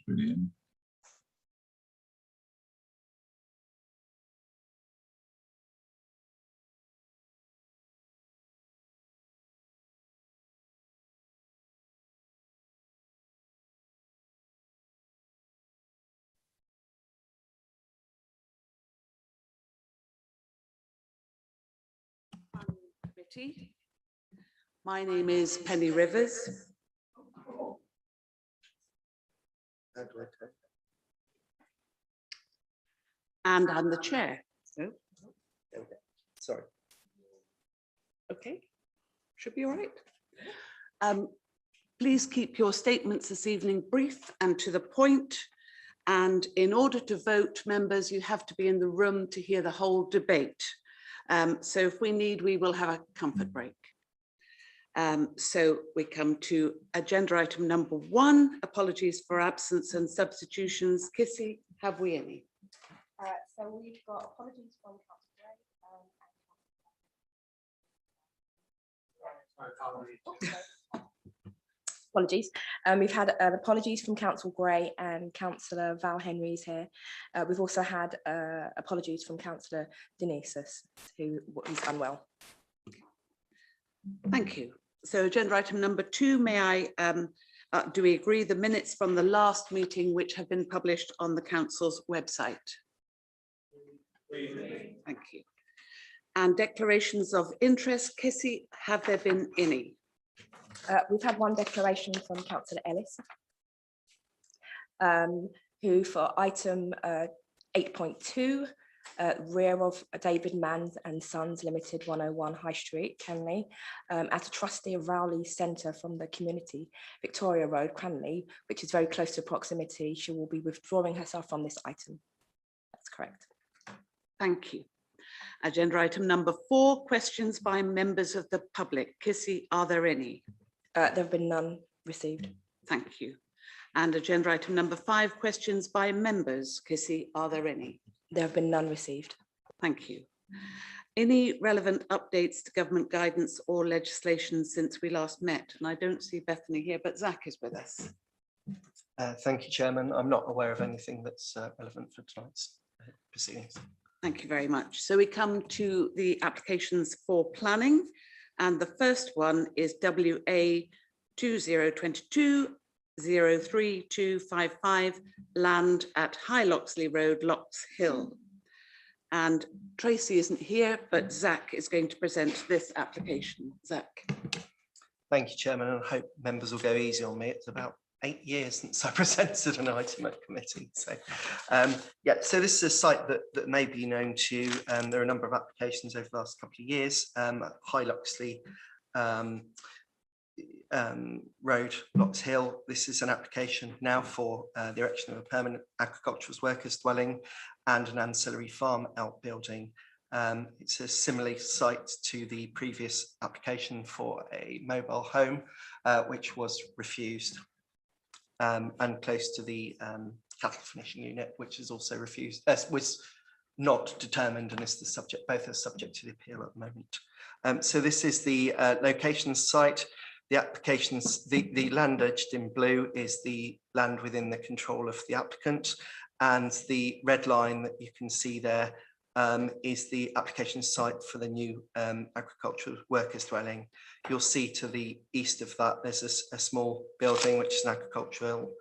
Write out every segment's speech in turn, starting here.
Brilliant. My name is Penny Rivers. And I'm the chair. So, Sorry. okay, should be all right. Please keep your statements this evening brief and to the point. And in order to vote, members, you have to be in the room to hear the whole debate. So if we need, we will have a comfort break. So we come to agenda item number 1, apologies for absence and substitutions. Kissy, have we any? So we've got apologies from apologies. We've had apologies from Councillor Gray and Councillor Val Henry's here. We've also had apologies from Councillor Denises, who is unwell. Thank you. So agenda item number 2, may I, do we agree the minutes from the last meeting which have been published on the council's website? Thank you. And declarations of interest, Kissy, have there been any? We've had one declaration from Councillor Ellis, who for item 8.2, rear of David Manns and Sons Limited, 101 High Street, Cranley, as a trustee of Rowley Centre from the community, Victoria Road, Cranley, which is very close to proximity. She will be withdrawing herself from this item. That's correct. Thank you. Agenda item number 4, questions by members of the public. Kissy, are there any? There have been none received. Thank you. And agenda item number 5, questions by members. Kissy, are there any? There have been none received. Thank you. Any relevant updates to government guidance or legislation since we last met? And I don't see Bethany here, but Zach is with us. Thank you, Chairman. I'm not aware of anything that's relevant for tonight's proceedings. Thank you very much. So we come to the applications for planning, and the first one is WA 2022-03255, land at High Loxley Road, Lox Hill. And Tracy isn't here, but Zach is going to present this application. Zach. Thank you, Chairman, and I hope members will go easy on me. It's about 8 years since I presented an item at committee. So, yeah, so this is a site that may be known to you. There are a number of applications over the last couple of years. High Loxley Road, Lox Hill. This is an application now for the erection of a permanent agricultural workers dwelling and an ancillary farm outbuilding. It's a similar site to the previous application for a mobile home, which was refused. And close to the cattle finishing unit, which is also refused, was not determined, and is the subject, both are subject to the appeal at the moment. So this is the location site. The applications, the land edged in blue is the land within the control of the applicant, and the red line that you can see there is the application site for the new agricultural workers dwelling. You'll see to the east of that there's a small building, which is an agricultural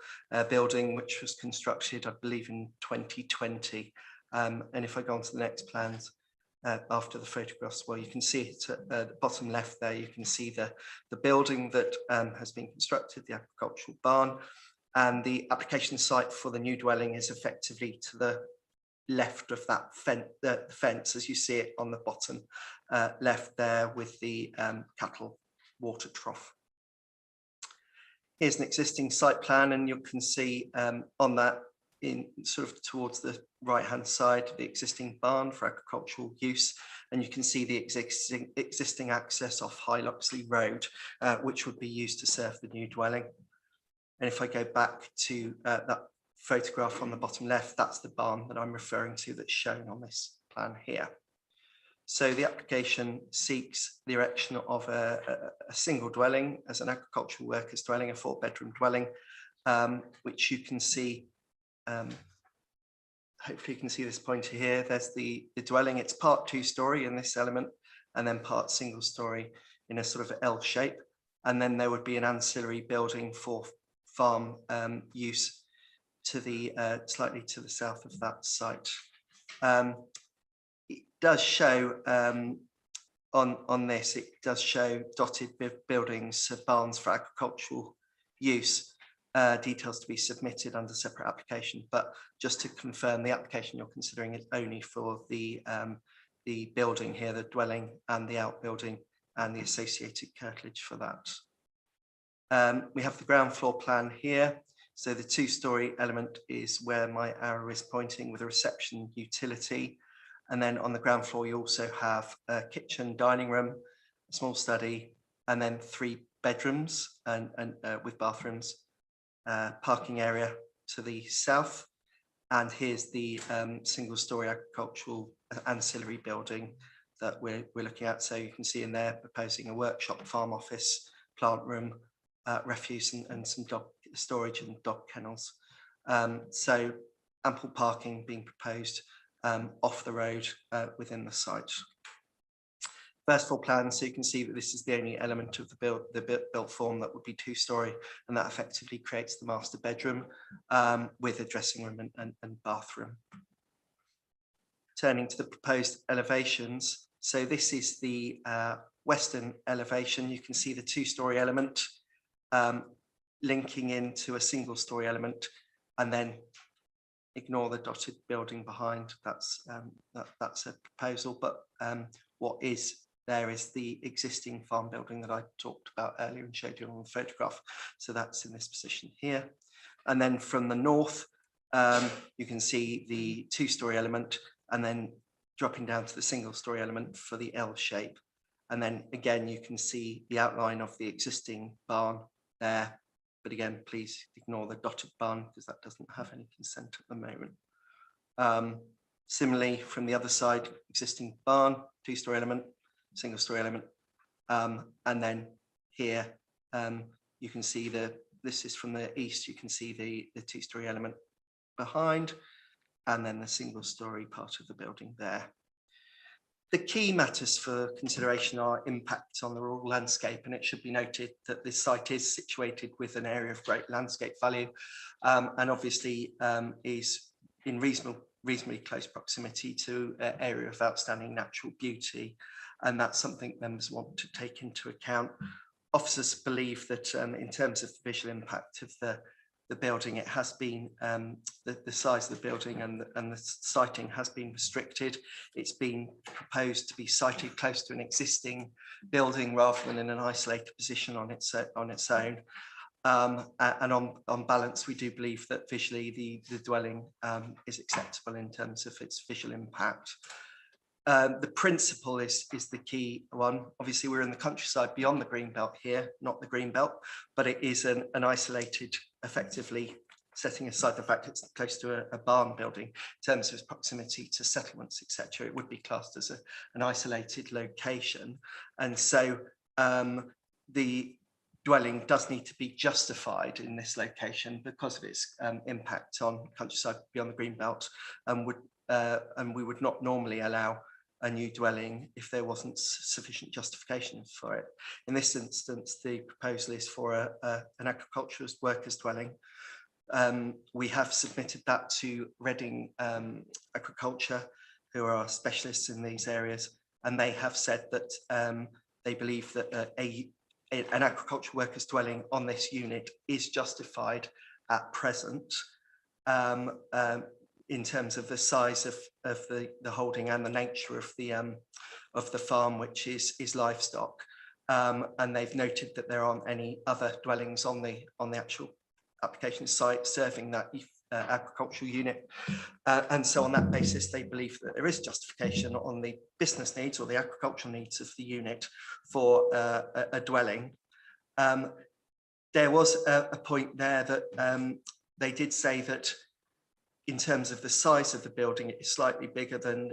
building, which was constructed, I believe, in 2020. And if I go on to the next plans after the photographs, well, you can see it at the bottom left there. You can see the building that has been constructed, the agricultural barn, and the application site for the new dwelling is effectively to the left of that fence, as you see it on the bottom left there, with the cattle water trough. Here's an existing site plan, and you can see on that, in sort of towards the right hand side, the existing barn for agricultural use, and you can see the existing access off High Loxley Road, which would be used to serve the new dwelling. And if I go back to that photograph on the bottom left, that's the barn that I'm referring to that's shown on this plan here. So the application seeks the erection of a single dwelling as an agricultural workers dwelling, a 4-bedroom dwelling, which you can see. Hopefully you can see this pointer here. There's the dwelling. It's part 2-story in this element, and then part single story in a sort of L shape. And then there would be an ancillary building for farm use to the slightly to the south of that site. It does show on this, it does show dotted buildings, barns for agricultural use, details to be submitted under separate application. But just to confirm, the application you're considering is only for the building here, the dwelling and the outbuilding and the associated curtilage for that. We have the ground floor plan here. So the 2-story element is where my arrow is pointing, with a reception utility. And then on the ground floor, you also have a kitchen, dining room, a small study, and then 3 bedrooms and with bathrooms, parking area to the south. And here's the single-story agricultural ancillary building that we're looking at. So you can see in there proposing a workshop, farm office, plant room, refuse and some dog storage and dog kennels. So ample parking being proposed off the road within the site. First floor plan, so you can see that this is the only element of the built form that would be 2-story, and that effectively creates the master bedroom with a dressing room and bathroom. Turning to the proposed elevations, so this is the western elevation. You can see the 2-story element linking into a single-story element, and then ignore the dotted building behind. That's a proposal, but what is there is the existing farm building that I talked about earlier and showed you on the photograph. So that's in this position here. And then from the north, you can see the 2-story element, and then dropping down to the single-story element for the L shape. And then again, you can see the outline of the existing barn there. But again, please ignore the dotted barn because that doesn't have any consent at the moment. Similarly, from the other side, existing barn, 2-story element, single-story element. And then here, you can see this is from the east, you can see the 2-story element behind, and then the single-story part of the building there. The key matters for consideration are impacts on the rural landscape, and it should be noted that this site is situated with an area of great landscape value, and obviously is in reasonably close proximity to an area of outstanding natural beauty, and that's something members want to take into account. Officers believe that in terms of the visual impact of the building, it has been the size of the building and the siting has been restricted. It's been proposed to be sited close to an existing building rather than in an isolated position on its own. And on balance, we do believe that visually the dwelling is acceptable in terms of its visual impact. The principle is the key one. Obviously, we're in the countryside beyond the green belt here, not the green belt, but it is an isolated, effectively, setting aside the fact it's close to a barn building in terms of its proximity to settlements, etc. It would be classed as an isolated location. And so the dwelling does need to be justified in this location because of its impact on countryside beyond the green belt, and we would not normally allow a new dwelling if there wasn't sufficient justification for it. In this instance, the proposal is for an agriculturalist workers dwelling. We have submitted that to Reading Agriculture, who are our specialists in these areas, and they have said that they believe that an agricultural workers dwelling on this unit is justified at present in terms of the size of the holding and the nature of the farm, which is livestock. And they've noted that there aren't any other dwellings on the actual application site serving that agricultural unit. And so on that basis, they believe that there is justification on the business needs or the agricultural needs of the unit for a dwelling. There was a point there that they did say that in terms of the size of the building, it is slightly bigger than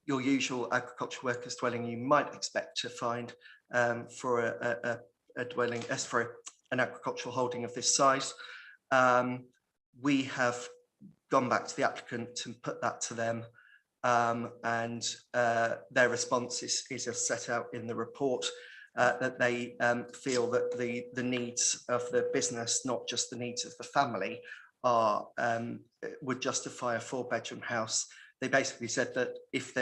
your usual agricultural workers dwelling you might expect to find for a dwelling, as for an agricultural holding of this size. We have gone back to the applicant and put that to them, and their response is as set out in the report, that they feel that the needs of the business, not just the needs of the family, are would justify a 4-bedroom house. They basically said that if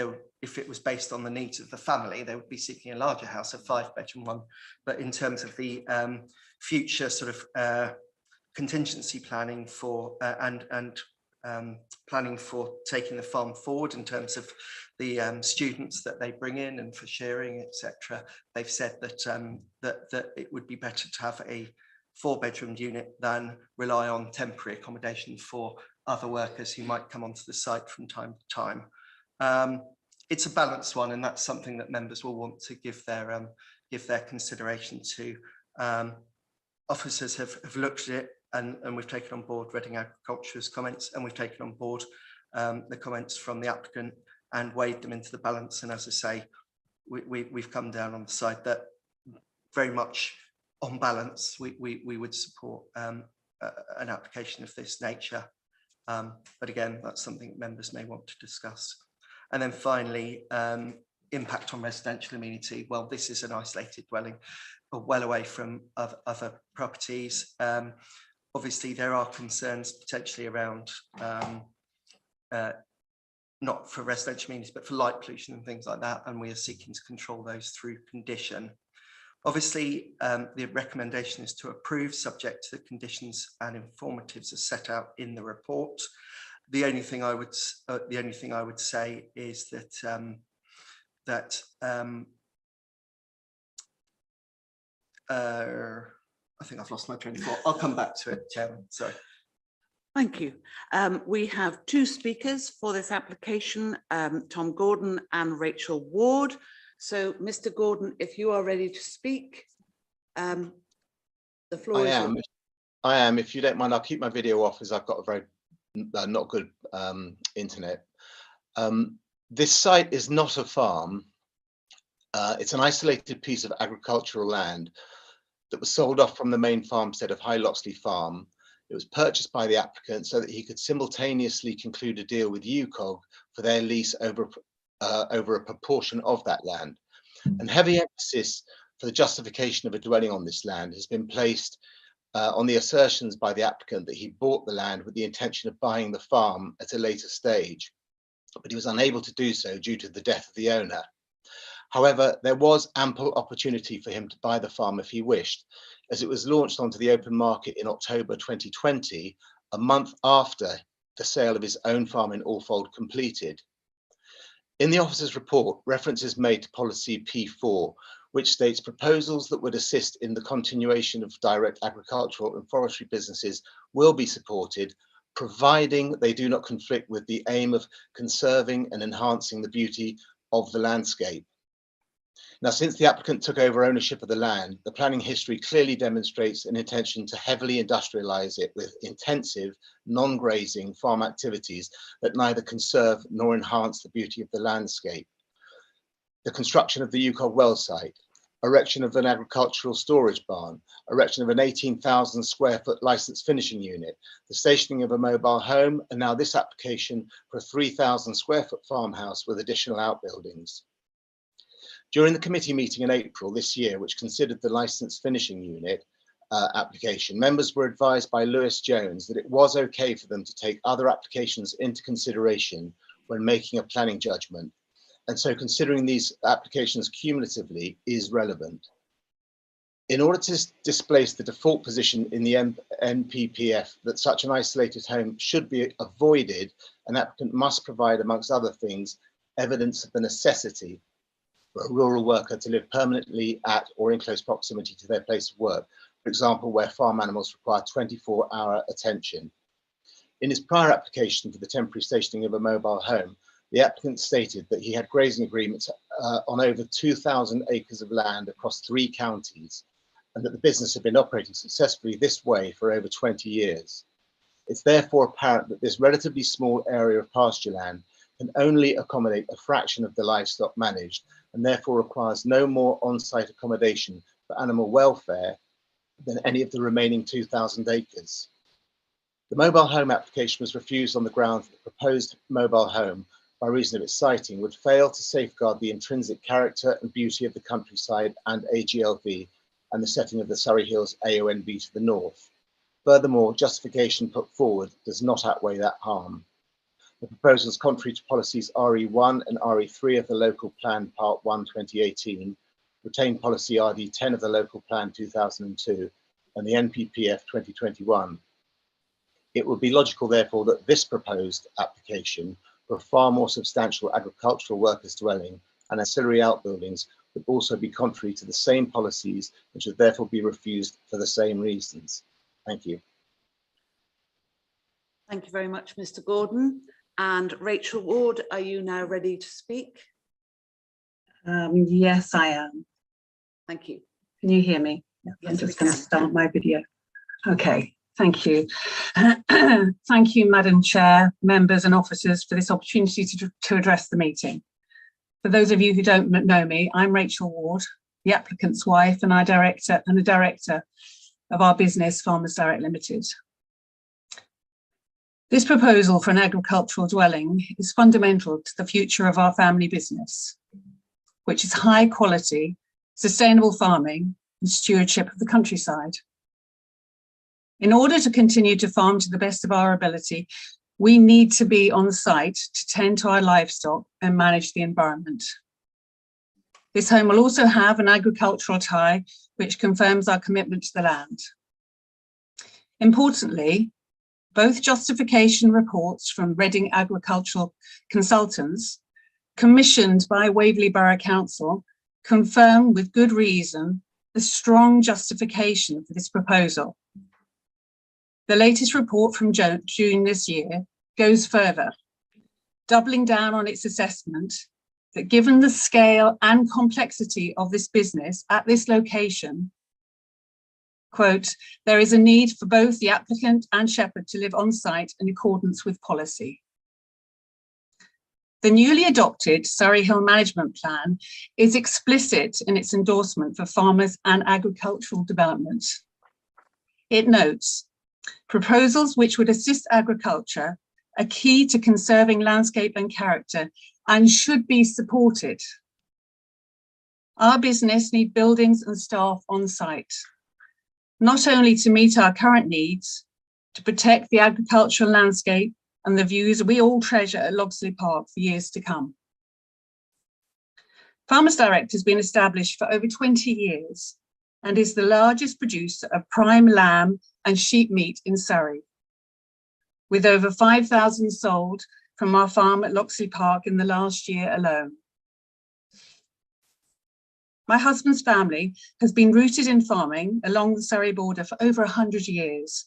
it was based on the needs of the family, they would be seeking a larger house, a 5-bedroom one. But in terms of the future sort of contingency planning for and planning for taking the farm forward in terms of the students that they bring in and for sharing, etc., they've said that that it would be better to have a 4-bedroom unit than rely on temporary accommodation for other workers who might come onto the site from time to time. It's a balanced one, and that's something that members will want to give their consideration to. Officers have looked at it, and we've taken on board Reading Agriculture's comments, and we've taken on board the comments from the applicant and weighed them into the balance. And as I say, we've come down on the side that very much on balance, we would support an application of this nature. But again, that's something members may want to discuss. And then finally, impact on residential amenity. Well, this is an isolated dwelling, well away from other properties. Obviously, there are concerns potentially around, not for residential amenities, but for light pollution and things like that. And we are seeking to control those through condition. Obviously, the recommendation is to approve, subject to the conditions and informatives as set out in the report. The only thing I would say is that I think I've lost my train of thought. I'll come back to it, Chairman. Sorry. Thank you. We have 2 speakers for this application, Tom Gordon and Rachel Ward. So, Mr. Gordon, if you are ready to speak, the floor is yours. I am. If you don't mind, I'll keep my video off as I've got a very not good internet. This site is not a farm. It's an isolated piece of agricultural land that was sold off from the main farmstead of High Loxley Farm. It was purchased by the applicant so that he could simultaneously conclude a deal with UCOG for their lease over a proportion of that land. And heavy emphasis for the justification of a dwelling on this land has been placed on the assertions by the applicant that he bought the land with the intention of buying the farm at a later stage, but he was unable to do so due to the death of the owner. However, there was ample opportunity for him to buy the farm if he wished, as it was launched onto the open market in October 2020, a month after the sale of his own farm in Alfold completed. In the officer's report, reference is made to policy P4, which states proposals that would assist in the continuation of direct agricultural and forestry businesses will be supported, providing they do not conflict with the aim of conserving and enhancing the beauty of the landscape. Now, since the applicant took over ownership of the land, the planning history clearly demonstrates an intention to heavily industrialize it with intensive, non-grazing farm activities that neither conserve nor enhance the beauty of the landscape. The construction of the UCOG well site, erection of an agricultural storage barn, erection of an 18,000 square foot licensed finishing unit, the stationing of a mobile home, and now this application for a 3,000 square foot farmhouse with additional outbuildings. During the committee meeting in April this year, which considered the licensed finishing unit application, members were advised by Lewis Jones that it was okay for them to take other applications into consideration when making a planning judgment. And so considering these applications cumulatively is relevant. In order to displace the default position in the NPPF that such an isolated home should be avoided, an applicant must provide, amongst other things, evidence of the necessity for a rural worker to live permanently at or in close proximity to their place of work, for example, where farm animals require 24-hour attention. In his prior application for the temporary stationing of a mobile home, the applicant stated that he had grazing agreements on over 2,000 acres of land across 3 counties, and that the business had been operating successfully this way for over 20 years. It's therefore apparent that this relatively small area of pasture land can only accommodate a fraction of the livestock managed, and therefore requires no more on-site accommodation for animal welfare than any of the remaining 2,000 acres. The mobile home application was refused on the grounds that the proposed mobile home, by reason of its siting, would fail to safeguard the intrinsic character and beauty of the countryside and AGLV and the setting of the Surrey Hills AONV to the north. Furthermore, justification put forward does not outweigh that harm. The proposal is contrary to policies RE1 and RE3 of the Local Plan Part 1 2018, retained policy RD10 of the Local Plan 2002, and the NPPF 2021. It would be logical, therefore, that this proposed application for a far more substantial agricultural workers' dwelling and ancillary outbuildings would also be contrary to the same policies and should therefore be refused for the same reasons. Thank you. Thank you very much, Mr. Gordon. And Rachel Ward, are you now ready to speak? Yes, I am. Thank you. Can you hear me? Yeah, Yes, I'm we just going to can. start my video. Okay, thank you. Thank you, Madam Chair, members and officers for this opportunity to address the meeting. For those of you who don't know me, I'm Rachel Ward, the applicant's wife and a director of our business, Farmers Direct Limited. This proposal for an agricultural dwelling is fundamental to the future of our family business, which is high quality, sustainable farming and stewardship of the countryside. In order to continue to farm to the best of our ability, we need to be on site to tend to our livestock and manage the environment. This home will also have an agricultural tie, which confirms our commitment to the land. Importantly, both justification reports from Reading Agricultural Consultants, commissioned by Waverley Borough Council, confirm with good reason the strong justification for this proposal. The latest report from June this year goes further, doubling down on its assessment that given the scale and complexity of this business at this location, quote, there is a need for both the applicant and shepherd to live on site in accordance with policy. The newly adopted Surrey Hill Management Plan is explicit in its endorsement for farmers and agricultural development. It notes, proposals which would assist agriculture are key to conserving landscape and character and should be supported. Our business needs buildings and staff on site, not only to meet our current needs, to protect the agricultural landscape and the views we all treasure at Loxley Park for years to come. Farmers Direct has been established for over 20 years and is the largest producer of prime lamb and sheep meat in Surrey, with over 5,000 sold from our farm at Loxley Park in the last year alone. My husband's family has been rooted in farming along the Surrey border for over 100 years,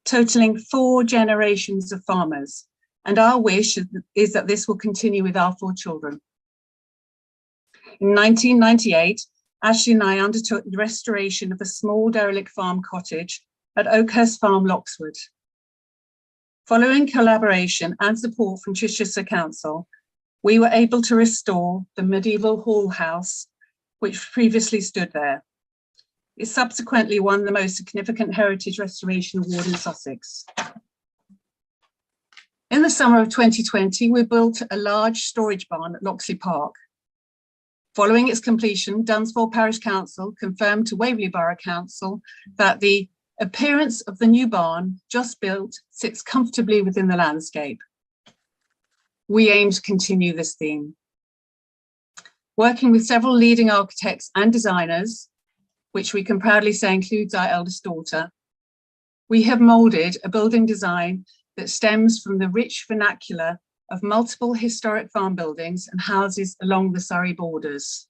totaling 4 generations of farmers, and our wish is that this will continue with our 4 children. In 1998, Ashley and I undertook the restoration of a small derelict farm cottage at Oakhurst Farm, Loxwood. Following collaboration and support from Chichester Council, we were able to restore the medieval hall house which previously stood there. It subsequently won the most significant Heritage Restoration Award in Sussex. In the summer of 2020, we built a large storage barn at Loxley Park. Following its completion, Dunsfold Parish Council confirmed to Waverley Borough Council that the appearance of the new barn just built sits comfortably within the landscape. We aim to continue this theme. Working with several leading architects and designers, which we can proudly say includes our eldest daughter, we have moulded a building design that stems from the rich vernacular of multiple historic farm buildings and houses along the Surrey borders.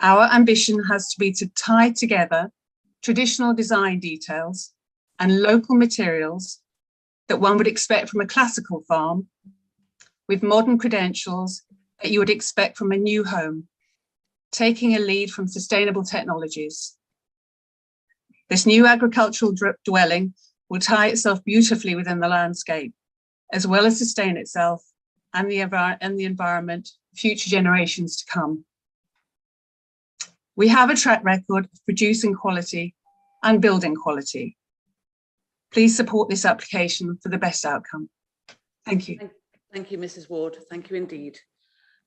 Our ambition has to be to tie together traditional design details and local materials that one would expect from a classical farm with modern credentials that you would expect from a new home, taking a lead from sustainable technologies. This new agricultural dwelling will tie itself beautifully within the landscape, as well as sustain itself and the environment for future generations to come. We have a track record of producing quality and building quality. Please support this application for the best outcome. Thank you. Thank you, Mrs. Ward. Thank you indeed.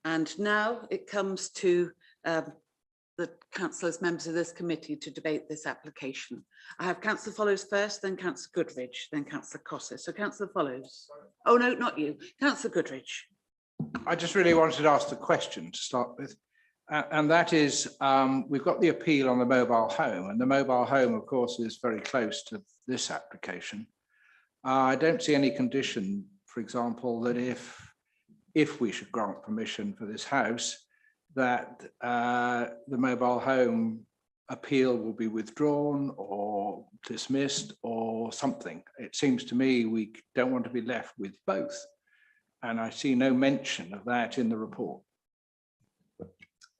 And now it comes to the councillors, members of this committee, to debate this application. I have Councillor Follows first, then Councillor Goodrich, then Councillor Cossett. So Councillor Follows. Oh no, not you. Councillor Goodrich. I just really wanted to ask the question to start with. And that is, we've got the appeal on the mobile home, and the mobile home, of course, is very close to this application. I don't see any condition, for example, that if we should grant permission for this house, that the mobile home appeal will be withdrawn or dismissed or something. It seems to me we don't want to be left with both. And I see no mention of that in the report.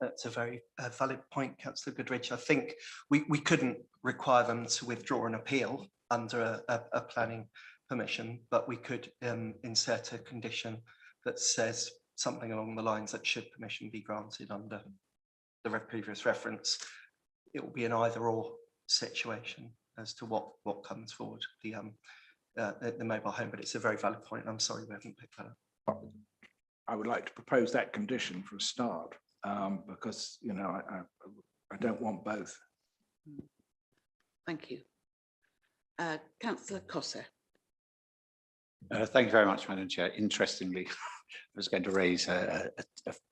That's a very valid point, Councillor Goodrich. I think we couldn't require them to withdraw an appeal under a planning permission, but we could insert a condition that says something along the lines that should permission be granted under the previous reference, it will be an either-or situation as to what comes forward, the mobile home. But it's a very valid point, and I'm sorry we haven't picked that up. I would like to propose that condition for a start, because, you know, I don't want both. Thank you. Councillor Cossett. Thank you very much, Madam Chair. Interestingly, I was going to raise a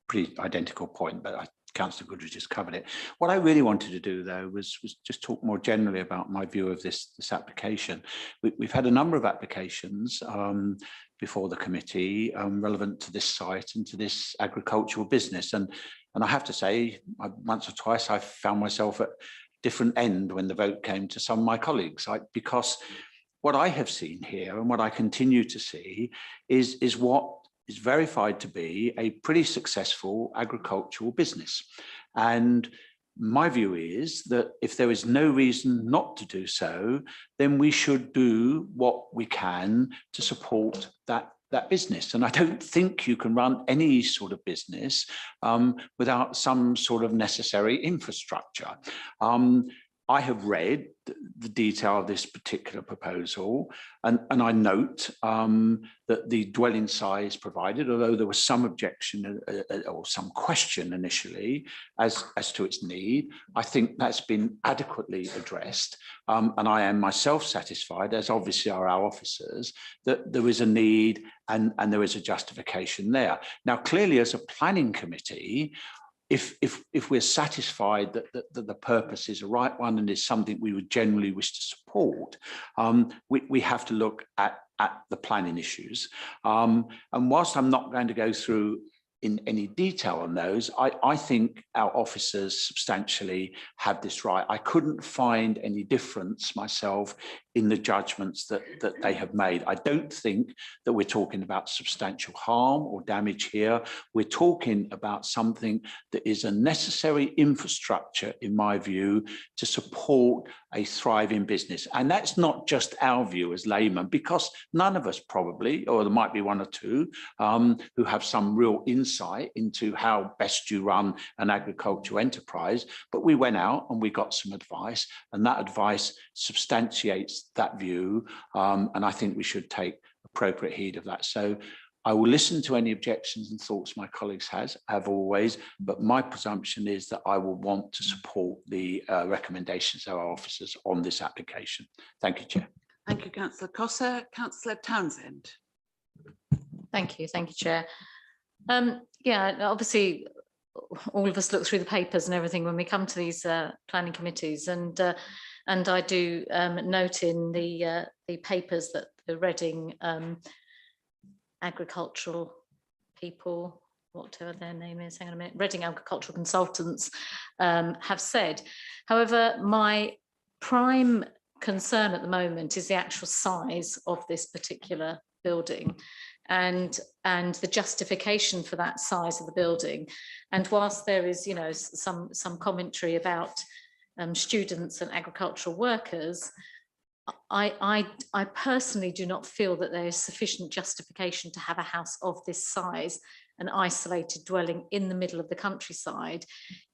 pretty identical point, but Councillor Goodrich just covered it. What I really wanted to do, though, was just talk more generally about my view of this application. We've had a number of applications before the committee relevant to this site and to this agricultural business, and I have to say, once or twice I've found myself at a different end when the vote came to some of my colleagues, because what I have seen here and what I continue to see is what is verified to be a pretty successful agricultural business. And my view is that if there is no reason not to do so, then we should do what we can to support that business. And I don't think you can run any sort of business without some sort of necessary infrastructure. I have read the detail of this particular proposal, and I note that the dwelling size provided, although there was some objection or some question initially as to its need, I think that's been adequately addressed. And I am myself satisfied, as obviously are our officers, that there is a need and there is a justification there. Now, clearly, as a planning committee, if we're satisfied that the purpose is a right one and is something we would generally wish to support, we have to look at the planning issues. And whilst I'm not going to go through in any detail on those, I think our officers substantially have this right. I couldn't find any difference myself in the judgments that they have made. I don't think that we're talking about substantial harm or damage here. We're talking about something that is a necessary infrastructure, in my view, to support a thriving business. And that's not just our view as laymen, because none of us probably, or there might be one or two, who have some real insight into how best you run an agricultural enterprise. But we went out and we got some advice, and that advice substantiates that view, and I think we should take appropriate heed of that. So I will listen to any objections and thoughts my colleagues have always, but my presumption is that I will want to support the recommendations of our officers on this application. Thank you, Chair. Thank you, Councillor Cossett. Councillor Townsend. Thank you, Chair. Yeah, obviously, all of us look through the papers and everything when we come to these planning committees, and I do note in the papers that the Reading agricultural people, whatever their name is, hang on a minute, Reading agricultural consultants have said. However, my prime concern at the moment is the actual size of this particular building and the justification for that size of the building. And whilst there is, you know, some commentary about students and agricultural workers, I personally do not feel that there is sufficient justification to have a house of this size, an isolated dwelling in the middle of the countryside.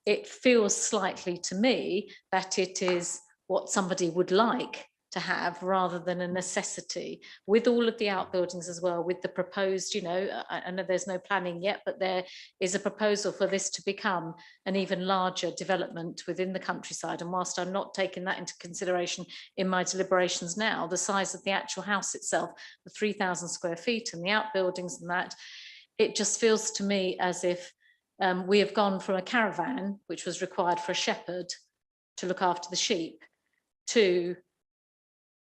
It feels slightly to me that it is what somebody would like to have rather than a necessity, with all of the outbuildings as well, with the proposed, you know, I know there's no planning yet, but there is a proposal for this to become an even larger development within the countryside. And whilst I'm not taking that into consideration in my deliberations now, the size of the actual house itself, the 3,000 square feet and the outbuildings and that, it just feels to me as if we have gone from a caravan, which was required for a shepherd to look after the sheep, to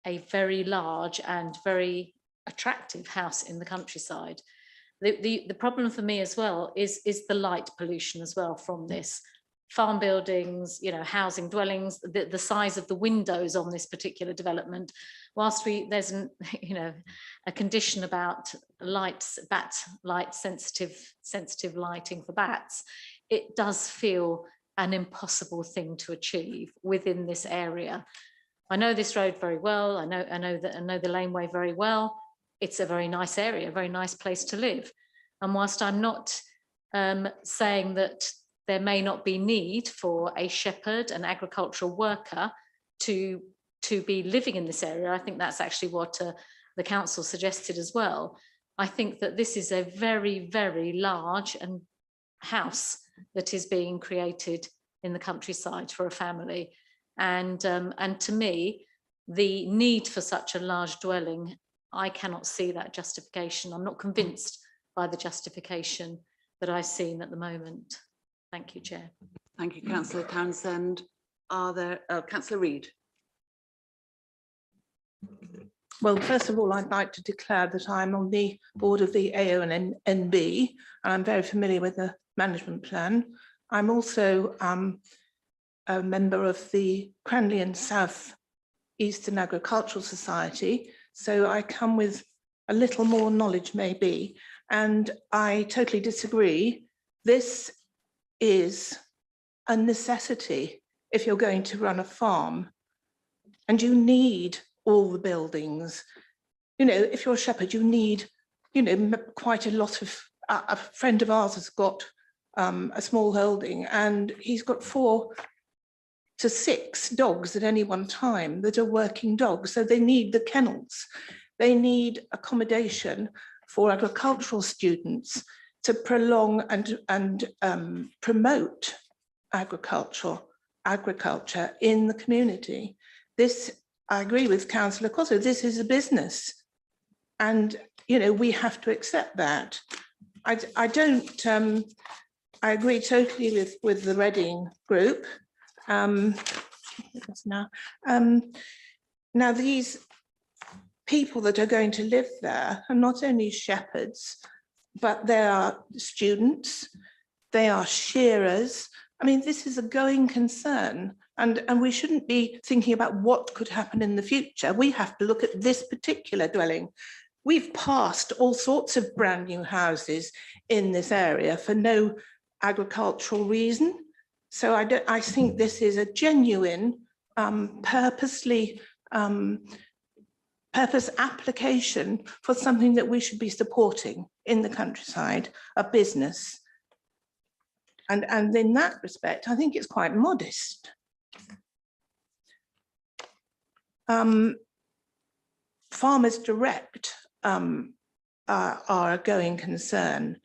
a very large and very attractive house in the countryside. The problem for me as well is the light pollution as well from this. Farm buildings, you know, housing dwellings, the size of the windows on this particular development. Whilst there's an, you know, a condition about lights, light sensitive lighting for bats, it does feel an impossible thing to achieve within this area. I know this road very well. I know the laneway very well. It's a very nice area, a very nice place to live. And whilst I'm not saying that there may not be need for a shepherd, an agricultural worker, to be living in this area, I think that's actually what the council suggested as well. I think that this is a very, very large house that is being created in the countryside for a family. And to me, the need for such a large dwelling, I cannot see that justification. I'm not convinced by the justification that I've seen at the moment. Thank you, Chair. Thank you, Councillor Townsend. Are there, Councillor Reid? Well, first of all, I'd like to declare that I'm on the board of the AONB, and I'm very familiar with the management plan. I'm also a member of the Cranley and South Eastern Agricultural Society, so I come with a little more knowledge maybe, and I totally disagree. This is a necessity if you're going to run a farm, and you need all the buildings. You know, if you're a shepherd, you need, you know, quite a lot of, a friend of ours has got a small holding, and he's got 4 to 6 dogs at any one time that are working dogs. So they need the kennels. They need accommodation for agricultural students to prolong and promote agriculture in the community. This, I agree with Councillor Cosso, this is a business, and you know, we have to accept that. I agree totally with the Reading group. Now these people that are going to live there are not only shepherds, but they are students, they are shearers. I mean, this is a going concern, and we shouldn't be thinking about what could happen in the future. We have to look at this particular dwelling. We've passed all sorts of brand new houses in this area for no agricultural reason. So I think this is a genuine purpose application for something that we should be supporting in the countryside, a business. And in that respect, I think it's quite modest. Farmers Direct are a going concern,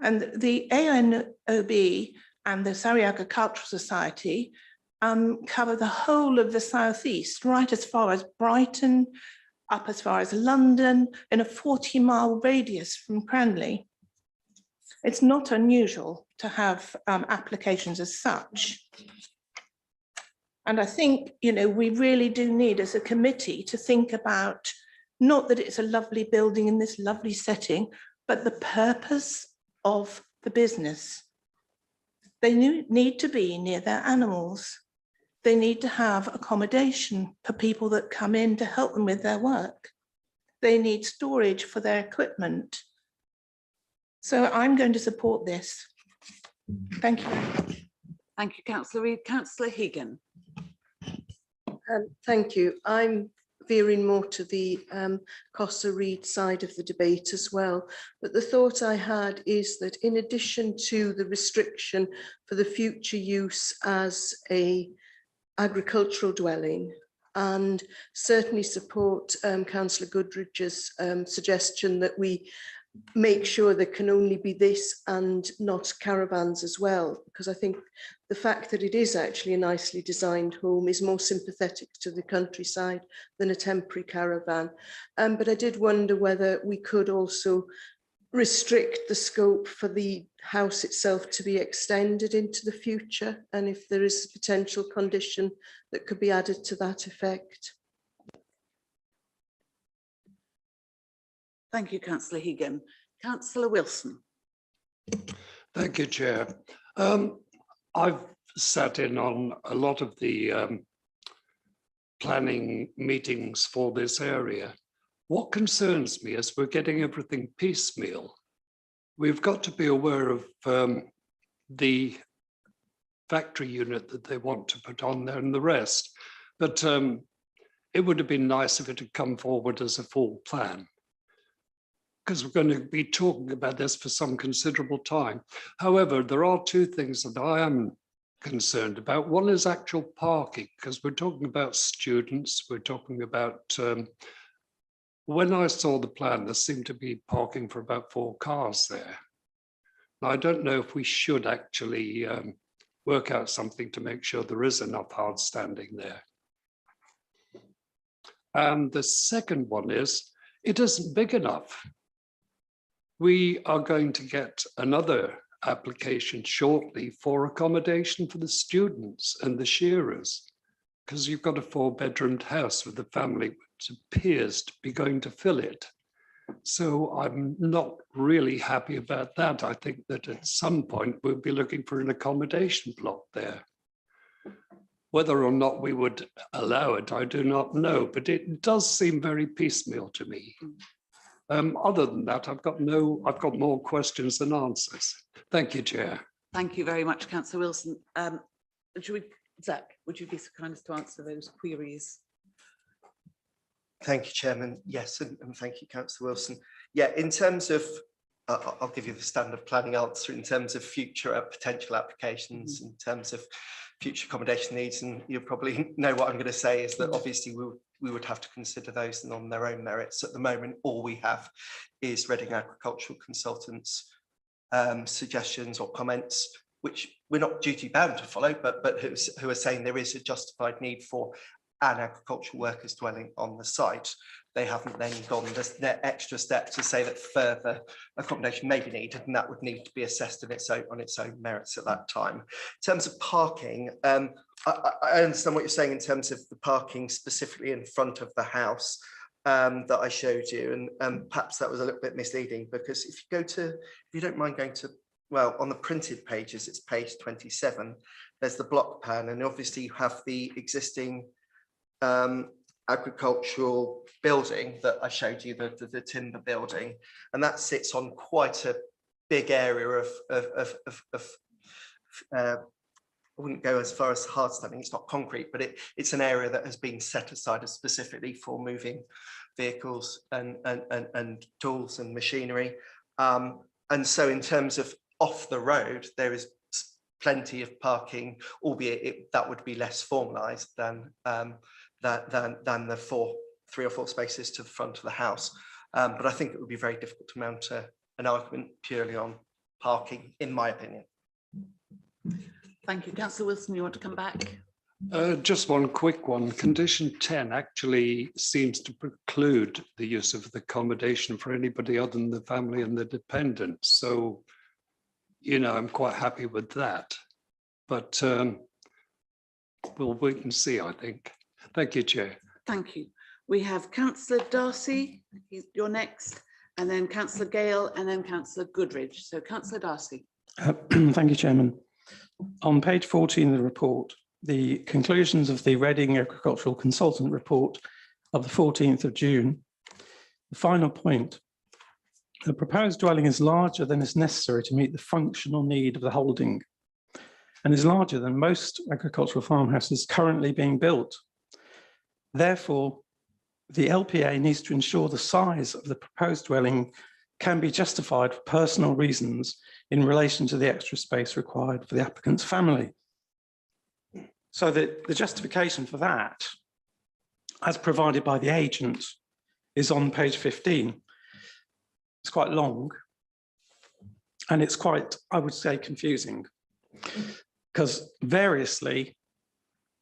and the AONB and the Surrey Agricultural Society cover the whole of the southeast, right as far as Brighton, up as far as London, in a 40-mile radius from Cranley. It's not unusual to have applications as such. And I think, you know, we really do need as a committee to think about, not that it's a lovely building in this lovely setting, but the purpose of the business. They need to be near their animals. They need to have accommodation for people that come in to help them with their work. They need storage for their equipment. So I'm going to support this. Thank you very much. Thank you, Councillor Reid. Councillor Hegan. Thank you. I'm veering more to the Costa Reid side of the debate as well. But the thought I had is that in addition to the restriction for the future use as a agricultural dwelling, and certainly support Councillor Goodridge's suggestion that we make sure there can only be this and not caravans as well, because I think the fact that it is actually a nicely designed home is more sympathetic to the countryside than a temporary caravan. But I did wonder whether we could also restrict the scope for the house itself to be extended into the future, and if there is a potential condition that could be added to that effect. Thank you, Councillor Hegan. Councillor Wilson. Thank you, Chair. I've sat in on a lot of the planning meetings for this area. What concerns me is we're getting everything piecemeal. We've got to be aware of the factory unit that they want to put on there and the rest. But it would have been nice if it had come forward as a full plan, because we're going to be talking about this for some considerable time. However, there are two things that I am concerned about. One is actual parking, because we're talking about students, we're talking about, when I saw the plan, there seemed to be parking for about 4 cars there. Now, I don't know if we should actually work out something to make sure there is enough hard standing there. And the second one is, it isn't big enough. We are going to get another application shortly for accommodation for the students and the shearers, because you've got a 4-bedroomed house with a family which appears to be going to fill it. So I'm not really happy about that. I think that at some point we'll be looking for an accommodation block there. Whether or not we would allow it, I do not know, but it does seem very piecemeal to me. Other than that, I've got more questions than answers. Thank you, Chair. Thank you very much, Councillor Wilson. Zach, would you be so kind as to answer those queries? Thank you, Chairman. Yes, and thank you, Councillor Wilson. Yeah, in terms of, I'll give you the standard planning answer in terms of future potential applications, in terms of future accommodation needs, and you probably know what I'm going to say is that obviously we would have to consider those on their own merits. At the moment, all we have is Reading Agricultural Consultants' suggestions or comments, which we're not duty bound to follow, but who are saying there is a justified need for an agricultural workers dwelling on the site. They haven't then gone the extra step to say that further accommodation may be needed, and that would need to be assessed on its own merits at that time. In terms of parking, I understand what you're saying in terms of the parking specifically in front of the house that I showed you, and perhaps that was a little bit misleading, because if you don't mind going to, well, on the printed pages, it's page 27, there's the block plan, and obviously you have the existing agricultural building that I showed you, the timber building, and that sits on quite a big area I wouldn't go as far as hard standing, it's not concrete, but it's an area that has been set aside specifically for moving vehicles and tools and machinery. And so in terms of off the road, there is plenty of parking, albeit that would be less formalised than the 3 or 4 spaces to the front of the house. But I think it would be very difficult to mount an argument purely on parking, in my opinion. Thank you. Councillor Wilson, you want to come back? Just one quick one. Condition 10 actually seems to preclude the use of the accommodation for anybody other than the family and the dependents. So, you know, I'm quite happy with that. But we'll wait and see, I think. Thank you, Chair. Thank you. We have Councillor Darcy, you're next, and then Councillor Gale, and then Councillor Goodridge. So Councillor Darcy. Thank you, Chairman. On page 14 of the report, the conclusions of the Reading Agricultural Consultant report of the 14th of June, the final point, the proposed dwelling is larger than is necessary to meet the functional need of the holding and is larger than most agricultural farmhouses currently being built. Therefore, the LPA needs to ensure the size of the proposed dwelling can be justified for personal reasons in relation to the extra space required for the applicant's family. So the justification for that, as provided by the agent, is on page 15. It's quite long, and it's quite, I would say, confusing, because variously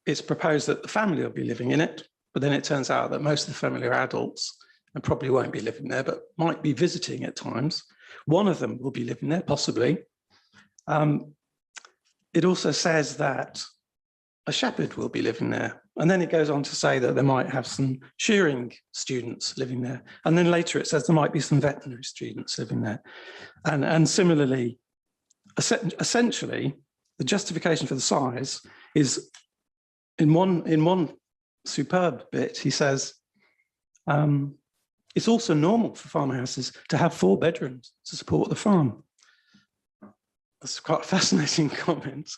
it's proposed that the family will be living in it, but then it turns out that most of the family are adults and probably won't be living there, but might be visiting at times. One of them will be living there, possibly. It also says that a shepherd will be living there. And then it goes on to say that they might have some shearing students living there. And then later it says there might be some veterinary students living there. And similarly, essentially, the justification for the size is in one superb bit, he says, it's also normal for farmhouses to have 4 bedrooms to support the farm. That's quite a fascinating comment.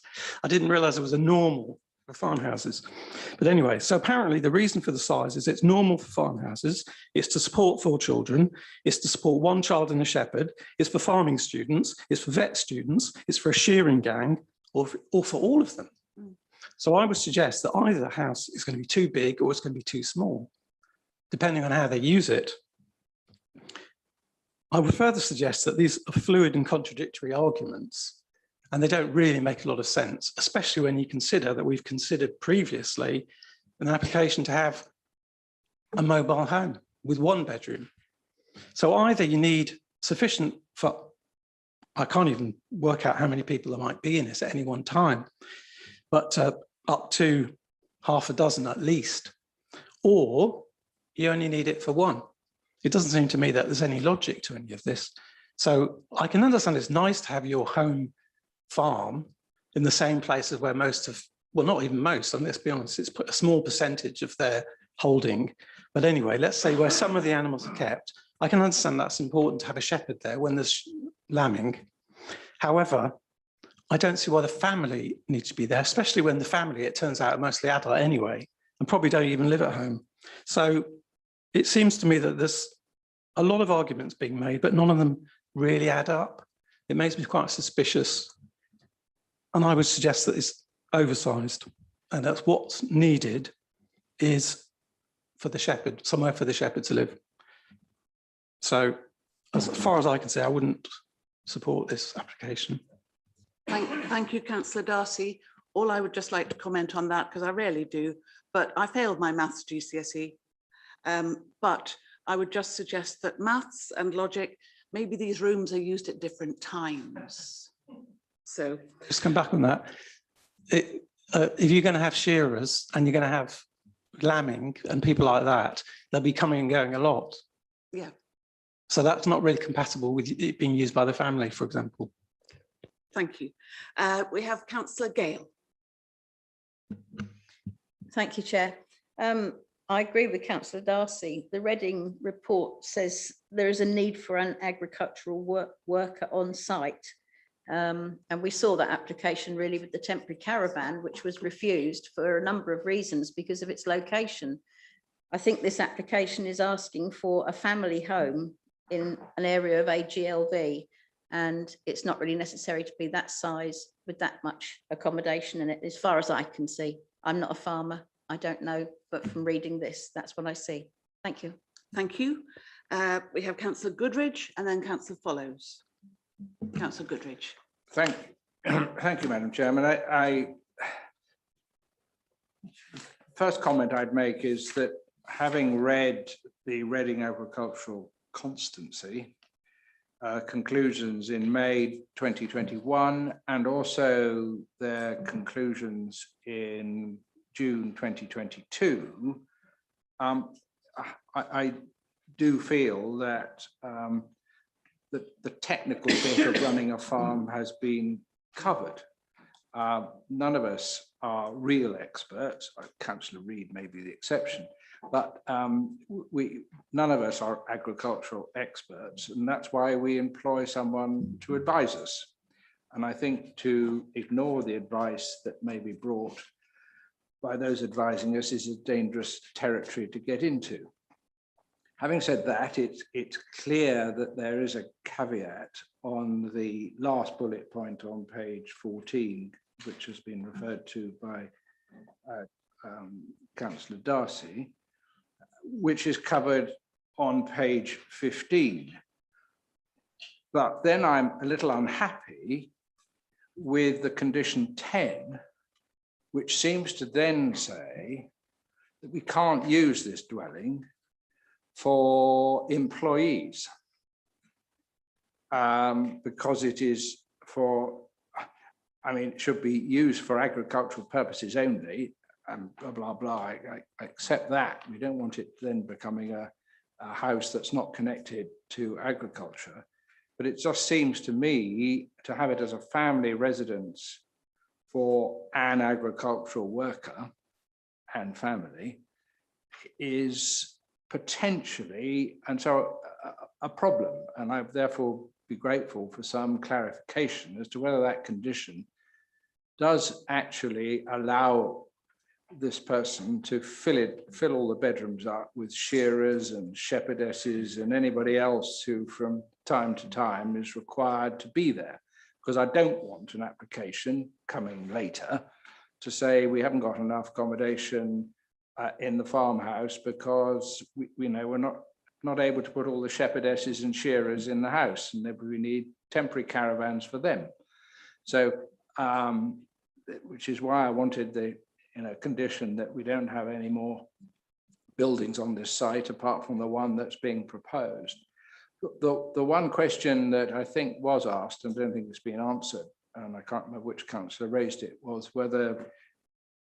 I didn't realize it was a normal for farmhouses. But anyway, so apparently the reason for the size is it's normal for farmhouses, it's to support 4 children, it's to support 1 child and a shepherd, it's for farming students, it's for vet students, it's for a shearing gang, or for all of them. So I would suggest that either the house is going to be too big or it's going to be too small, depending on how they use it. I would further suggest that these are fluid and contradictory arguments, and they don't really make a lot of sense, especially when you consider that we've considered previously an application to have a mobile home with 1 bedroom. So either you need sufficient for, I can't even work out how many people there might be in this at any one time, but up to half a dozen at least, or you only need it for 1. It doesn't seem to me that there's any logic to any of this. So I can understand it's nice to have your home farm in the same places where most of, well, not even most, and let's be honest, it's a small percentage of their holding. But anyway, let's say where some of the animals are kept, I can understand that's important to have a shepherd there when there's lambing. However, I don't see why the family needs to be there, especially when the family, it turns out, are mostly adult anyway, and probably don't even live at home. So it seems to me that there's a lot of arguments being made, but none of them really add up. It makes me quite suspicious. And I would suggest that it's oversized, and that's what's needed is for the shepherd, somewhere for the shepherd to live. So as far as I can say, I wouldn't support this application. Thank you, Councillor Darcy. All I would just like to comment on that, because I rarely do, but I failed my maths GCSE. But I would just suggest that maths and logic, maybe these rooms are used at different times. So just come back on that. If you're going to have shearers and you're going to have lambing and people like that, they'll be coming and going a lot. Yeah. So that's not really compatible with it being used by the family, for example. Thank you. We have Councillor Gale. Thank you, Chair. I agree with Councillor Darcy. The Reading report says there is a need for an agricultural worker on site. And we saw that application really with the temporary caravan, which was refused for a number of reasons because of its location. I think this application is asking for a family home in an area of AGLV, and it's not really necessary to be that size with that much accommodation in it, as far as I can see. I'm not a farmer, I don't know, but from reading this, that's what I see. Thank you. Thank you. We have Councillor Goodridge and then Councillor Follows. Councillor Goodridge. Thank you, Madam Chairman. First comment I'd make is that having read the Reading Agricultural Constancy conclusions in May 2021 and also their conclusions in June 2022, I do feel that the technical bit of running a farm has been covered. None of us are real experts. Councillor Reid may be the exception, but none of us are agricultural experts, and that's why we employ someone to advise us. And I think to ignore the advice that may be brought by those advising us is a dangerous territory to get into. Having said that, it's clear that there is a caveat on the last bullet point on page 14, which has been referred to by Councillor Darcy, which is covered on page 15. But then I'm a little unhappy with the condition 10, which seems to then say that we can't use this dwelling for employees because it is for, I mean, it should be used for agricultural purposes only, and blah, blah, blah. I accept that. We don't want it then becoming a house that's not connected to agriculture. But it just seems to me to have it as a family residence for an agricultural worker and family is potentially, and so a problem. And I'd therefore be grateful for some clarification as to whether that condition does actually allow this person to fill all the bedrooms up with shearers and shepherdesses and anybody else who from time to time is required to be there. Because I don't want an application coming later to say we haven't got enough accommodation in the farmhouse because we know we're not able to put all the shepherdesses and shearers in the house, and we need temporary caravans for them. So, which is why I wanted the condition that we don't have any more buildings on this site apart from the one that's being proposed. The one question that I think was asked, and I don't think it's been answered, and I can't remember which councillor raised it, was whether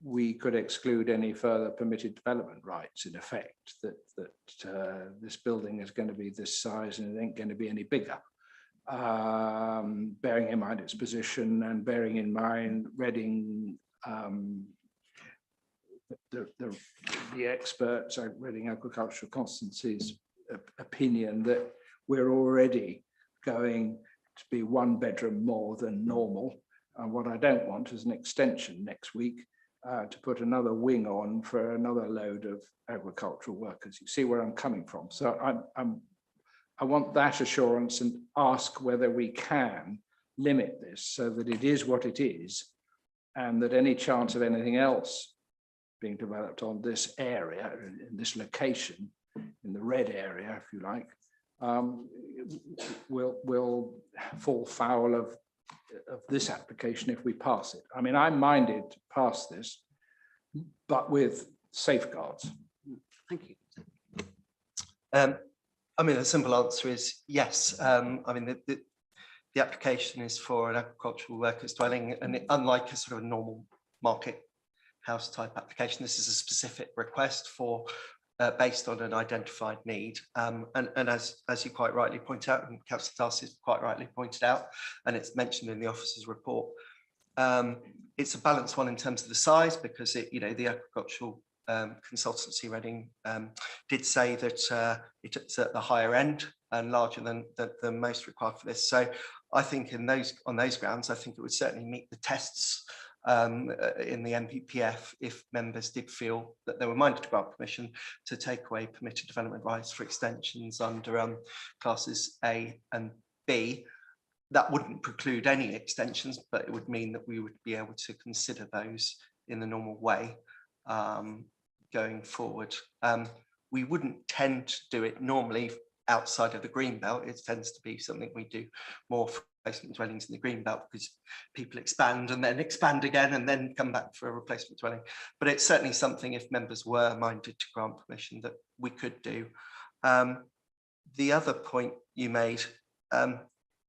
we could exclude any further permitted development rights, in effect, that this building is going to be this size and it ain't going to be any bigger. Bearing in mind its position and bearing in mind Reading, the experts at Reading Agricultural Constancy's opinion that we're already going to be 1 bedroom more than normal. And what I don't want is an extension next week to put another wing on for another load of agricultural workers. You see where I'm coming from. So I want that assurance and ask whether we can limit this so that it is what it is, and that any chance of anything else being developed on this area, in this location, in the red area, if you like, will fall foul of this application if we pass it. I mean, I'm minded to pass this, but with safeguards. Thank you. I mean, the simple answer is yes. I mean, the application is for an agricultural workers dwelling, and unlike a sort of a normal market house type application, this is a specific request for based on an identified need. And as you quite rightly point out, and Councillor Darcy quite rightly pointed out, and it's mentioned in the officer's report, it's a balanced one in terms of the size, because the agricultural consultancy Reading did say that it's at the higher end and larger than most required for this. So I think on those grounds, I think it would certainly meet the tests in the NPPF if members did feel that they were minded to grant permission to take away permitted development rights for extensions under classes A and B. That wouldn't preclude any extensions, but it would mean that we would be able to consider those in the normal way going forward. We wouldn't tend to do it normally outside of the green belt. It tends to be something we do more for replacement dwellings in the green belt, because people expand and then expand again and then come back for a replacement dwelling. But it's certainly something, if members were minded to grant permission, that we could do. The other point you made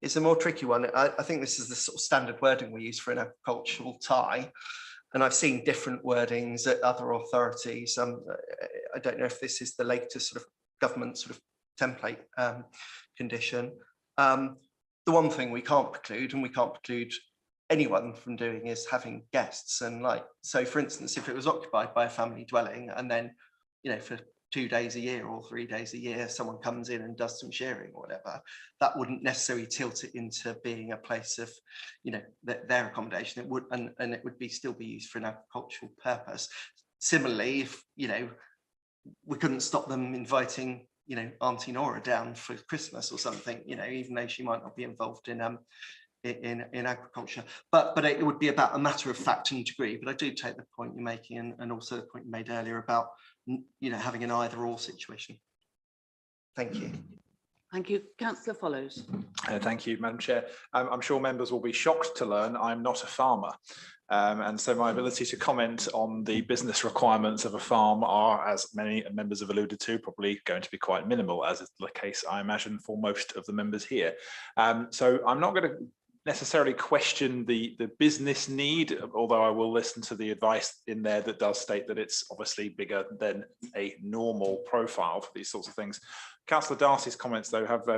is a more tricky one. I think this is the sort of standard wording we use for an agricultural tie, and I've seen different wordings at other authorities. I don't know if this is the latest sort of government sort of template condition. The one thing we can't preclude, and we can't preclude anyone from doing, is having guests. And so for instance, if it was occupied by a family dwelling, and then, for 2 days a year or 3 days a year, someone comes in and does some sharing or whatever, that wouldn't necessarily tilt it into being a place of, their accommodation. It would, and it would still be used for an agricultural purpose. Similarly, if, we couldn't stop them inviting, Auntie Nora down for Christmas or something, even though she might not be involved in in agriculture, but it would be about a matter of fact and degree. But I do take the point you're making, and also the point you made earlier about, you know, having an either-or situation. Thank you. Thank you. Councillor Follows. Thank you, Madam Chair. I'm sure members will be shocked to learn I'm not a farmer. And so my ability to comment on the business requirements of a farm are, as many members have alluded to, probably going to be quite minimal, as is the case, I imagine, for most of the members here. So I'm not going to necessarily question the business need, although I will listen to the advice in there that does state that it's obviously bigger than a normal profile for these sorts of things. Councillor Darcy's comments, though, have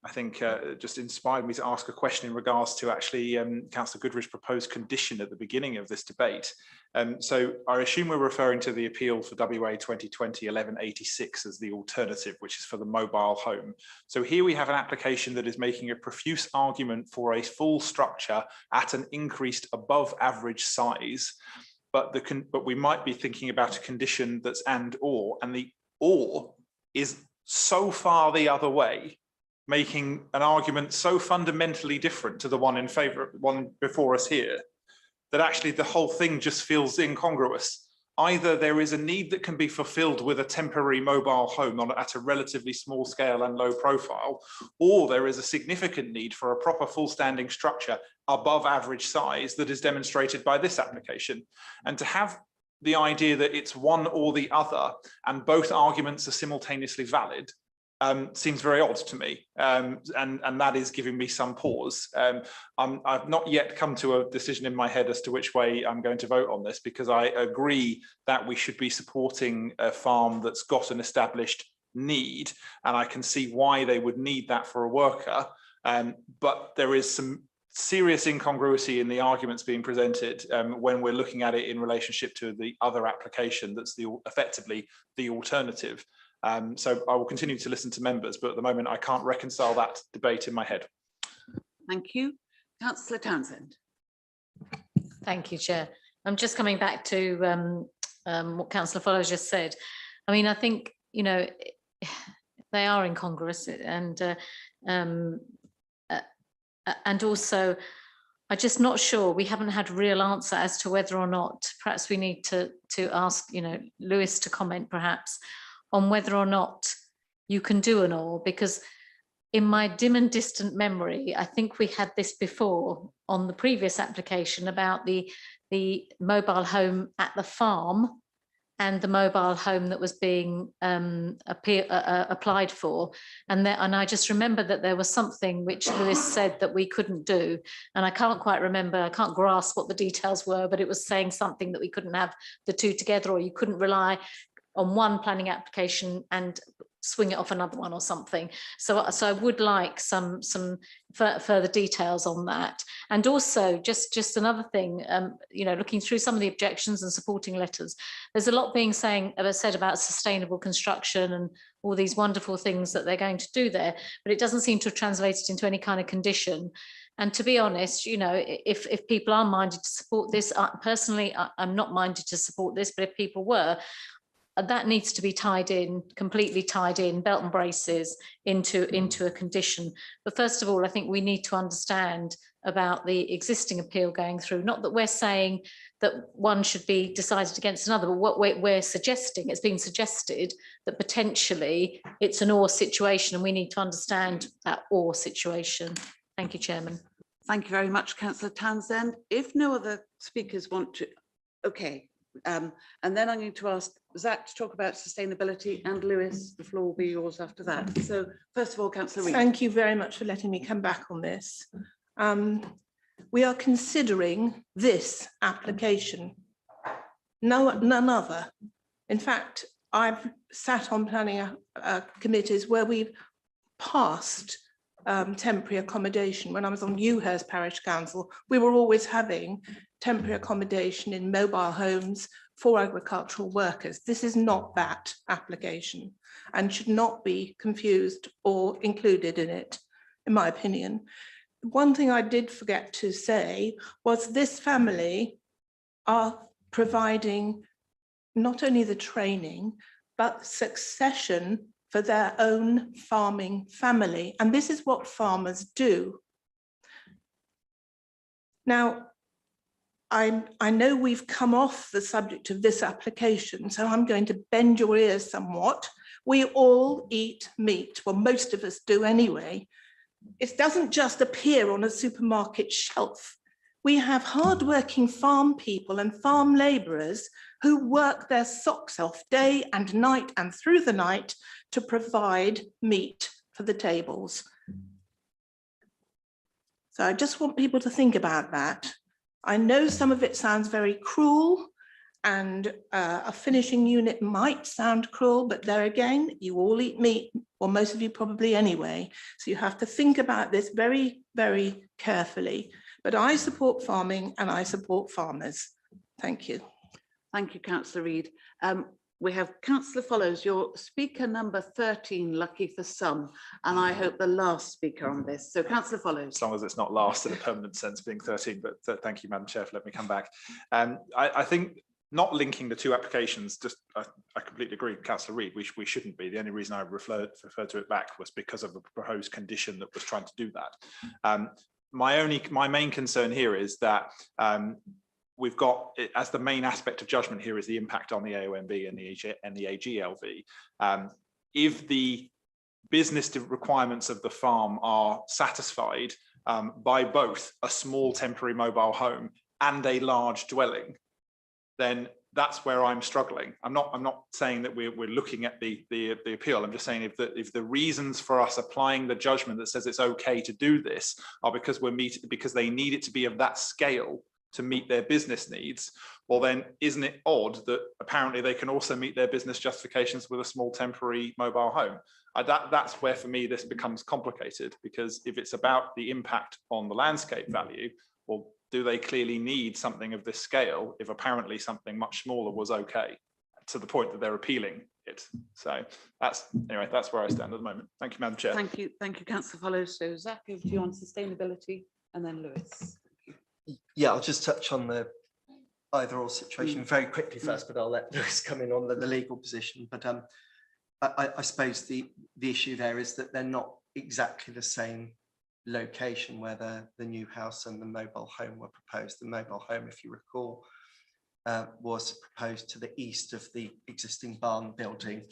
I think just inspired me to ask a question in regards to actually Councillor Goodridge's proposed condition at the beginning of this debate. So I assume we're referring to the appeal for WA 2020-1186 as the alternative, which is for the mobile home. So here we have an application that is making a profuse argument for a full structure at an increased above average size, but we might be thinking about a condition that's and the or is so far the other way, making an argument so fundamentally different to the one in favour, one before us here, that actually the whole thing just feels incongruous. Either there is a need that can be fulfilled with a temporary mobile home at a relatively small scale and low profile, or there is a significant need for a proper full standing structure above average size that is demonstrated by this application. And to have the idea that it's one or the other and both arguments are simultaneously valid seems very odd to me, and that is giving me some pause. I've not yet come to a decision in my head as to which way I'm going to vote on this, because I agree that we should be supporting a farm that's got an established need, and I can see why they would need that for a worker, but there is some serious incongruity in the arguments being presented when we're looking at it in relationship to the other application that's effectively the alternative. So I will continue to listen to members, but at the moment I can't reconcile that debate in my head. Thank you. Councillor Townsend. Thank you, Chair. I'm just coming back to what Councillor Follows just said. I mean, I think, you know, they are incongruous, and also I'm just not sure, we haven't had a real answer as to whether or not, perhaps we need to ask, you know, Lewis to comment perhaps on whether or not you can do an or, because in my dim and distant memory, I think we had this before on the previous application about the mobile home at the farm and the mobile home that was being applied for. And I just remember that there was something which Lewis said that we couldn't do. And I can't quite remember, I can't grasp what the details were, but it was saying something that we couldn't have the two together, or you couldn't rely on one planning application and swing it off another one or something. So I would like some further details on that. And also just another thing, you know, looking through some of the objections and supporting letters, there's a lot being said about sustainable construction and all these wonderful things that they're going to do there, but it doesn't seem to have translated into any kind of condition. And to be honest, you know, if people are minded to support this, personally, I'm not minded to support this, but if people were, that needs to be tied in, completely tied in, belt and braces into a condition. But first of all, I think we need to understand about the existing appeal going through. Not that we're saying that one should be decided against another, but what we're suggesting, it's been suggested that potentially it's an or situation, and we need to understand that or situation. Thank you, Chairman. Thank you very much, Councillor Townsend. If no other speakers want to, okay. And then I'm going to ask Zach to talk about sustainability, and Lewis, the floor will be yours after that. So first of all, Councillor Reid. Thank you very much for letting me come back on this. We are considering this application, none other. In fact, I've sat on planning committees where we've passed temporary accommodation. When I was on Ewhurst Parish Council, we were always having temporary accommodation in mobile homes for agricultural workers. This is not that application and should not be confused or included in it, in my opinion. One thing I did forget to say was this family are providing not only the training, but succession for their own farming family. And this is what farmers do. Now, I know we've come off the subject of this application, so I'm going to bend your ears somewhat. We all eat meat, well, most of us do anyway. It doesn't just appear on a supermarket shelf. We have hardworking farm people and farm labourers who work their socks off day and night and through the night to provide meat for the tables. So I just want people to think about that. I know some of it sounds very cruel, and a finishing unit might sound cruel, but there again, you all eat meat, or most of you probably anyway. So you have to think about this very, very carefully. But I support farming and I support farmers. Thank you. Thank you, Councillor Reid. We have Councillor Follows, your speaker number 13, lucky for some, and I hope the last speaker on this. So Councillor Follows. As long as it's not last in a permanent sense, being 13, but thank you, Madam Chair, for letting me come back. I think not linking the two applications, just I completely agree with Councillor Reid, we shouldn't be. The only reason I referred to it back was because of a proposed condition that was trying to do that. My main concern here is that we've got, as the main aspect of judgment here, is the impact on the AONB and the AGLV. If the business requirements of the farm are satisfied by both a small temporary mobile home and a large dwelling, then that's where I'm struggling. I'm not saying that we're looking at the appeal. I'm just saying if the reasons for us applying the judgment that says it's okay to do this are because because they need it to be of that scale to meet their business needs, well then isn't it odd that apparently they can also meet their business justifications with a small temporary mobile home? That's where for me this becomes complicated, because if it's about the impact on the landscape value, well, do they clearly need something of this scale if apparently something much smaller was okay, to the point that they're appealing it? So that's where I stand at the moment. Thank you, Madam Chair. Thank you, Councillor Follows. So Zach, over to you on sustainability, and then Lewis. Yeah, I'll just touch on the either or situation very quickly first, but I'll let Lewis come in on the legal position. But I suppose the issue there is that they're not exactly the same location where the new house and the mobile home were proposed. The mobile home, if you recall, was proposed to the east of the existing barn building.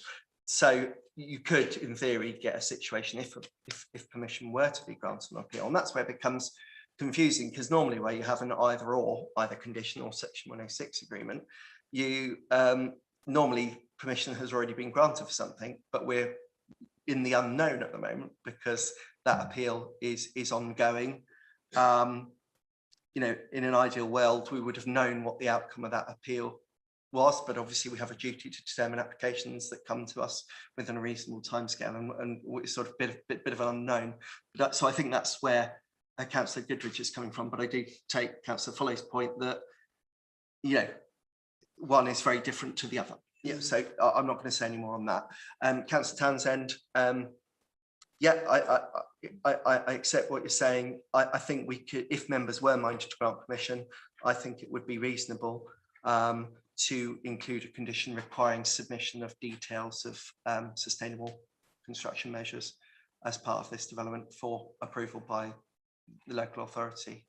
So you could, in theory, get a situation if permission were to be granted on appeal, and that's where it becomes confusing, because normally where you have an either or, either condition or section 106 agreement, you normally permission has already been granted for something, but we're in the unknown at the moment because that appeal is ongoing. You know, in an ideal world, we would have known what the outcome of that appeal was, but obviously we have a duty to determine applications that come to us within a reasonable timescale, and it's sort of bit of an unknown. But so I think that's where Councillor Goodridge is coming from, but I do take Councillor Foley's point that, you know, one is very different to the other. Yeah, so I'm not going to say any more on that. Councillor Townsend, yeah, I accept what you're saying. I think we could, if members were minded to grant permission, I think it would be reasonable to include a condition requiring submission of details of sustainable construction measures as part of this development for approval by the local authority.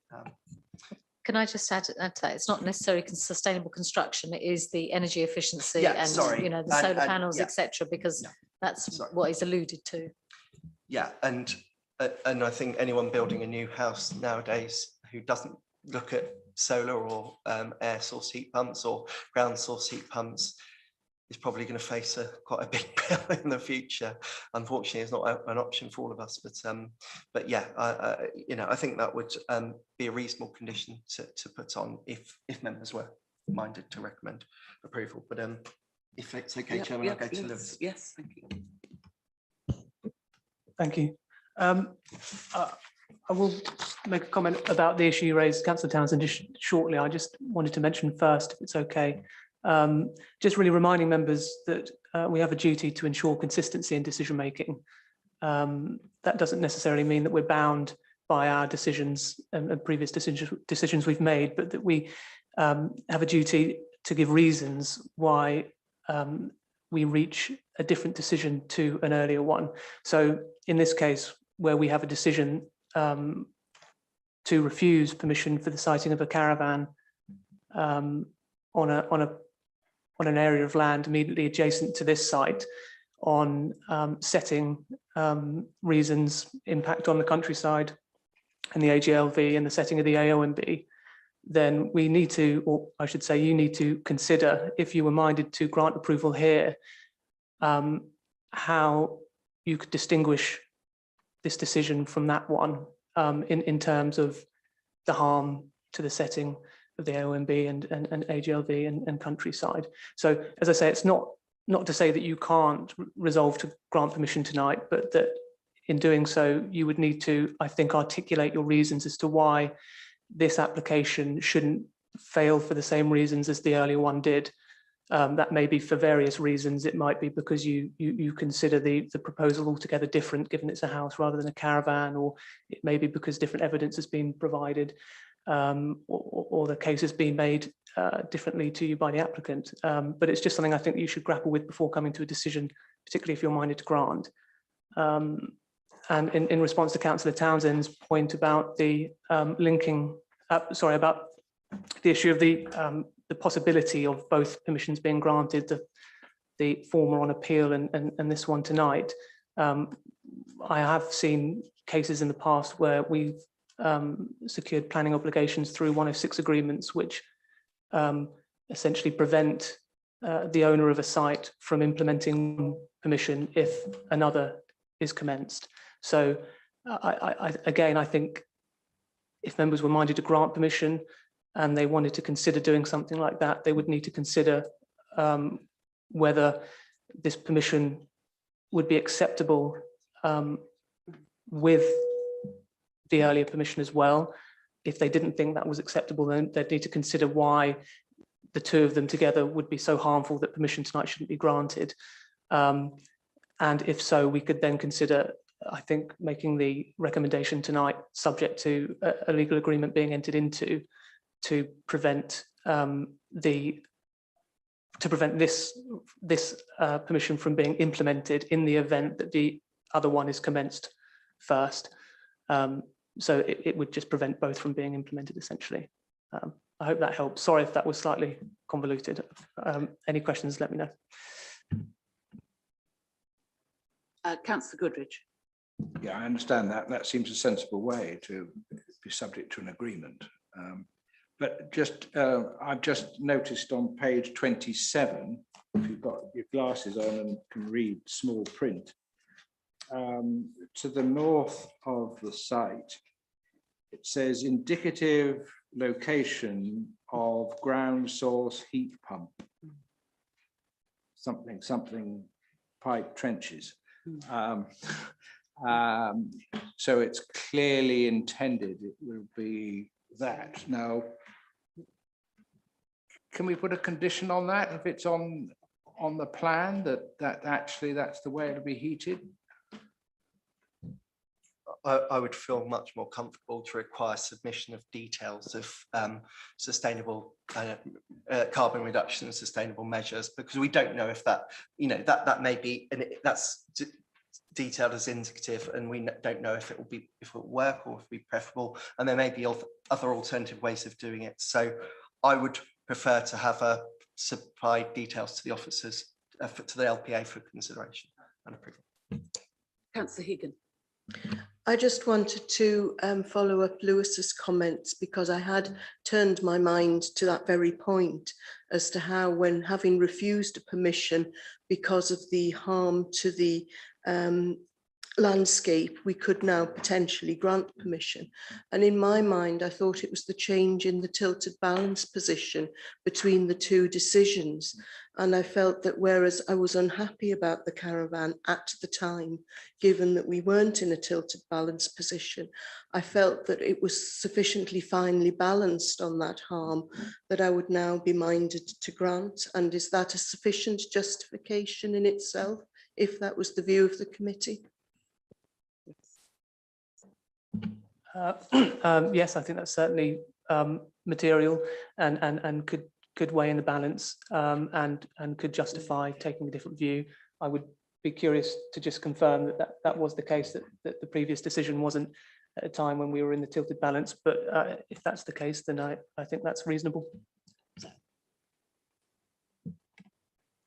Can I just add to that? It's not necessarily sustainable construction, it is the energy efficiency you know, the solar panels, etc., because that's what is alluded to. Yeah, and I think anyone building a new house nowadays who doesn't look at solar or air source heat pumps or ground source heat pumps is probably going to face quite a big bill in the future. Unfortunately, it's not an option for all of us, but yeah, you know, I think that would be a reasonable condition to put on if members were minded to recommend approval. But if it's okay, Chairman, I'll go to Lewis. Yes, thank you. Thank you. I will make a comment about the issue you raised, Councillor Townsend, just shortly. I just wanted to mention first, if it's okay, just really reminding members that we have a duty to ensure consistency in decision making. That doesn't necessarily mean that we're bound by our decisions and previous decisions we've made, but that we have a duty to give reasons why we reach a different decision to an earlier one. So in this case, where we have a decision to refuse permission for the siting of a caravan on an area of land immediately adjacent to this site on setting reasons, impact on the countryside and the AGLV and the setting of the AONB, then we need to, or I should say, you need to consider, if you were minded to grant approval here, how you could distinguish this decision from that one in terms of the harm to the setting of the AONB and AGLV and countryside. So as I say, it's not to say that you can't resolve to grant permission tonight, but that in doing so, you would need to, I think, articulate your reasons as to why this application shouldn't fail for the same reasons as the earlier one did. That may be for various reasons. It might be because you consider the proposal altogether different, given it's a house rather than a caravan, or it may be because different evidence has been provided, or the case has been made differently to you by the applicant. But it's just something I think you should grapple with before coming to a decision, particularly if you're minded to grant. And in response to Councillor Townsend's point about the about the issue of the possibility of both permissions being granted, the former on appeal and this one tonight, I have seen cases in the past where we've secured planning obligations through 106 agreements, which essentially prevent the owner of a site from implementing permission if another is commenced. So again, I think if members were minded to grant permission and they wanted to consider doing something like that, they would need to consider whether this permission would be acceptable with the earlier permission as well. If they didn't think that was acceptable, then they'd need to consider why the two of them together would be so harmful that permission tonight shouldn't be granted. And if so, we could then consider, I think, making the recommendation tonight subject to a legal agreement being entered into to prevent this permission from being implemented in the event that the other one is commenced first. So it would just prevent both from being implemented, essentially. I hope that helps. Sorry if that was slightly convoluted. Any questions, let me know. Councillor Goodridge. Yeah, I understand that. That seems a sensible way to be subject to an agreement. But just, I've just noticed on page 27, if you've got your glasses on and can read small print, to the north of the site, it says indicative location of ground source heat pump. Something pipe trenches. So it's clearly intended it will be that. Now, can we put a condition on that if it's on the plan that actually that's the way it'll be heated? I would feel much more comfortable to require submission of details of sustainable carbon reduction and sustainable measures, because we don't know if that, that may be, and that's detailed as indicative, and we don't know if it will work or if it will be preferable, and there may be other alternative ways of doing it. So I would prefer to have supply details to the officers, to the LPA for consideration and approval. Councillor Hegan. I just wanted to follow up Lewis's comments, because I had turned my mind to that very point as to how, when having refused a permission because of the harm to the landscape, we could now potentially grant permission. And in my mind, I thought it was the change in the tilted balance position between the two decisions. And I felt that whereas I was unhappy about the caravan at the time, given that we weren't in a tilted balance position, I felt that it was sufficiently finely balanced on that harm that I would now be minded to grant. And is that a sufficient justification in itself, if that was the view of the committee? Yes, I think that's certainly material and could weigh in the balance and could justify taking a different view. I would be curious to just confirm that was the case, that the previous decision wasn't at a time when we were in the tilted balance, but if that's the case, then I think that's reasonable.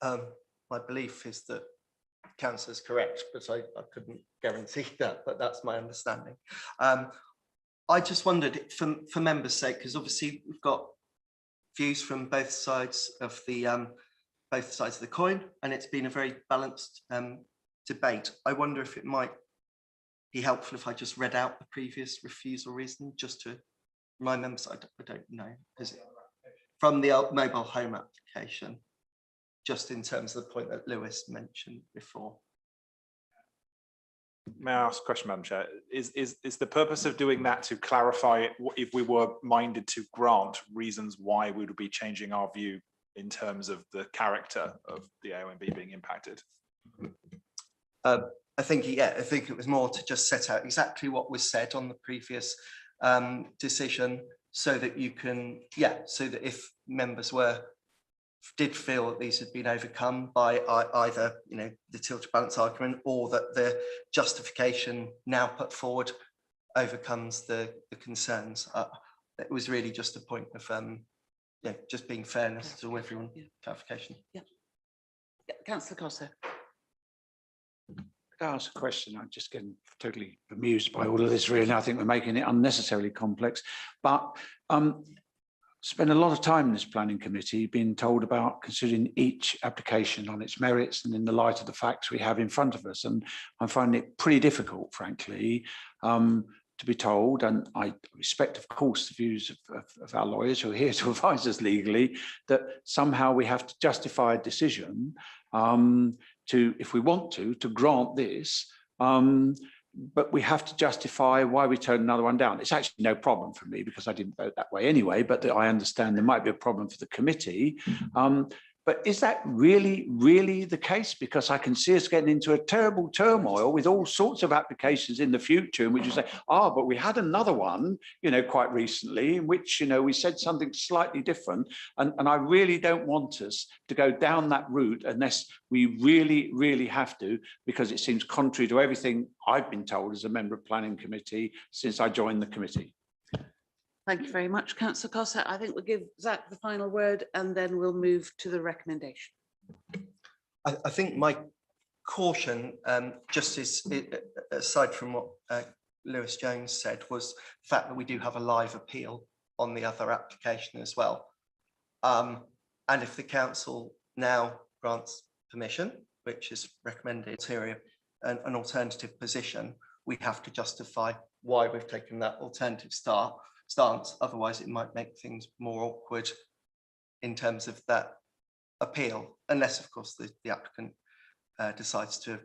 My belief is that council is correct, but I couldn't guarantee that, but that's my understanding. I just wondered, for members' sake, because obviously we've got views from both sides of the coin, and it's been a very balanced debate. I wonder if it might be helpful if I just read out the previous refusal reason, just to remind members. I don't know, is it from the mobile home application, just in terms of the point that Lewis mentioned before. May I ask a question, Madam Chair? Is the purpose of doing that to clarify if we were minded to grant reasons why we would be changing our view in terms of the character of the AONB being impacted? I think it was more to just set out exactly what was said on the previous decision, so that you can, so that if members did feel that these had been overcome by either, the tilted balance argument, or that the justification now put forward overcomes the concerns. It was really just a point of just being fairness to everyone. Clarification. Yeah. Councillor Cossar. Can I ask a question? I'm just getting totally amused by all of this, really. I think we're making it unnecessarily complex, but spend a lot of time in this planning committee being told about considering each application on its merits and in the light of the facts we have in front of us. And I'm finding it pretty difficult, frankly, to be told, and I respect, of course, the views of our lawyers who are here to advise us legally, that somehow we have to justify a decision if we want to grant this, but we have to justify why we turn another one down. It's actually no problem for me because I didn't vote that way anyway, but I understand there might be a problem for the committee. But is that really the case? Because I can see us getting into a terrible turmoil with all sorts of applications in the future in which you say, but we had another one, quite recently, in which, we said something slightly different. And I really don't want us to go down that route unless we really have to, because it seems contrary to everything I've been told as a member of planning committee since I joined the committee. Thank you very much, Councillor Cossar. I think we'll give Zach the final word and then we'll move to the recommendation. I think my caution, just aside from what Lewis Jones said, was the fact that we do have a live appeal on the other application as well. And if the council now grants permission, which is recommended here, an alternative position, we have to justify why we've taken that alternative stance. Otherwise, it might make things more awkward in terms of that appeal, unless, of course, the applicant decides to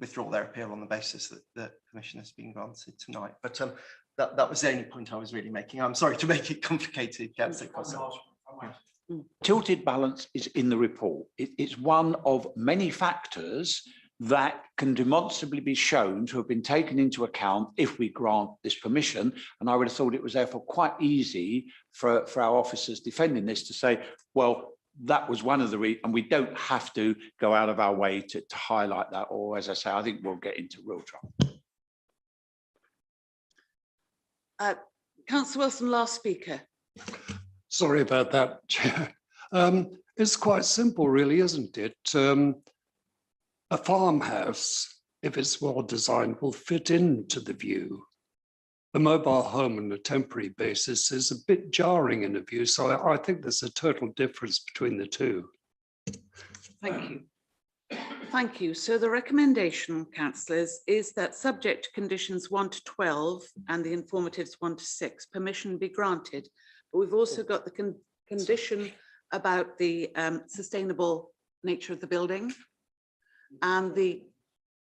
withdraw their appeal on the basis that the permission has been granted tonight. But that was the only point I was really making. I'm sorry to make it complicated, Councillor Cossar. Tilted balance is in the report. It's one of many factors that can demonstrably be shown to have been taken into account if we grant this permission. And I would have thought it was therefore quite easy for our officers defending this to say, well, that was one of the reasons, and we don't have to go out of our way to highlight that, or as I say, I think we'll get into real trouble. Councillor Wilson, last speaker. Sorry about that, Chair. It's quite simple, really, isn't it? A farmhouse, if it's well designed, will fit into the view. The mobile home on a temporary basis is a bit jarring in a view, so I think there's a total difference between the two. Thank you. Thank you. So the recommendation, councillors, is that subject to conditions 1 to 12 and the informatives 1 to 6, permission be granted. But we've also got the condition about the sustainable nature of the building and the,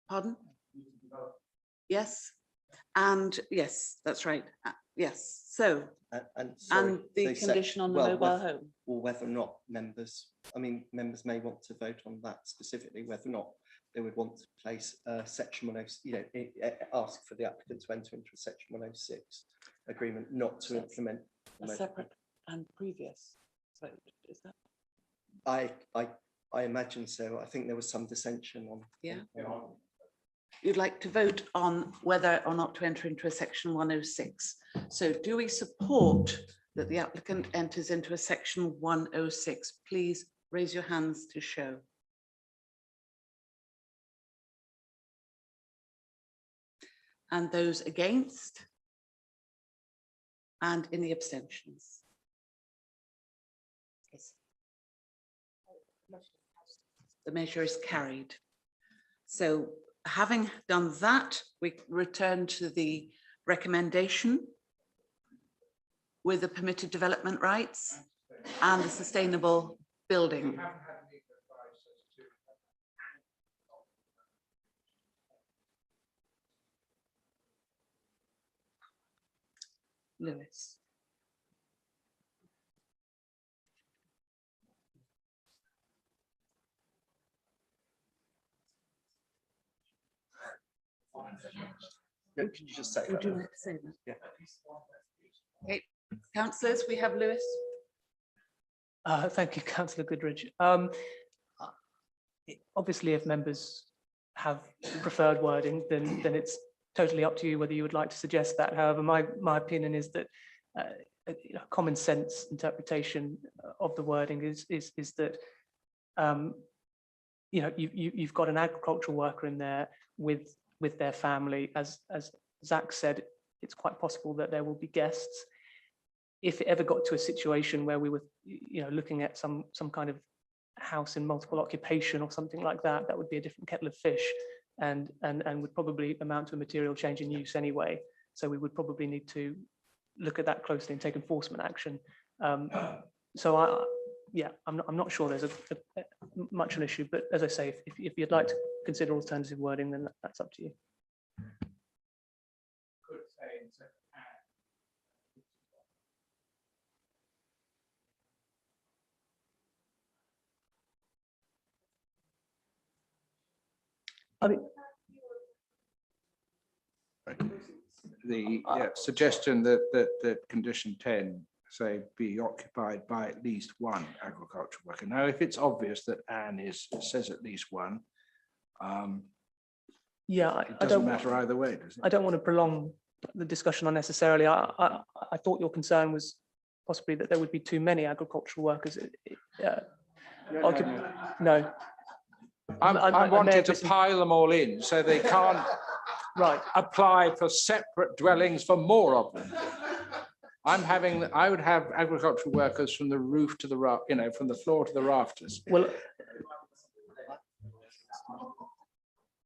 pardon? Yes. And yes, that's right. Yes. So, and the condition on the mobile home. Or whether or not members may want to vote on that specifically, whether or not they would want to place section 106, ask for the applicant to enter into a section 106 agreement, not to implement a separate and previous vote, is that? I imagine so. I think there was some dissension on. Yeah. you'd like to vote on whether or not to enter into a section 106. So do we support that the applicant enters into a section 106? Please raise your hands to show. And those against? And any abstentions? Yes. The measure is carried. So having done that, we return to the recommendation with the permitted development rights and the sustainable building. Lewis. No, could you just say Would that? you like to say that? Yeah. Okay, councillors, we have Lewis. Thank you, Councillor Goodridge. Obviously, if members have preferred wording, then it's totally up to you whether you would like to suggest that. However, my opinion is that common sense interpretation of the wording is that you've got an agricultural worker in there with their family. As Zach said, it's quite possible that there will be guests. If it ever got to a situation where we were looking at some kind of house in multiple occupation or something like that, that would be a different kettle of fish and would probably amount to a material change in use anyway. So we would probably need to look at that closely and take enforcement action. So I'm not sure there's much an issue, but as I say, if you'd like to consider alternative wording, then that's up to you. I mean, the suggestion that condition 10 say be occupied by at least one agricultural worker. Now, if it's obvious that Anne says at least one, it doesn't matter either way, does it? I don't want to prolong the discussion unnecessarily. I thought your concern was possibly that there would be too many agricultural workers. No. I wanted to pile them all in so they can't apply for separate dwellings for more of them. I would have agricultural workers from the roof to the from the floor to the rafters. Well,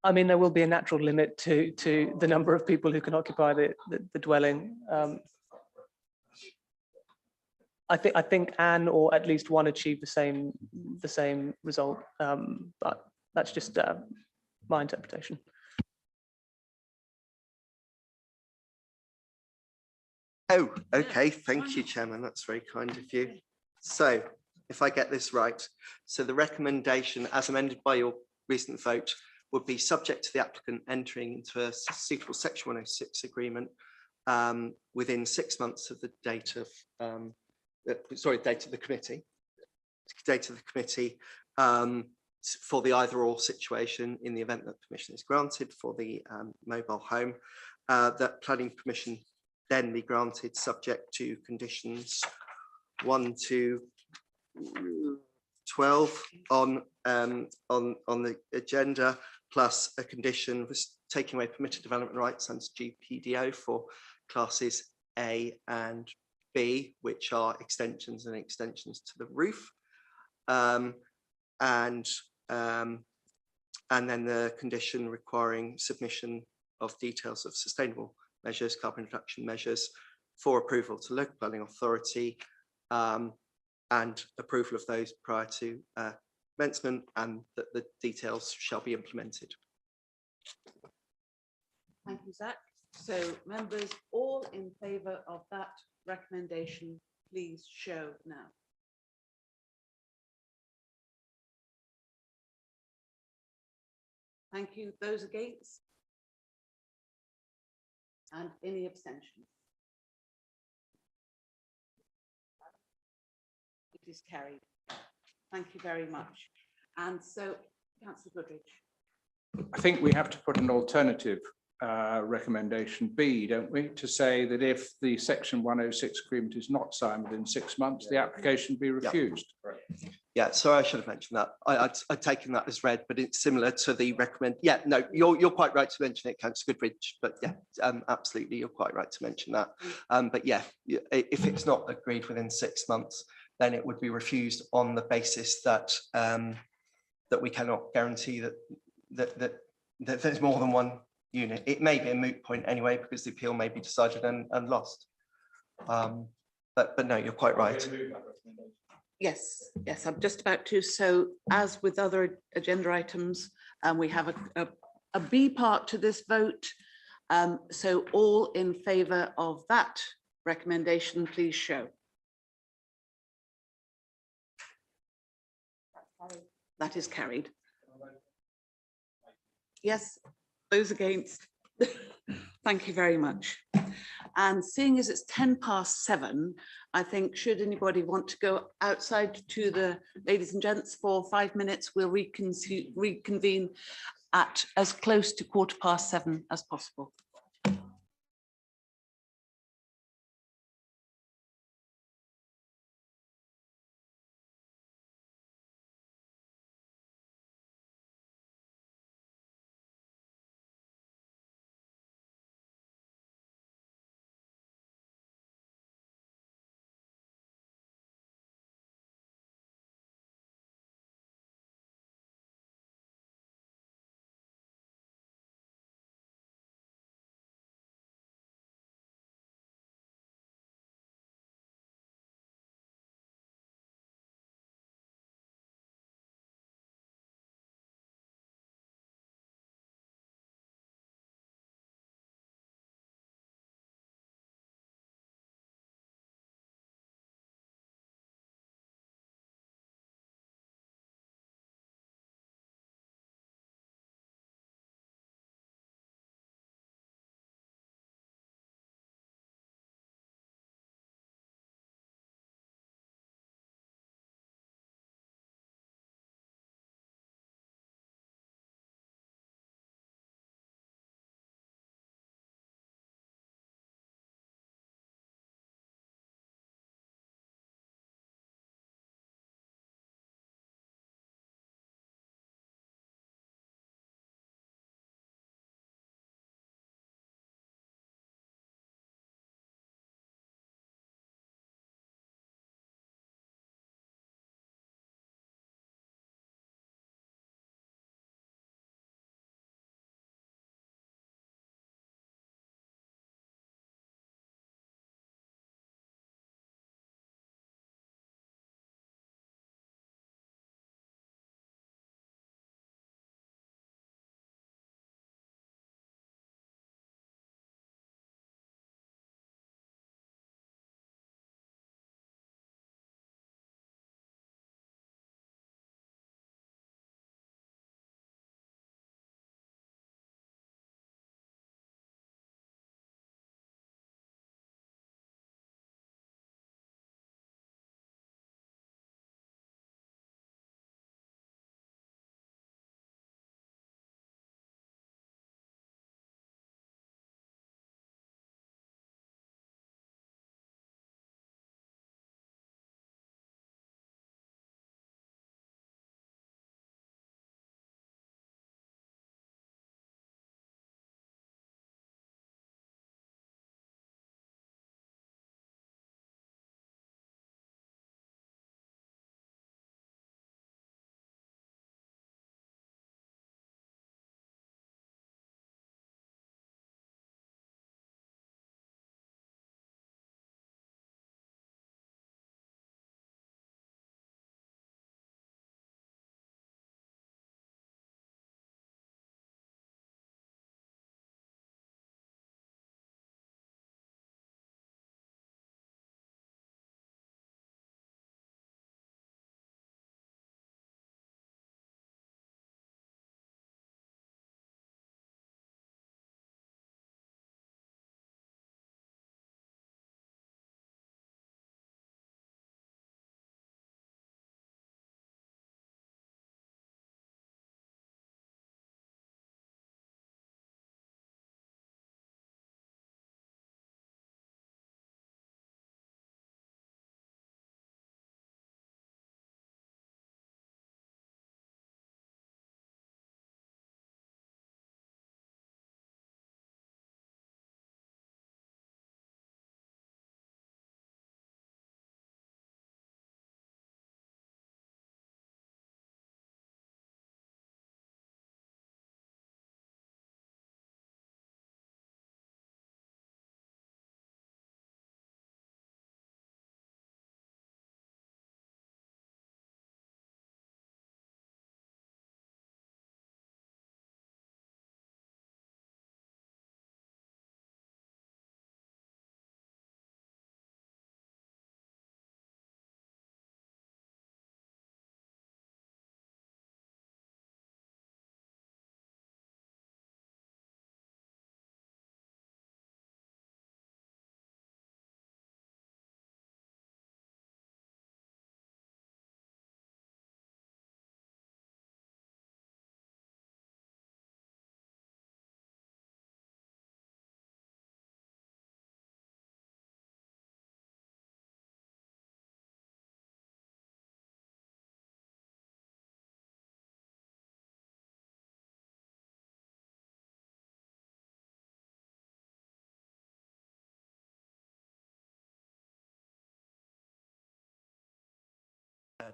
I mean, there will be a natural limit to the number of people who can occupy the dwelling. I think Anne or at least one achieved the same result, but that's just my interpretation. Oh, okay. Thank you, Chairman. That's very kind of you. So if I get this right, so the recommendation as amended by your recent vote would be subject to the applicant entering into a suitable Section 106 agreement within 6 months of the date of date of the committee for the either or situation in the event that permission is granted for the mobile home, that planning permission then be granted subject to conditions 1 to 12 on the agenda, plus a condition was taking away permitted development rights under GPDO for classes A and B, which are extensions to the roof, and then the condition requiring submission of details of sustainable measures, carbon reduction measures for approval to local planning authority, and approval of those prior to commencement, and that the details shall be implemented. Thank you, Zach. So members all in favour of that recommendation, please show now. Thank you. Those against? And any abstentions? It is carried. Thank you very much. And so, Councillor Goodridge. I think we have to put an alternative recommendation B, don't we, to say that if the section 106 agreement is not signed within 6 months, the application be refused. Yeah, sorry, I should have mentioned that. I'd taken that as read, but it's similar to the recommend. Yeah, no, you're quite right to mention it, Councillor Goodridge. But yeah, absolutely, you're quite right to mention that. But yeah, if it's not agreed within 6 months, then it would be refused on the basis that that we cannot guarantee that there's more than one unit. It may be a moot point anyway, because the appeal may be decided and lost. But no, you're quite right. Yes, yes, I'm just about to. So as with other agenda items, we have a B part to this vote. So all in favour of that recommendation, please show. That is carried. Yes, those against. Thank you very much. And seeing as it's 7:10, I think should anybody want to go outside to the ladies and gents for 5 minutes, we'll reconvene at as close to 7:15 as possible.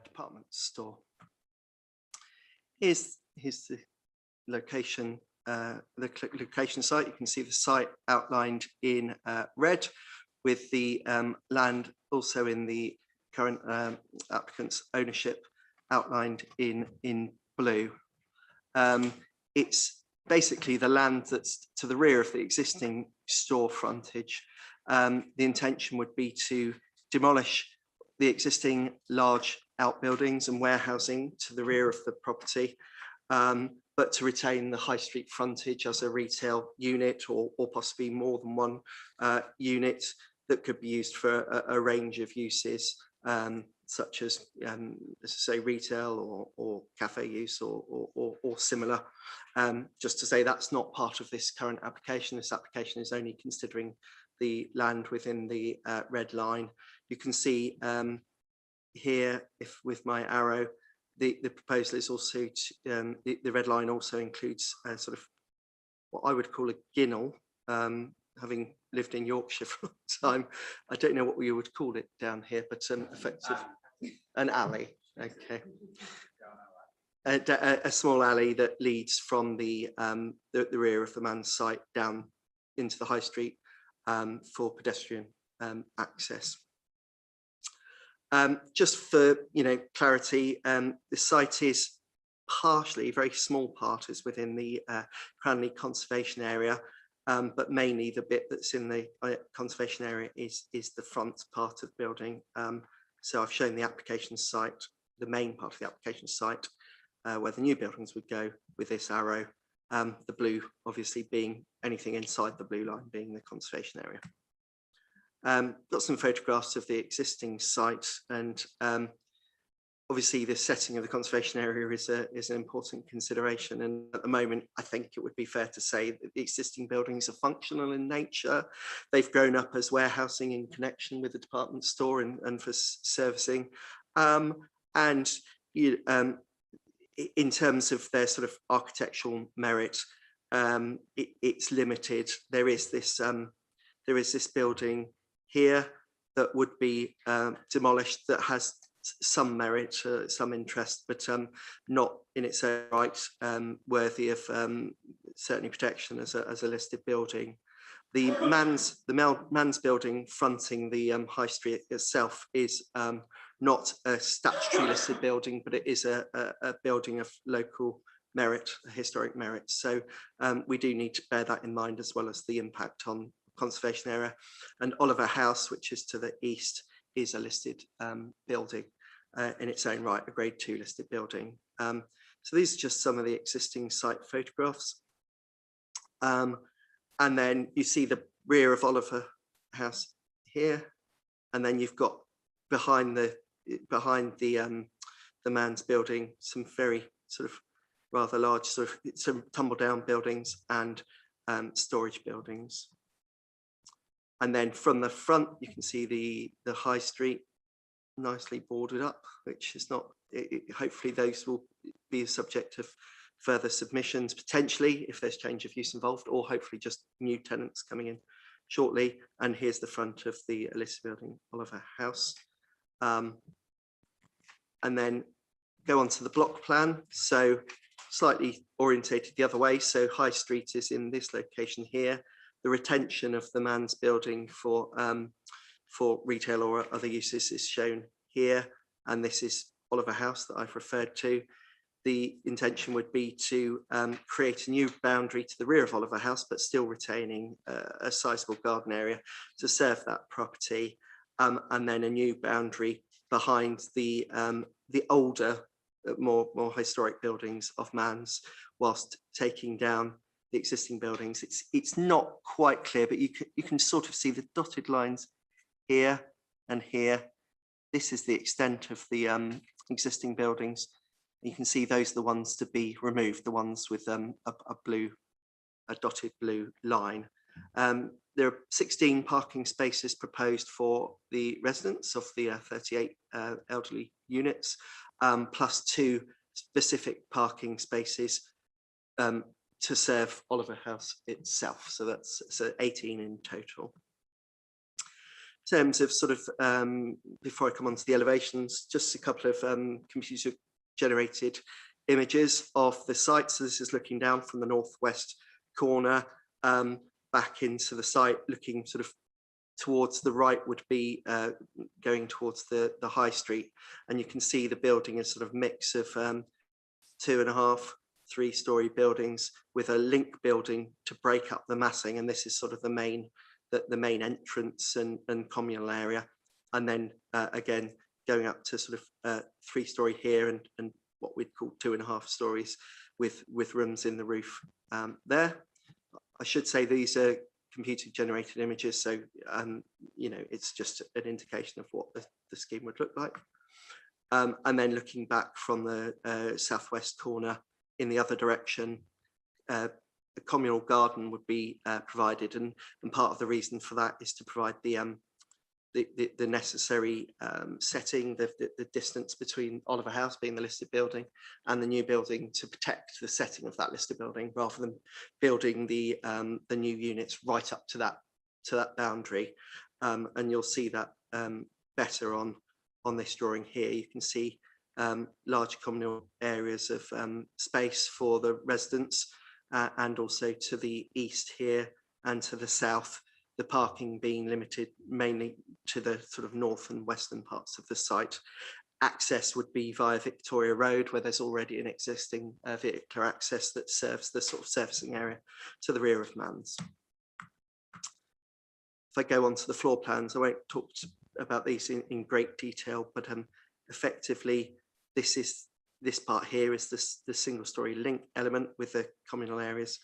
department store. Here's the location, location site. You can see the site outlined in red, with the land also in the current applicant's ownership outlined in blue. It's basically the land that's to the rear of the existing store frontage. The intention would be to demolish the existing large outbuildings and warehousing to the rear of the property, but to retain the high street frontage as a retail unit, or possibly more than one unit that could be used for a range of uses, such as say retail or cafe use or similar. Just to say that's not part of this current application. This application is only considering the land within the red line. You can see here, if with my arrow, the proposal is also to, the red line also includes sort of what I would call a ginnel. Having lived in Yorkshire for a long time, I don't know what we would call it down here, but effective an alley. Okay, a small alley that leads from the rear of the man's site down into the high street for pedestrian access. Just for clarity, the site is partially, a very small part is within the Cranley Conservation Area, but mainly the bit that's in the conservation area is the front part of the building. So I've shown the application site, the main part of the application site, where the new buildings would go with this arrow. The blue obviously being anything inside the blue line being the conservation area. Got some photographs of the existing site, and obviously the setting of the conservation area is an important consideration. And at the moment, I think it would be fair to say that the existing buildings are functional in nature. They've grown up as warehousing in connection with the department store and for servicing. And in terms of their sort of architectural merit, it's limited. There is this building here that would be demolished that has some merit, some interest, but not in its own right worthy of certainly protection as a listed building. The man's building fronting the high street itself is not a statutory listed building, but it is a building of local merit, historic merit. So we do need to bear that in mind, as well as the impact on conservation area. And Oliver House, which is to the east, is a listed building in its own right, a grade 2 listed building. So these are just some of the existing site photographs. And then you see the rear of Oliver House here, and then you've got behind the man's building some very sort of rather large sort of some tumble down buildings and storage buildings. And then from the front, you can see the high street nicely boarded up, which is not, hopefully those will be a subject of further submissions, potentially if there's change of use involved, or hopefully just new tenants coming in shortly. And here's the front of the listed building, Oliver House. And then go on to the block plan. So slightly orientated the other way. So High Street is in this location here. The retention of the man's building for retail or other uses is shown here. And this is Oliver House that I've referred to. The intention would be to create a new boundary to the rear of Oliver House, but still retaining a sizable garden area to serve that property. And then a new boundary behind the older, more historic buildings of Man's, whilst taking down the existing buildings. It's not quite clear, but you can sort of see the dotted lines here and here. This is the extent of the existing buildings. You can see those are the ones to be removed, the ones with a dotted blue line. There are 16 parking spaces proposed for the residents of the 38 elderly units, plus 2 specific parking spaces to serve Oliver House itself. So that's 18 in total. terms of sort of, before I come on to the elevations, just a couple of computer generated images of the site. So this is looking down from the northwest corner back into the site, looking sort of towards the right would be going towards the high street. And you can see the building is sort of mix of 2.5, 3-story buildings with a link building to break up the massing. And this is sort of the main entrance and communal area. And then again, going up to sort of 3-story here and what we'd call 2.5 stories with rooms in the roof there. I should say these are computer generated images, so you know, it's just an indication of what the scheme would look like. And then looking back from the southwest corner in the other direction, the communal garden would be provided, and part of the reason for that is to provide the necessary setting, the distance between Oliver House being the listed building and the new building to protect the setting of that listed building, rather than building the new units right up to that boundary. And you'll see that better on this drawing here. You can see large communal areas of space for the residents, and also to the east here and to the south, the parking being limited mainly to the sort of north and western parts of the site. Access would be via Victoria Road, where there's already an existing vehicular access that serves the sort of servicing area to the rear of Manns. If I go on to the floor plans, I won't talk about these in great detail, but effectively this part here is the single story link element with the communal areas.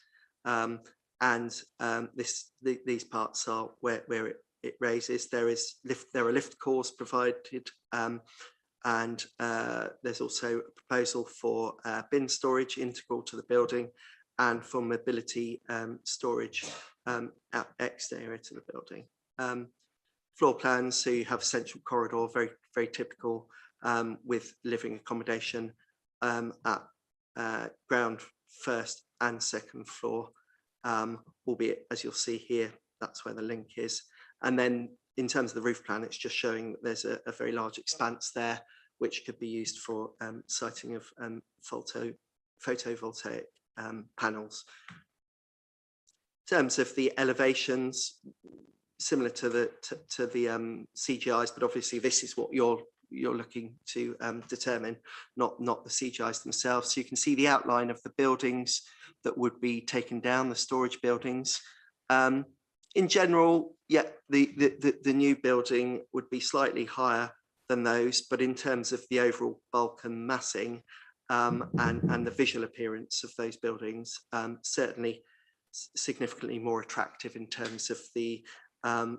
These parts are where it raises. There are lift cores provided, and there's also a proposal for bin storage integral to the building, and for mobility storage exterior to the building. Floor plans, so you have central corridor, very typical, with living accommodation at ground, first and second floor. Albeit, as you'll see here, that's where the link is. And then in terms of the roof plan, it's just showing that there's a very large expanse there, which could be used for siting of photovoltaic panels. In terms of the elevations, similar to the CGIs, but obviously this is what you're looking to determine, not the CGIs themselves. So you can see the outline of the buildings that would be taken down, the storage buildings. In general, yeah, the new building would be slightly higher than those, but in terms of the overall bulk and massing and the visual appearance of those buildings, certainly significantly more attractive in terms of the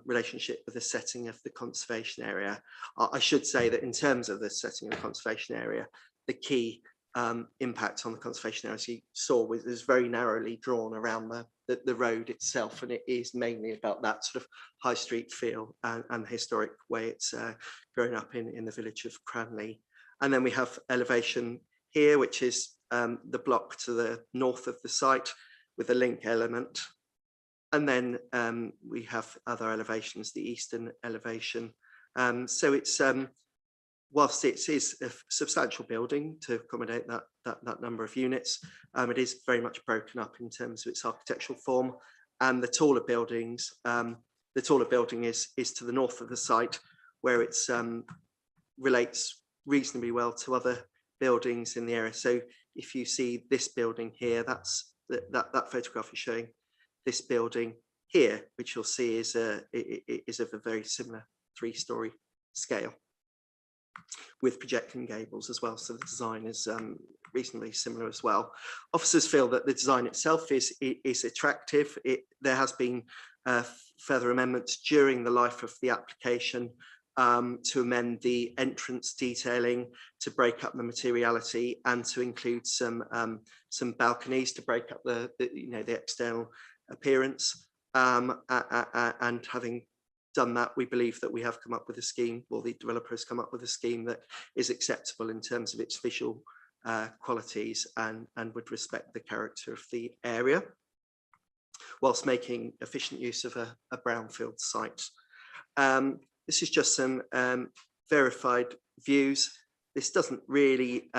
relationship with the setting of the conservation area. I should say that in terms of the setting of the conservation area, the key impact on the conservation area, as you saw, was very narrowly drawn around the road itself, and it is mainly about that sort of high street feel and the historic way it's grown up in the village of Cranley. And then we have elevation here, which is the block to the north of the site with a link element. And then we have other elevations, the eastern elevation. So it's, whilst it is a substantial building to accommodate that number of units, it is very much broken up in terms of its architectural form. And the taller buildings, the taller building is to the north of the site, where it's relates reasonably well to other buildings in the area. So if you see this building here, that's that photograph is showing this building here, which you'll see is of a very similar 3-story scale with projecting gables as well. So the design is reasonably similar as well. Officers feel that the design itself is attractive. There has been further amendments during the life of the application to amend the entrance detailing, to break up the materiality, and to include some balconies to break up the external appearance. And having done that, we believe that we have come up with a scheme, or the developer has come up with a scheme that is acceptable in terms of its visual qualities and would respect the character of the area, whilst making efficient use of a brownfield site. this is just some verified views. This doesn't really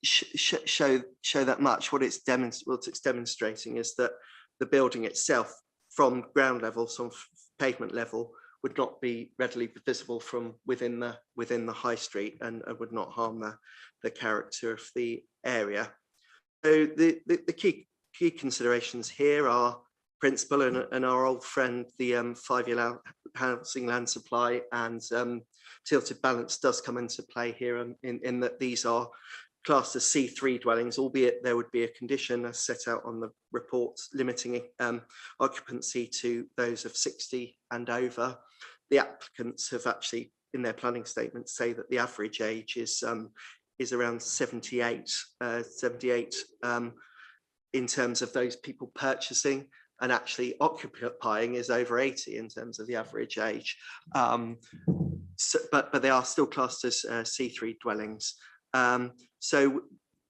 show that much. What it's demonstrating is that the building itself from ground level, so pavement level, would not be readily visible from within the high street and would not harm the character of the area. So the key considerations here are principle and our old friend, the 5-year housing land supply and tilted balance does come into play here in that these are classed as C3 dwellings, albeit there would be a condition as set out on the report limiting occupancy to those of 60 and over. The applicants have actually, in their planning statement, say that the average age is around 78 in terms of those people purchasing, and actually occupying is over 80 in terms of the average age. But they are still classed as C3 dwellings. So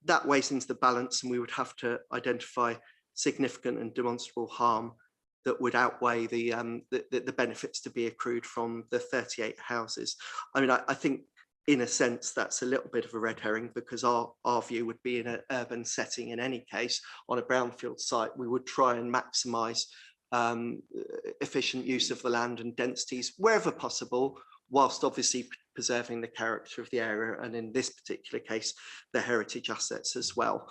that weighs into the balance, and we would have to identify significant and demonstrable harm that would outweigh the benefits to be accrued from the 38 houses. I mean, I think in a sense that's a little bit of a red herring, because our view would be in an urban setting in any case. On a brownfield site, we would try and maximise efficient use of the land and densities wherever possible, whilst obviously preserving the character of the area, and in this particular case, the heritage assets as well.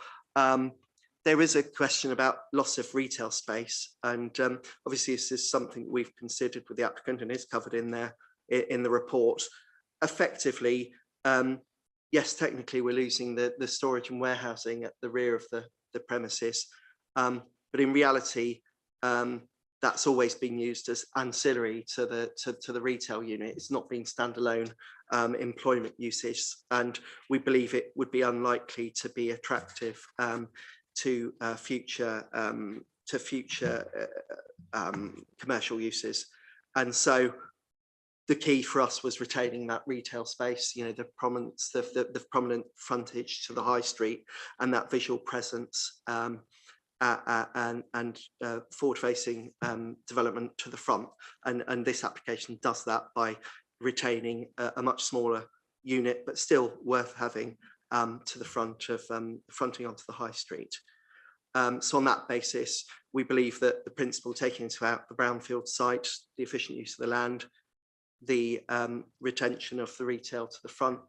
There is a question about loss of retail space, and obviously this is something we've considered with the applicant and is covered in there in the report. Effectively, yes, technically we're losing the storage and warehousing at the rear of the premises, but in reality, that's always been used as ancillary to the retail unit. It's not been standalone employment usage, and we believe it would be unlikely to be attractive to future commercial uses. And so the key for us was retaining that retail space, you know, the prominent frontage to the high street and that visual presence, and forward-facing development to the front. And this application does that by retaining a much smaller unit, but still worth having to the front of fronting onto the high street. So on that basis, we believe that the principle taking into account the brownfield site, the efficient use of the land, the retention of the retail to the front,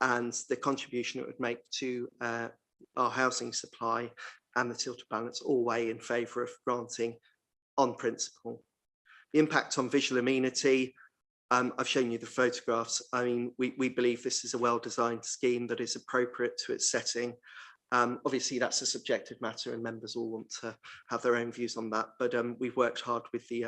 and the contribution it would make to our housing supply and the tilted balance all weigh in favour of granting on principle. The impact on visual amenity, I've shown you the photographs. I mean, we believe this is a well-designed scheme that is appropriate to its setting. Obviously, that's a subjective matter, and members all want to have their own views on that. But we've worked hard with the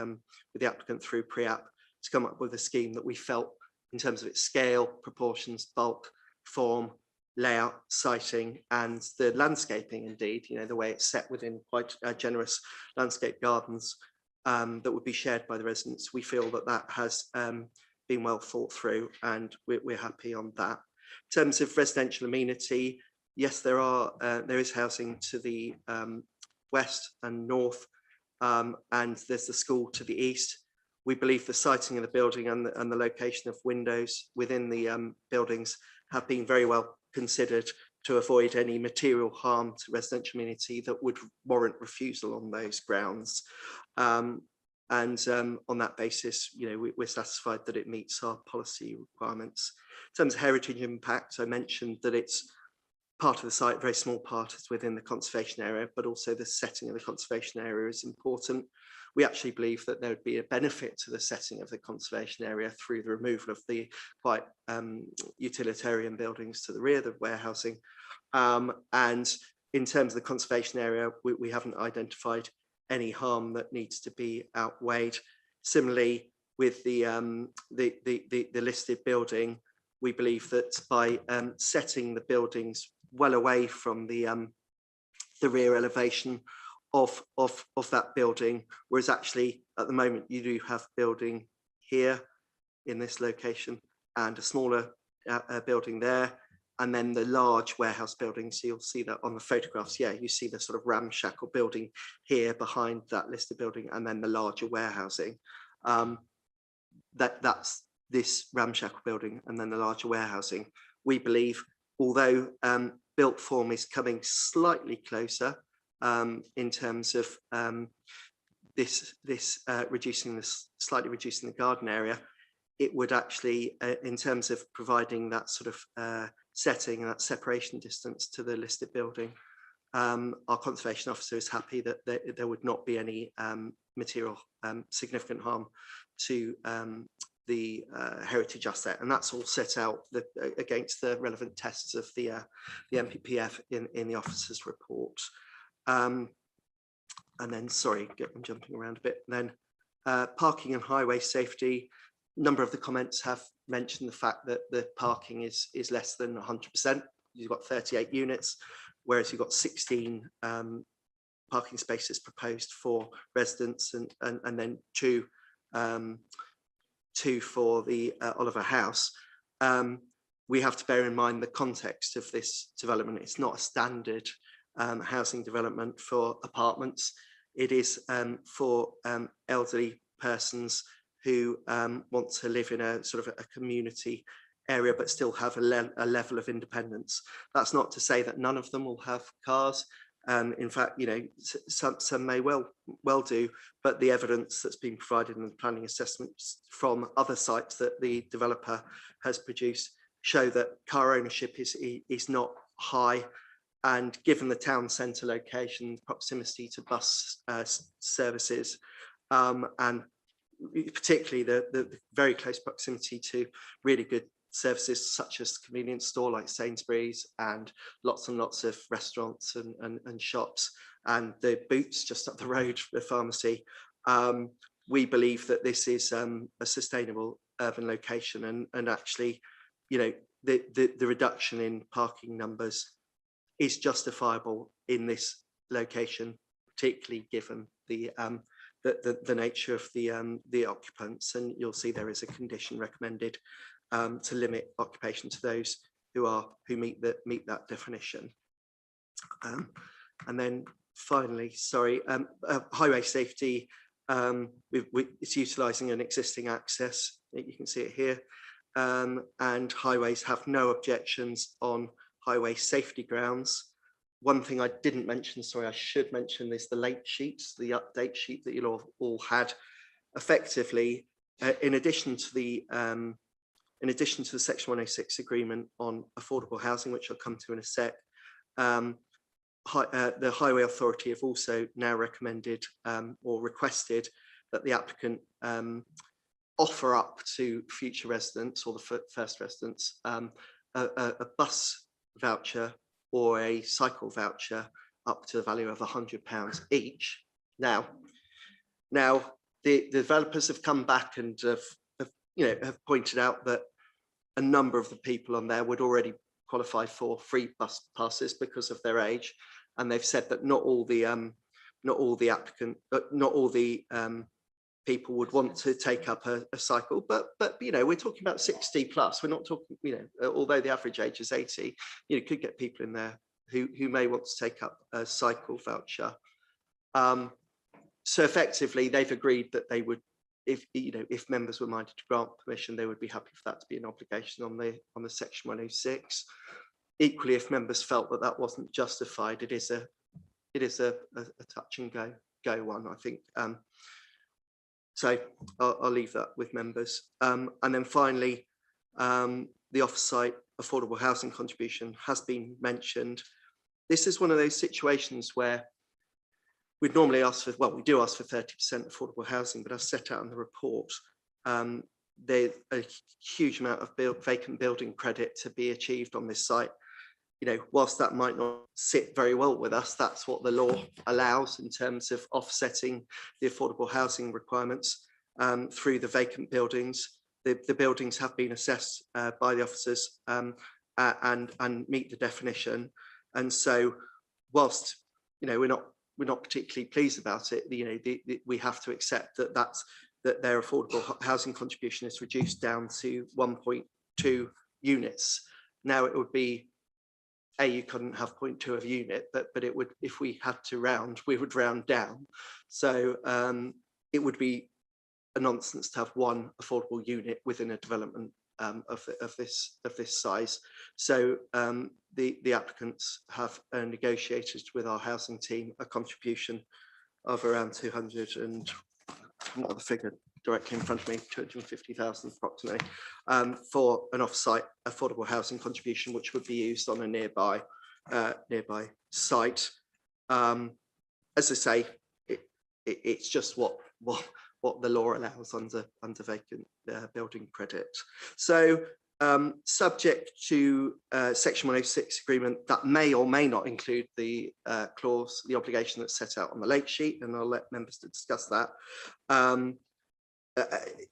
applicant through pre-app to come up with a scheme that we felt, in terms of its scale, proportions, bulk, form, layout, siting, and the landscaping, indeed, you know, the way it's set within quite generous landscape gardens that would be shared by the residents. We feel that that has been well thought through, and we're happy on that. In terms of residential amenity, yes, there is housing to the west and north, and there's the school to the east. We believe the siting of the building and the location of windows within the buildings have been very well considered to avoid any material harm to residential amenity that would warrant refusal on those grounds. And on that basis, you know, we're satisfied that it meets our policy requirements. In terms of heritage impact, I mentioned that it's part of the site, very small part is within the conservation area, but also the setting of the conservation area is important. We actually believe that there would be a benefit to the setting of the conservation area through the removal of the quite utilitarian buildings to the rear, the warehousing. And in terms of the conservation area, we haven't identified any harm that needs to be outweighed. Similarly, with the listed building, we believe that by setting the buildings well away from the rear elevation of that building, whereas actually at the moment you do have building here in this location and a smaller building there, and then the large warehouse building. So you'll see that on the photographs. Yeah, you see the sort of ramshackle building here behind that listed building, and then the larger warehousing. That's this ramshackle building and then the larger warehousing. We believe, although built form is coming slightly closer in terms of slightly reducing the garden area, it would actually, in terms of providing that sort of setting and that separation distance to the listed building, our conservation officer is happy that there would not be any material significant harm to the heritage asset, and that's all set out against the relevant tests of the NPPF in the officer's report. And then, sorry, I'm jumping around a bit. And then parking and highway safety. A number of the comments have mentioned the fact that the parking is less than 100%. You've got 38 units, whereas you've got 16 parking spaces proposed for residents, and then two for the Oliver House. We have to bear in mind the context of this development. It's not a standard housing development for apartments. It is for elderly persons who want to live in a sort of a community area but still have a level of independence. That's not to say that none of them will have cars. In fact, you know, some may well do, but the evidence that's been provided in the planning assessments from other sites that the developer has produced show that car ownership is not high. And given the town centre location, proximity to bus services, and particularly the very close proximity to really good services such as the convenience store like Sainsbury's, and lots of restaurants and shops, and the Boots just up the road, the pharmacy. We believe that this is a sustainable urban location, and actually, you know, the reduction in parking numbers is justifiable in this location, particularly given the nature of the occupants. And you'll see there is a condition recommended to limit occupation to those who meet that definition. And then finally, sorry, highway safety. It's utilising an existing access. You can see it here, and highways have no objections on highway safety grounds. One thing I didn't mention, sorry, I should mention, is the late sheets, the update sheet that you'll all had. Effectively, in addition to the Section 106 agreement on affordable housing, which I'll come to in a sec, the Highway Authority have also now recommended or requested that the applicant offer up to future residents or the first residents a bus voucher or a cycle voucher up to the value of £100 each. Now the developers have come back and have pointed out that a number of the people on there would already qualify for free bus passes because of their age, and they've said that not all the people would want to take up a cycle, but you know, we're talking about 60 plus. We're not talking, you know, although the average age is 80, you could get people in there who may want to take up a cycle voucher. So effectively, they've agreed that they would, if members were minded to grant permission, they would be happy for that to be an obligation on the Section 106. Equally, if members felt that that wasn't justified, it is a touch and go one, I think. So I'll leave that with members. And then finally, the off-site affordable housing contribution has been mentioned. This is one of those situations where we'd normally ask for, well, we do ask for 30% affordable housing, but as set out in the report, there's a huge amount of vacant building credit to be achieved on this site. You know, whilst that might not sit very well with us, that's what the law allows in terms of offsetting the affordable housing requirements through the vacant buildings. The buildings have been assessed by the officers and meet the definition. And so, whilst we're not particularly pleased about it, we have to accept that their affordable housing contribution is reduced down to 1.2 units. Now, it would be you couldn't have 0.2 of a unit, but it would, if we had to round, we would round down. So it would be a nonsense to have one affordable unit within a development of this size. So the applicants have negotiated with our housing team a contribution of around 200 and not the figure directly in front of me, 250,000 approximately, for an off-site affordable housing contribution, which would be used on a nearby site. As I say, it's just what the law allows under vacant building credit. So subject to Section 106 agreement, that may or may not include the clause, the obligation that's set out on the late sheet, and I'll let members to discuss that.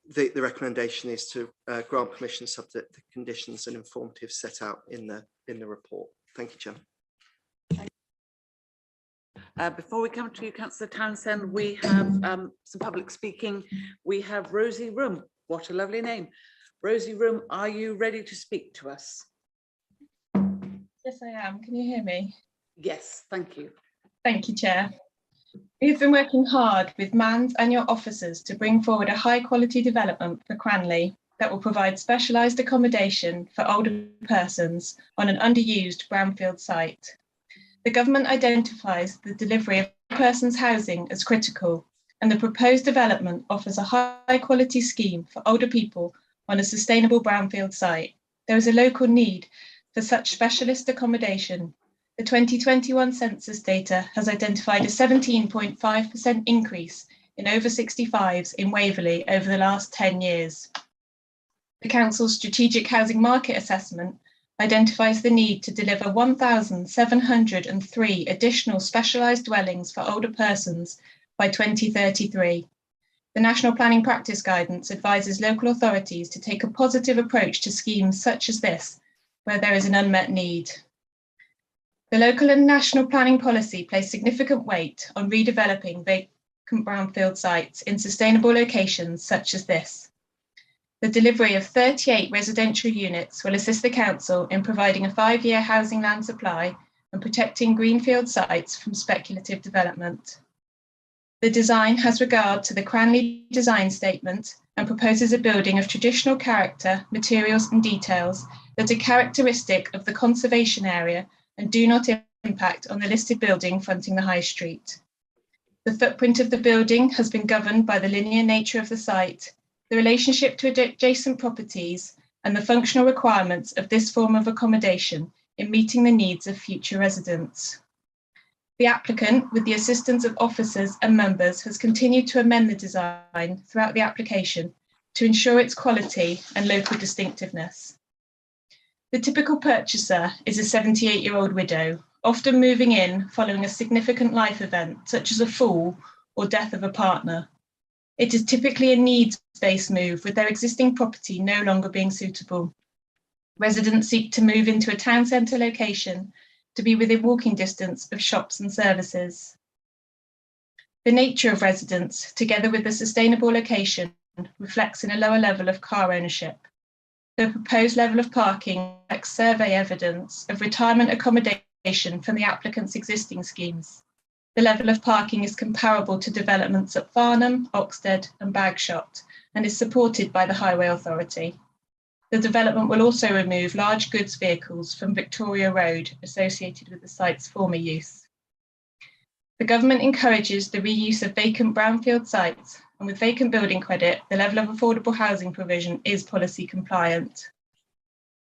The recommendation is to grant permission subject to conditions and informative set out in the report. Thank you, Chairman. Before we come to you, Councillor Townsend, we have some public speaking. We have Rosie Room. What a lovely name. Rosie Room, are you ready to speak to us? Yes, I am. Can you hear me? Yes, thank you. Thank you, Chair. We have been working hard with MANS and your officers to bring forward a high quality development for Cranley that will provide specialised accommodation for older persons on an underused brownfield site. The government identifies the delivery of persons' housing as critical, and the proposed development offers a high quality scheme for older people on a sustainable brownfield site. There is a local need for such specialist accommodation. The 2021 census data has identified a 17.5% increase in over 65s in Waverley over the last 10 years. The Council's Strategic Housing Market Assessment identifies the need to deliver 1,703 additional specialised dwellings for older persons by 2033. The National Planning Practice Guidance advises local authorities to take a positive approach to schemes such as this, where there is an unmet need. The local and national planning policy place significant weight on redeveloping vacant brownfield sites in sustainable locations such as this. The delivery of 38 residential units will assist the Council in providing a 5-year housing land supply and protecting greenfield sites from speculative development. The design has regard to the Cranley Design Statement and proposes a building of traditional character, materials and details that are characteristic of the conservation area and do not impact on the listed building fronting the High Street. The footprint of the building has been governed by the linear nature of the site, the relationship to adjacent properties, and the functional requirements of this form of accommodation in meeting the needs of future residents. The applicant, with the assistance of officers and members, has continued to amend the design throughout the application to ensure its quality and local distinctiveness. The typical purchaser is a 78-year-old widow, often moving in following a significant life event, such as a fall or death of a partner. It is typically a needs-based move, with their existing property no longer being suitable. Residents seek to move into a town centre location to be within walking distance of shops and services. The nature of residence, together with the sustainable location, reflects in a lower level of car ownership. The proposed level of parking reflects survey evidence of retirement accommodation from the applicant's existing schemes. The level of parking is comparable to developments at Farnham, Oxted and Bagshot and is supported by the Highway Authority. The development will also remove large goods vehicles from Victoria Road associated with the site's former use. The government encourages the reuse of vacant brownfield sites, and with vacant building credit, the level of affordable housing provision is policy compliant.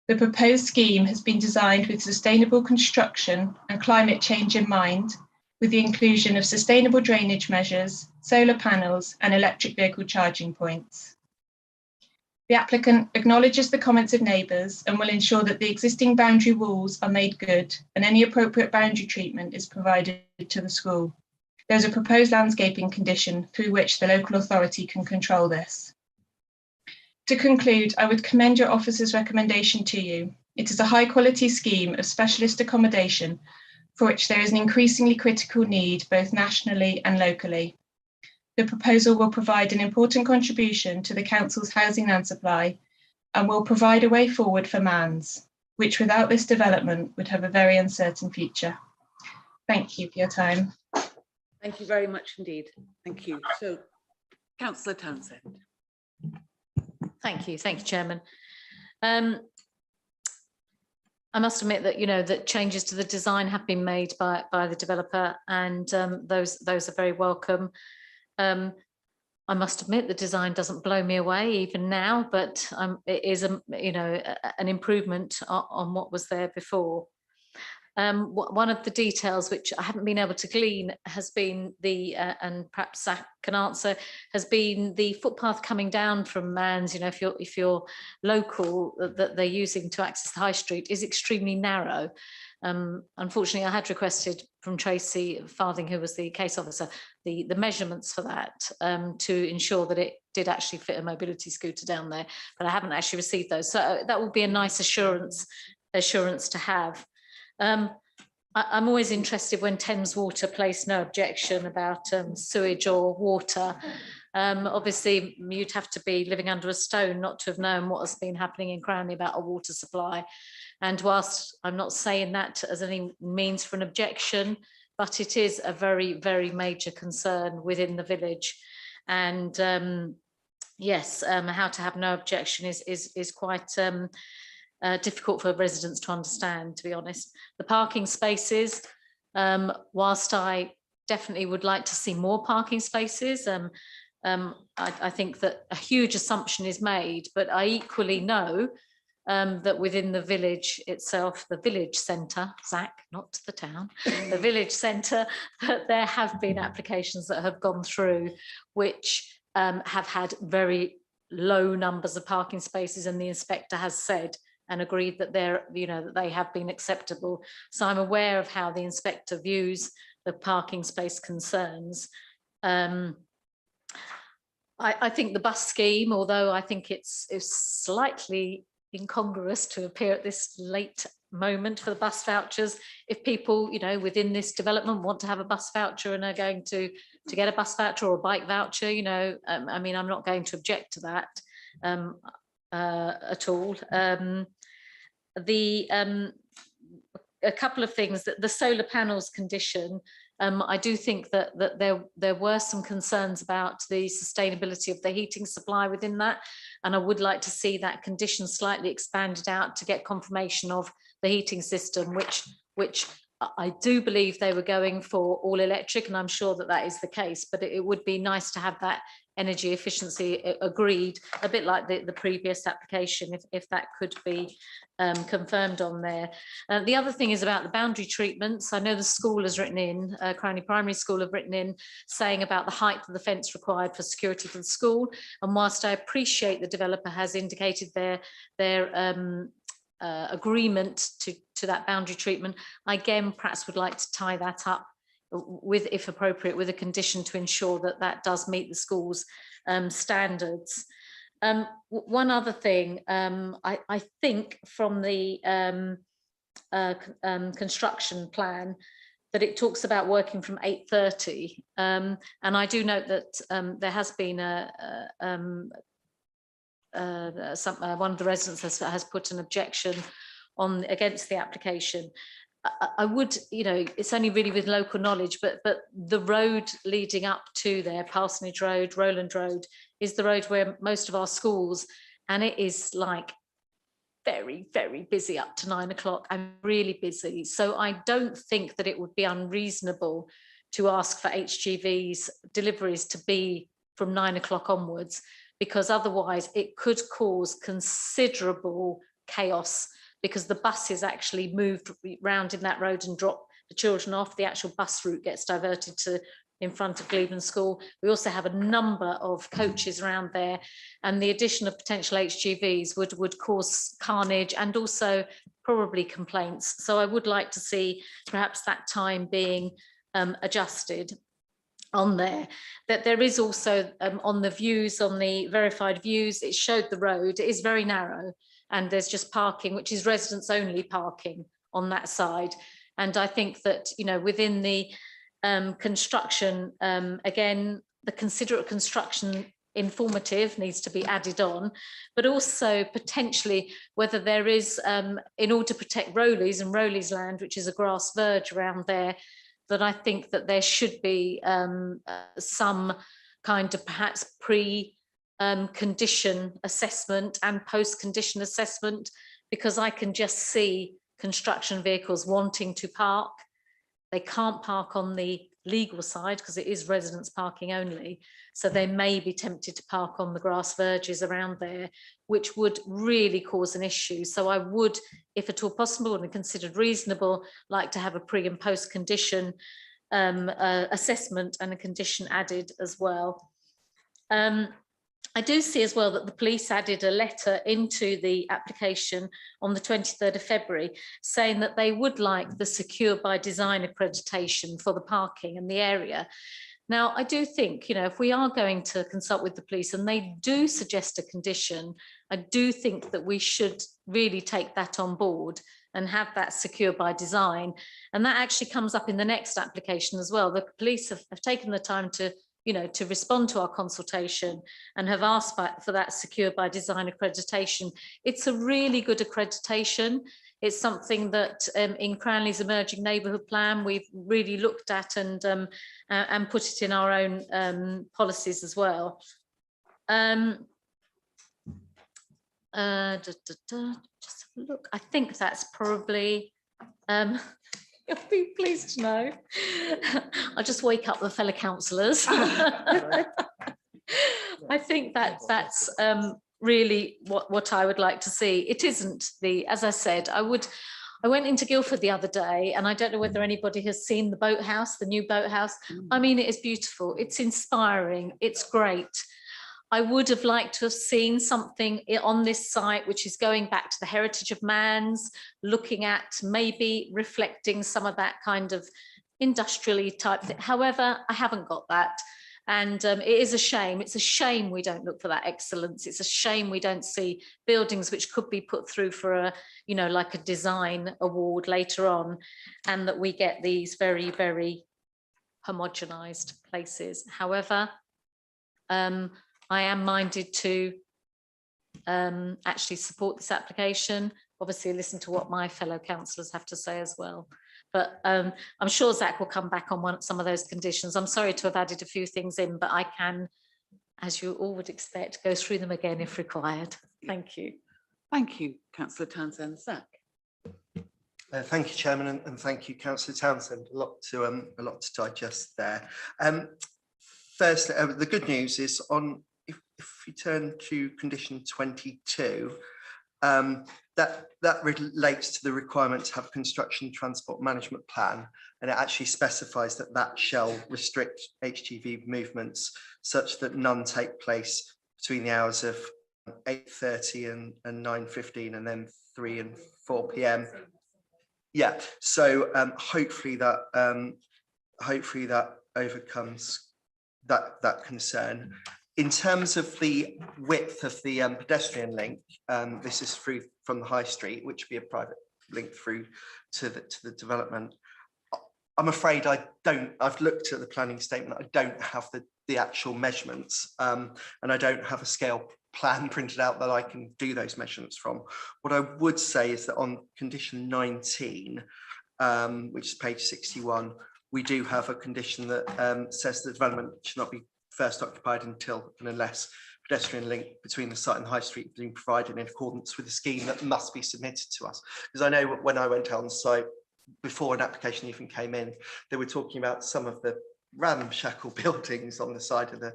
The proposed scheme has been designed with sustainable construction and climate change in mind, with the inclusion of sustainable drainage measures, solar panels and electric vehicle charging points. The applicant acknowledges the comments of neighbours and will ensure that the existing boundary walls are made good and any appropriate boundary treatment is provided to the school. There is a proposed landscaping condition through which the local authority can control this. To conclude, I would commend your officer's recommendation to you. It is a high quality scheme of specialist accommodation for which there is an increasingly critical need both nationally and locally. The proposal will provide an important contribution to the Council's housing land supply and will provide a way forward for MANS, which without this development would have a very uncertain future. Thank you for your time. Thank you very much indeed. Thank you. So, Councillor Townsend. Thank you, Chairman. I must admit that, you know, that changes to the design have been made by the developer, and those are very welcome. I must admit the design doesn't blow me away even now, but it is an improvement on what was there before. One of the details which I haven't been able to glean has been and perhaps Zach can answer, has been the footpath coming down from Manns. You know, if you're local, that they're using to access the high street is extremely narrow. Unfortunately, I had requested from Tracy Farthing, who was the case officer, the measurements for that to ensure that it did actually fit a mobility scooter down there, but I haven't actually received those. So that would be a nice assurance to have. I'm always interested when Thames Water placed no objection about sewage or water. Obviously, you'd have to be living under a stone not to have known what has been happening in Cranley about a water supply. And whilst I'm not saying that as any means for an objection, but it is a very, very major concern within the village. And yes, how to have no objection is quite difficult for residents to understand, to be honest. The parking spaces, whilst I definitely would like to see more parking spaces, I think that a huge assumption is made, but I equally know that within the village itself, the village centre, Zach, not the town, the village centre, that there have been applications that have gone through which have had very low numbers of parking spaces, and the inspector has said and agreed that that they have been acceptable. So I'm aware of how the inspector views the parking space concerns. I think the bus scheme, although I think it's slightly incongruous to appear at this late moment for the bus vouchers, if people, you know, within this development want to have a bus voucher and are going to get a bus voucher or a bike voucher, you know, I mean, I'm not going to object to that at all. A couple of things, that the solar panels condition, I do think that there were some concerns about the sustainability of the heating supply within that, and I would like to see that condition slightly expanded out to get confirmation of the heating system, which I do believe they were going for all electric, and I'm sure that is the case, but it would be nice to have that energy efficiency agreed, a bit like the previous application, if that could be confirmed on there. The other thing is about the boundary treatments. I know the school has written in, Cranley Primary School have written in, saying about the height of the fence required for security for the school. And whilst I appreciate the developer has indicated their agreement to that boundary treatment, I again perhaps would like to tie that up with, if appropriate, with a condition to ensure that does meet the school's standards. One other thing, I think from the construction plan that it talks about working from 8:30, and I do note that there has been one of the residents has put an objection against the application. I would, you know, it's only really with local knowledge, but the road leading up to there, Parsonage Road, Rowland Road, is the road where most of our schools, and it is like very, very busy up to 9 o'clock and really busy. So I don't think that it would be unreasonable to ask for HGVs deliveries to be from 9 o'clock onwards, because otherwise it could cause considerable chaos, because the buses actually moved round in that road and drop the children off. The actual bus route gets diverted to in front of Cleveland School. We also have a number of coaches around there, and the addition of potential HGVs would cause carnage and also probably complaints. So I would like to see perhaps that time being adjusted on there. That there is also on the views, on the verified views, it showed the road, it is very narrow, and there's just parking, which is residents only parking on that side. And I think that, you know, within the construction, again, the considerate construction informative needs to be added on, but also potentially whether there is, in order to protect Rowley's and Rowley's land, which is a grass verge around there, that I think that there should be some kind of perhaps condition assessment and post-condition assessment, because I can just see construction vehicles wanting to park. They can't park on the legal side because it is residence parking only. So they may be tempted to park on the grass verges around there, which would really cause an issue. So I would, if at all possible and considered reasonable, like to have a pre and post condition assessment and a condition added as well. I do see as well that the police added a letter into the application on the 23rd of February saying that they would like the Secure by Design accreditation for the parking and the area. Now, I do think, you know, if we are going to consult with the police and they do suggest a condition, I do think that we should really take that on board and have that Secure by Design. And that actually comes up in the next application as well. The police have taken the time to, you know, to respond to our consultation and have asked for that Secure by Design accreditation. It's a really good accreditation. It's something that in Cranley's Emerging Neighbourhood Plan we've really looked at and put it in our own policies as well. Just have a look. I think that's probably. You'll be pleased to know. I'll just wake up the fellow councillors. I think that's really what I would like to see. It isn't as I said, I went into Guildford the other day, and I don't know whether anybody has seen the boathouse, the new boathouse. I mean, it is beautiful. It's inspiring. It's great. I would have liked to have seen something on this site which is going back to the heritage of Mans, looking at maybe reflecting some of that kind of industrially type thing. However, I haven't got that. And it is a shame. It's a shame we don't look for that excellence. It's a shame we don't see buildings which could be put through for a, you know, like a design award later on, and that we get these very, very homogenized places. However, I am minded to actually support this application. Obviously, listen to what my fellow councillors have to say as well. But I'm sure Zach will come back on some of those conditions. I'm sorry to have added a few things in, but I can, as you all would expect, go through them again if required. Thank you. Thank you, Councillor Townsend. Zach. Thank you, Chairman, and thank you, Councillor Townsend. A lot to digest there. Firstly, the good news is on. If you turn to condition 22, that relates to the requirement to have a construction transport management plan, and it actually specifies that shall restrict HGV movements such that none take place between the hours of 8:30 and 9:15, and then 3 and 4 p.m. Yeah, so hopefully that overcomes that concern. In terms of the width of the pedestrian link, this is through from the high street, which would be a private link through to the development. I'm afraid I've looked at the planning statement. I don't have the actual measurements, and I don't have a scale plan printed out that I can do those measurements from. What I would say is that on condition 19, which is page 61, we do have a condition that says the development should not be first occupied until and unless pedestrian link between the site and the high street being provided in accordance with the scheme that must be submitted to us. Because I know when I went out on site before an application even came in, they were talking about some of the ramshackle buildings on the side of the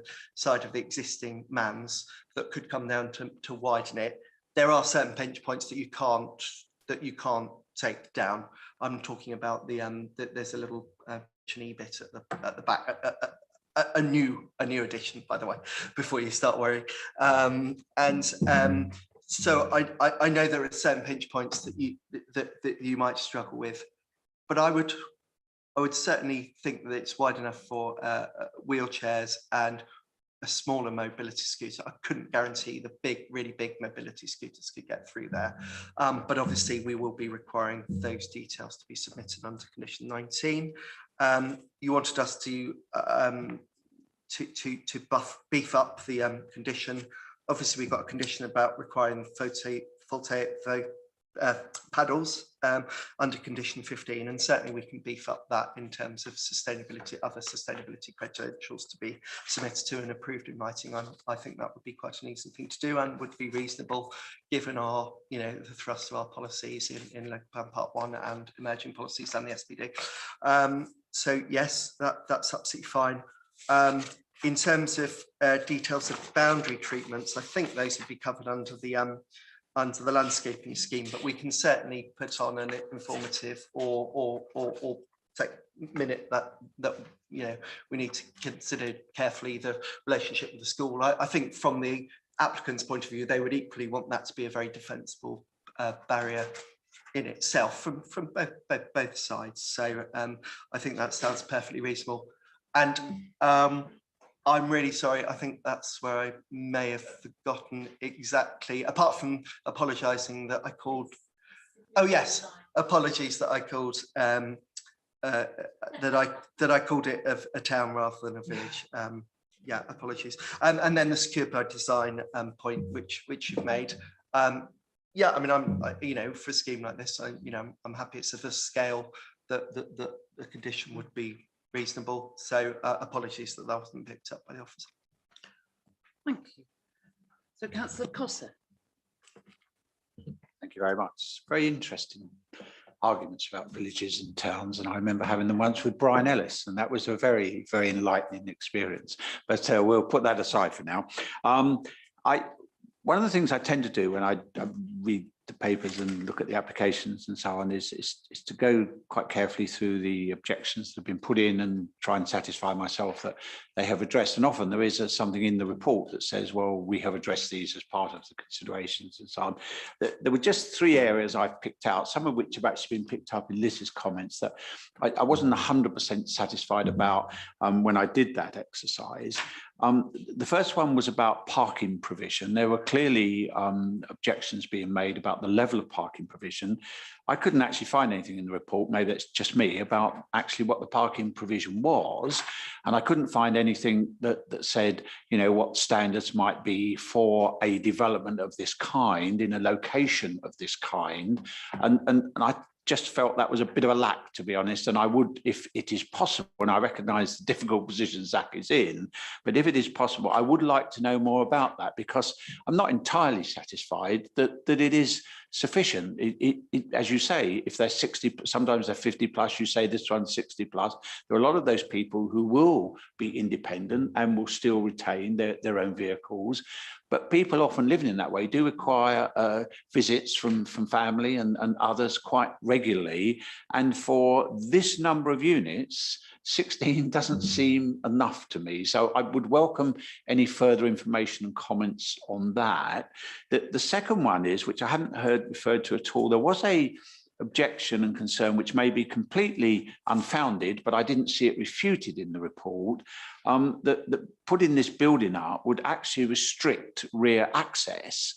existing Mans that could come down to widen it. There are certain pinch points that you can't take down. I'm talking about there's a little bit at the back. A new addition, by the way, before you start worrying. So I know there are certain pinch points that you might struggle with, but I would certainly think that it's wide enough for wheelchairs and a smaller mobility scooter. I couldn't guarantee the really big mobility scooters could get through there, but obviously we will be requiring those details to be submitted under condition 19. You wanted us to beef up the condition. Obviously, we've got a condition about requiring photovoltaic paddles under condition 15, and certainly we can beef up that in terms of sustainability, other sustainability credentials to be submitted to and approved in writing. I think that would be quite an easy thing to do and would be reasonable given our, the thrust of our policies in Local Plan Part 1 and emerging policies and the SPD. So yes, that's absolutely fine. In terms of details of boundary treatments, I think those would be covered under the landscaping scheme, but we can certainly put on an informative or take minute that we need to consider carefully the relationship with the school. I think from the applicant's point of view, they would equally want that to be a very defensible barrier in itself from both sides. So I think that sounds perfectly reasonable. And I'm really sorry, I think that's where I may have forgotten exactly, apart from apologising that I called, oh yes, apologies that I called, that I called it a town rather than a village. Yeah, apologies. And then the secure by design point, which you've made. Yeah, I mean, for a scheme like this, I'm happy it's of a scale that the condition would be reasonable. So apologies that wasn't picked up by the officer. Thank you. So Councillor Cossa. Thank you very much. Very interesting arguments about villages and towns, and I remember having them once with Brian Ellis, and that was a very, very enlightening experience. But we'll put that aside for now. One of the things I tend to do when I read the papers and look at the applications and so on is to go quite carefully through the objections that have been put in and try and satisfy myself that they have addressed. And often there is something in the report that says, well, we have addressed these as part of the considerations and so on. There were just 3 areas I've picked out, some of which have actually been picked up in Liz's comments that I wasn't 100% satisfied about when I did that exercise. The first one was about parking provision. There were clearly objections being made about the level of parking provision. I couldn't actually find anything in the report, maybe that's just me, about actually what the parking provision was. And I couldn't find anything that said, what standards might be for a development of this kind in a location of this kind. And I just felt that was a bit of a lack, to be honest. And I would, if it is possible, and I recognise the difficult position Zach is in, but if it is possible, I would like to know more about that, because I'm not entirely satisfied that it is sufficient. As you say, if they're 60, sometimes they're 50 plus, you say this one's 60 plus, there are a lot of those people who will be independent and will still retain their own vehicles. But people often living in that way do require visits from family and others quite regularly. And for this number of units, 16 doesn't seem enough to me. So I would welcome any further information and comments on that. The second one is, which I haven't heard referred to at all, there was a objection and concern which may be completely unfounded, but I didn't see it refuted in the report, that putting this building up would actually restrict rear access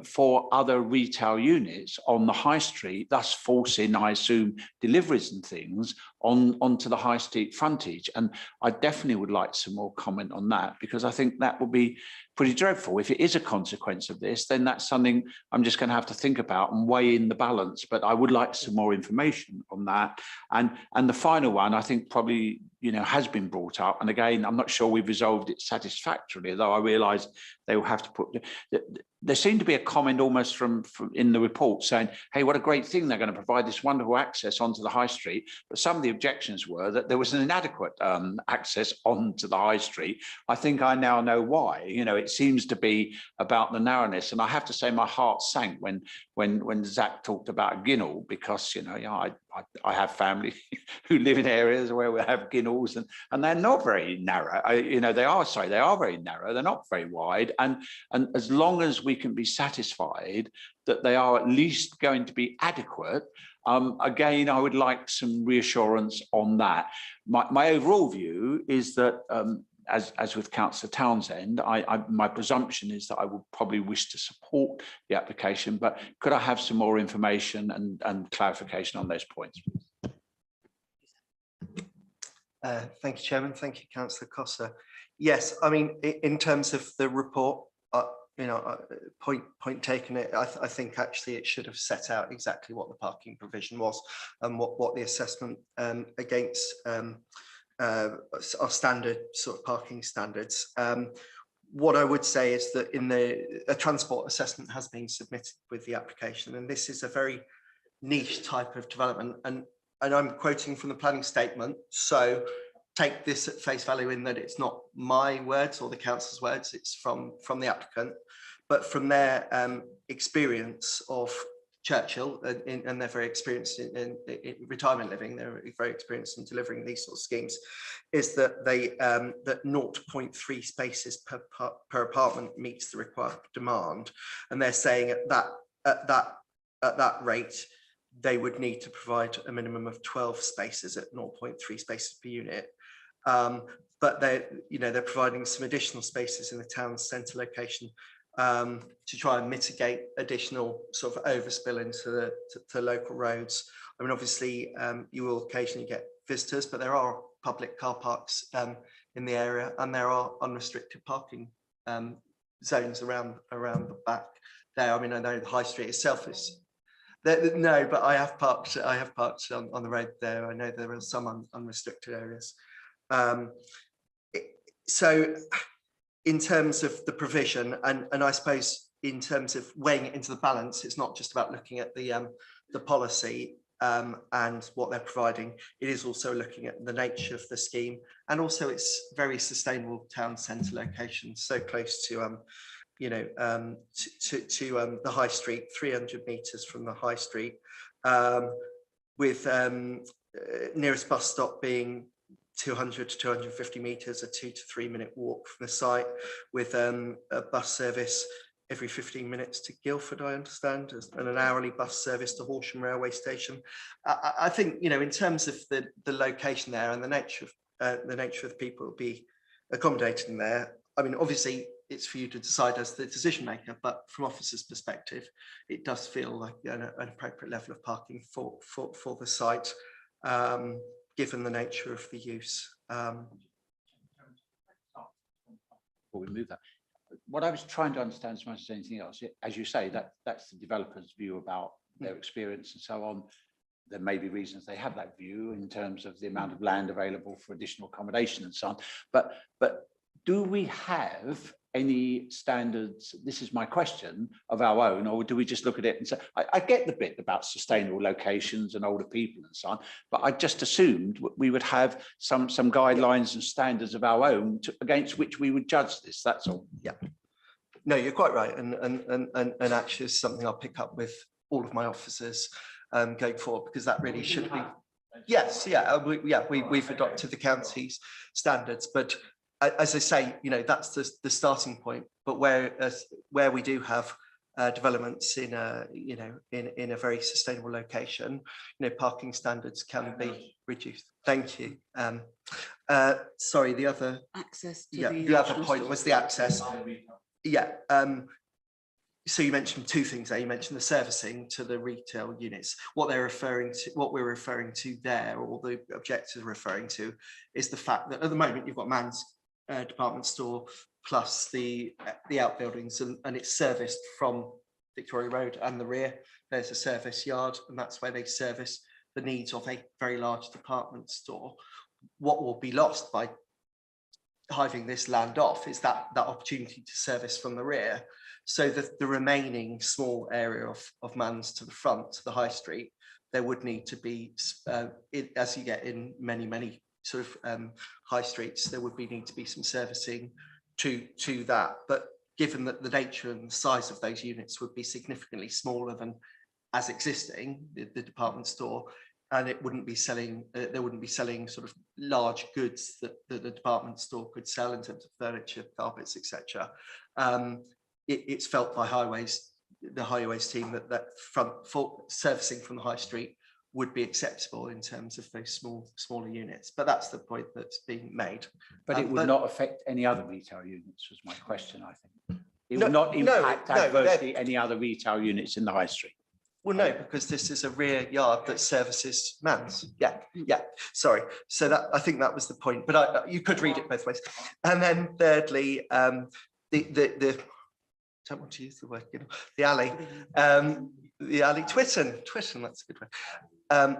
for other retail units on the high street, thus forcing, I assume, deliveries and things onto the high street frontage. And I definitely would like some more comment on that, because I think that would be pretty dreadful. If it is a consequence of this, then that's something I'm just going to have to think about and weigh in the balance. But I would like some more information on that. And the final one, I think probably has been brought up. And again, I'm not sure we've resolved it satisfactorily, though I realise they will have to put. There seemed to be a comment almost from in the report saying, hey, what a great thing, they're going to provide this wonderful access onto the high street. But some of the objections were that there was an inadequate access onto the high street. I think I now know why. It seems to be about the narrowness. And I have to say my heart sank when Zach talked about Ginnell, because I have family who live in areas where we have Ginnells, and they're not very narrow. They are very narrow. They're not very wide. And as long as we can be satisfied that they are at least going to be adequate, again, I would like some reassurance on that. My overall view is that, as with Councillor Townsend, my presumption is that I would probably wish to support the application, but could I have some more information and clarification on those points? Thank you, Chairman. Thank you, Councillor Cossa. Yes, I mean, in terms of the report, point taken. I think actually it should have set out exactly what the parking provision was and what the assessment against our standard sort of parking standards. What I would say is that a transport assessment has been submitted with the application, and this is a very niche type of development. And I'm quoting from the planning statement, so take this at face value in that it's not my words or the council's words, it's from the applicant, but from their experience of Churchill, and they're very experienced in retirement living, they're very experienced in delivering these sort of schemes, is that that 0.3 spaces per apartment meets the required demand, and they're saying at that rate they would need to provide a minimum of 12 spaces at 0.3 spaces per unit. But they're providing some additional spaces in the town centre location to try and mitigate additional sort of overspill into the local roads. I mean, obviously, you will occasionally get visitors, but there are public car parks in the area, and there are unrestricted parking zones around the back there. I mean, I know the high street itself is no, but I have parked on the road there. I know there are some unrestricted areas. So in terms of the provision, and I suppose in terms of weighing it into the balance, it's not just about looking at the policy and what they're providing. It is also looking at the nature of the scheme, and also its very sustainable town centre location, so close to the high street, 300 metres from the high street, with nearest bus stop being 200 to 250 metres, a 2 to 3 minute walk from the site, with a bus service every 15 minutes to Guildford, I understand, and an hourly bus service to Horsham railway station. I think, in terms of the location there and the nature of the people who will be accommodated in there, I mean, obviously it's for you to decide as the decision maker, but from officers' perspective, it does feel like an appropriate level of parking for the site, given the nature of the use. Before we move that, what I was trying to understand as much as anything else, as you say, that's the developer's view about their experience and so on. There may be reasons they have that view in terms of the amount of land available for additional accommodation and so on. But do we have any standards, this is my question, of our own, or do we just look at it and say, I get the bit about sustainable locations and older people and so on, but I just assumed we would have some guidelines and standards of our own against which we would judge this, that's all. Yeah, no, you're quite right, and actually it's something I'll pick up with all of my officers going forward, because that really should be, yes, yeah, we've adopted the county's standards, but as I say, that's the starting point. But where we do have developments in a very sustainable location, parking standards can be reduced. Thank you. Sorry, the other access to the other point was the access. Yeah. So you mentioned two things there. You mentioned the servicing to the retail units. What we're referring to there, or the objectives are referring to, is the fact that at the moment you've got Man's department store plus the outbuildings, and it's serviced from Victoria Road and the rear. There's a service yard, and that's where they service the needs of a very large department store. What will be lost by hiving this land off is that opportunity to service from the rear. So the remaining small area of Man's to the front, to the high street, there would need to be, as you get in many sort of high streets, there would need to be some servicing to that. But given that the nature and the size of those units would be significantly smaller than as existing, the department store, and it wouldn't be selling, they wouldn't be selling sort of large goods that the department store could sell in terms of furniture, carpets, etc. It's felt by the highways team that servicing from the high street would be acceptable in terms of those smaller units. But that's the point that's being made. But it would not affect any other retail units, was my question, I think. It would not impact adversely any other retail units in the high street. Well, no, because this is a rear yard that services Man's. Yeah, sorry. So that, I think that was the point, but you could read it both ways. And then thirdly, the don't want to use the word, you know, the alley, Twitton, that's a good word.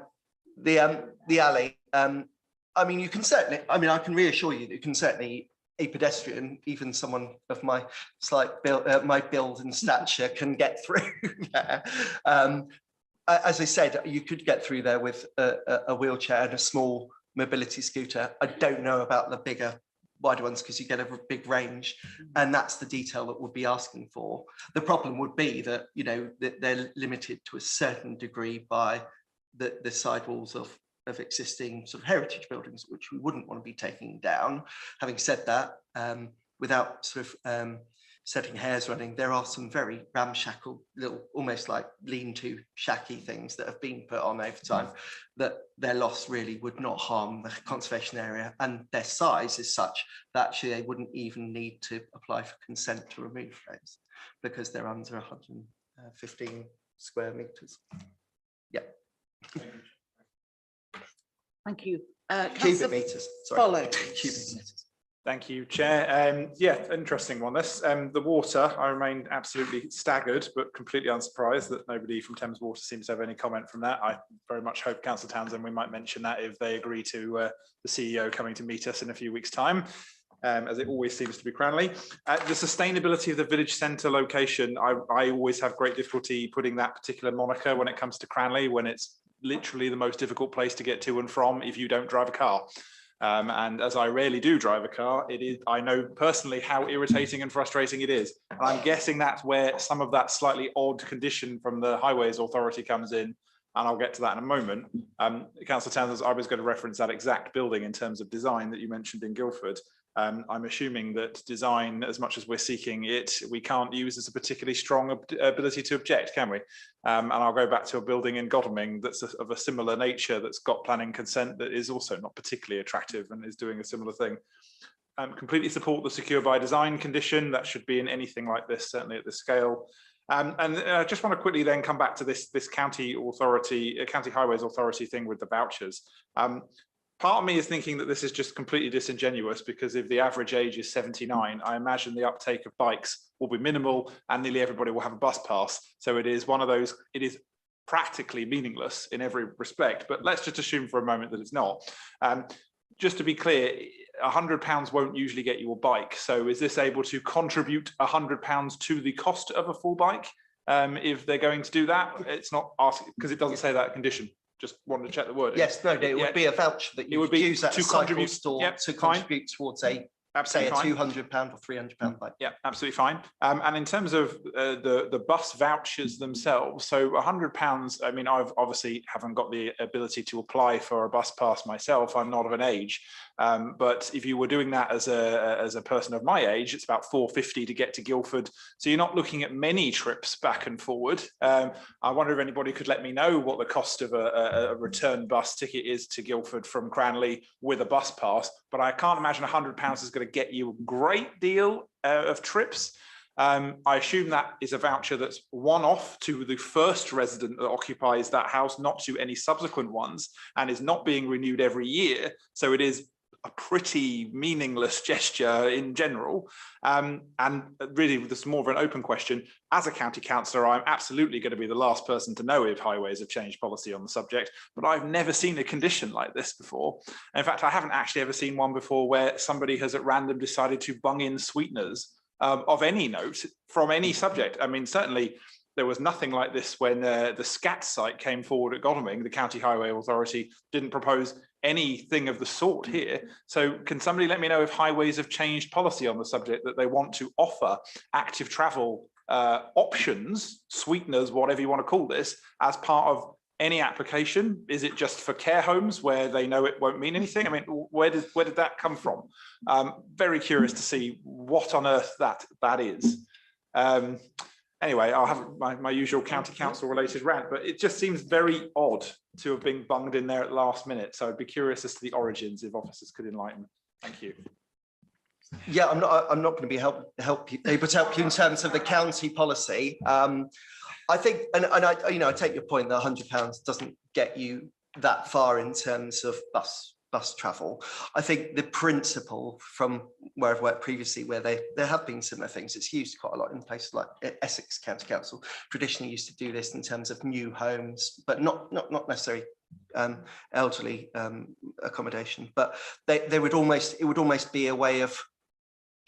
The alley, I mean, you can certainly, I mean, I can reassure you that you can certainly, a pedestrian, even someone of my slight build, my build and stature can get through there. As I said, you could get through there with a wheelchair and a small mobility scooter. I don't know about the bigger, wider ones because you get a big range, and that's the detail that we'll be asking for. The problem would be that, you know, that they're limited to a certain degree by the sidewalls of existing sort of heritage buildings, which we wouldn't want to be taking down. Having said that, without sort of setting hairs running, there are some very ramshackle little, almost like lean-to shacky things that have been put on over time that their loss really would not harm the conservation area, and their size is such that actually they wouldn't even need to apply for consent to remove those because they're under 115 square meters. Yeah. Thank you. Cubic meters, sorry. Follows. Cubic meters. Thank you, Chair. Yeah, interesting one. This the water. I remain absolutely staggered, but completely unsurprised that nobody from Thames Water seems to have any comment from that. I very much hope Councillor Townsend, we might mention that if they agree to the CEO coming to meet us in a few weeks' time, as it always seems to be Cranley. The sustainability of the village centre location. I always have great difficulty putting that particular moniker when it comes to Cranley, when it's literally the most difficult place to get to and from if you don't drive a car. And as I rarely do drive a car, I know personally how irritating and frustrating it is. And I'm guessing that's where some of that slightly odd condition from the Highways Authority comes in. And I'll get to that in a moment. Councillor Townsend, I was going to reference that exact building in terms of design that you mentioned in Guildford. I'm assuming that design, as much as we're seeking it, we can't use as a particularly strong ability to object, can we? And I'll go back to a building in Godalming that's of a similar nature, that's got planning consent, that is also not particularly attractive and is doing a similar thing. Completely support the secure by design condition. That should be in anything like this, certainly at this scale. And I just want to quickly then come back to this county authority, county highways authority thing with the vouchers. Part of me is thinking that this is just completely disingenuous, because if the average age is 79, I imagine the uptake of bikes will be minimal and nearly everybody will have a bus pass. So it is one of those, it is practically meaningless in every respect, but let's just assume for a moment that it's not. Just to be clear, £100 won't usually get you a bike. So is this able to contribute £100 to the cost of a full bike? If they're going to do that, it's not asked, because it doesn't say that condition. Just wanted to check the word. Yes, no, it would be a voucher that you would use at a cycle store to contribute towards a, say, a £200 or £300 bike. Yeah, absolutely fine. And in terms of the bus vouchers themselves, so £100, I mean, I've obviously haven't got the ability to apply for a bus pass myself. I'm not of an age. But if you were doing that as a person of my age, it's about £4.50 to get to Guildford. So you're not looking at many trips back and forward. I wonder if anybody could let me know what the cost of a return bus ticket is to Guildford from Cranley with a bus pass. But I can't imagine £100 is going to get you a great deal of trips. I assume that is a voucher that's one-off to the first resident that occupies that house, not to any subsequent ones, and is not being renewed every year. So it is a pretty meaningless gesture in general. And really, this is more of an open question. As a county councillor, I'm absolutely going to be the last person to know if highways have changed policy on the subject, but I've never seen a condition like this before. In fact, I haven't actually ever seen one before where somebody has at random decided to bung in sweeteners of any note from any subject. I mean, certainly there was nothing like this when the SCAT site came forward at Godalming. The County Highway Authority didn't propose anything of the sort here. So can somebody let me know if highways have changed policy on the subject, that they want to offer active travel options, sweeteners, whatever you want to call this, as part of any application? Is it just for care homes where they know it won't mean anything? I mean, where did that come from? Very curious to see what on earth that is. Anyway, I'll have my usual county council related rant, but it just seems very odd to have been bunged in there at the last minute. So I'd be curious as to the origins, if officers could enlighten. Thank you. Yeah, I'm not going to be able to help you in terms of the county policy. I think, and I take your point that £100 doesn't get you that far in terms of bus bus travel. I think the principle from where I've worked previously, where there have been similar things, it's used quite a lot in places like Essex County Council, traditionally used to do this in terms of new homes, but not necessarily elderly accommodation, but it would almost be a way of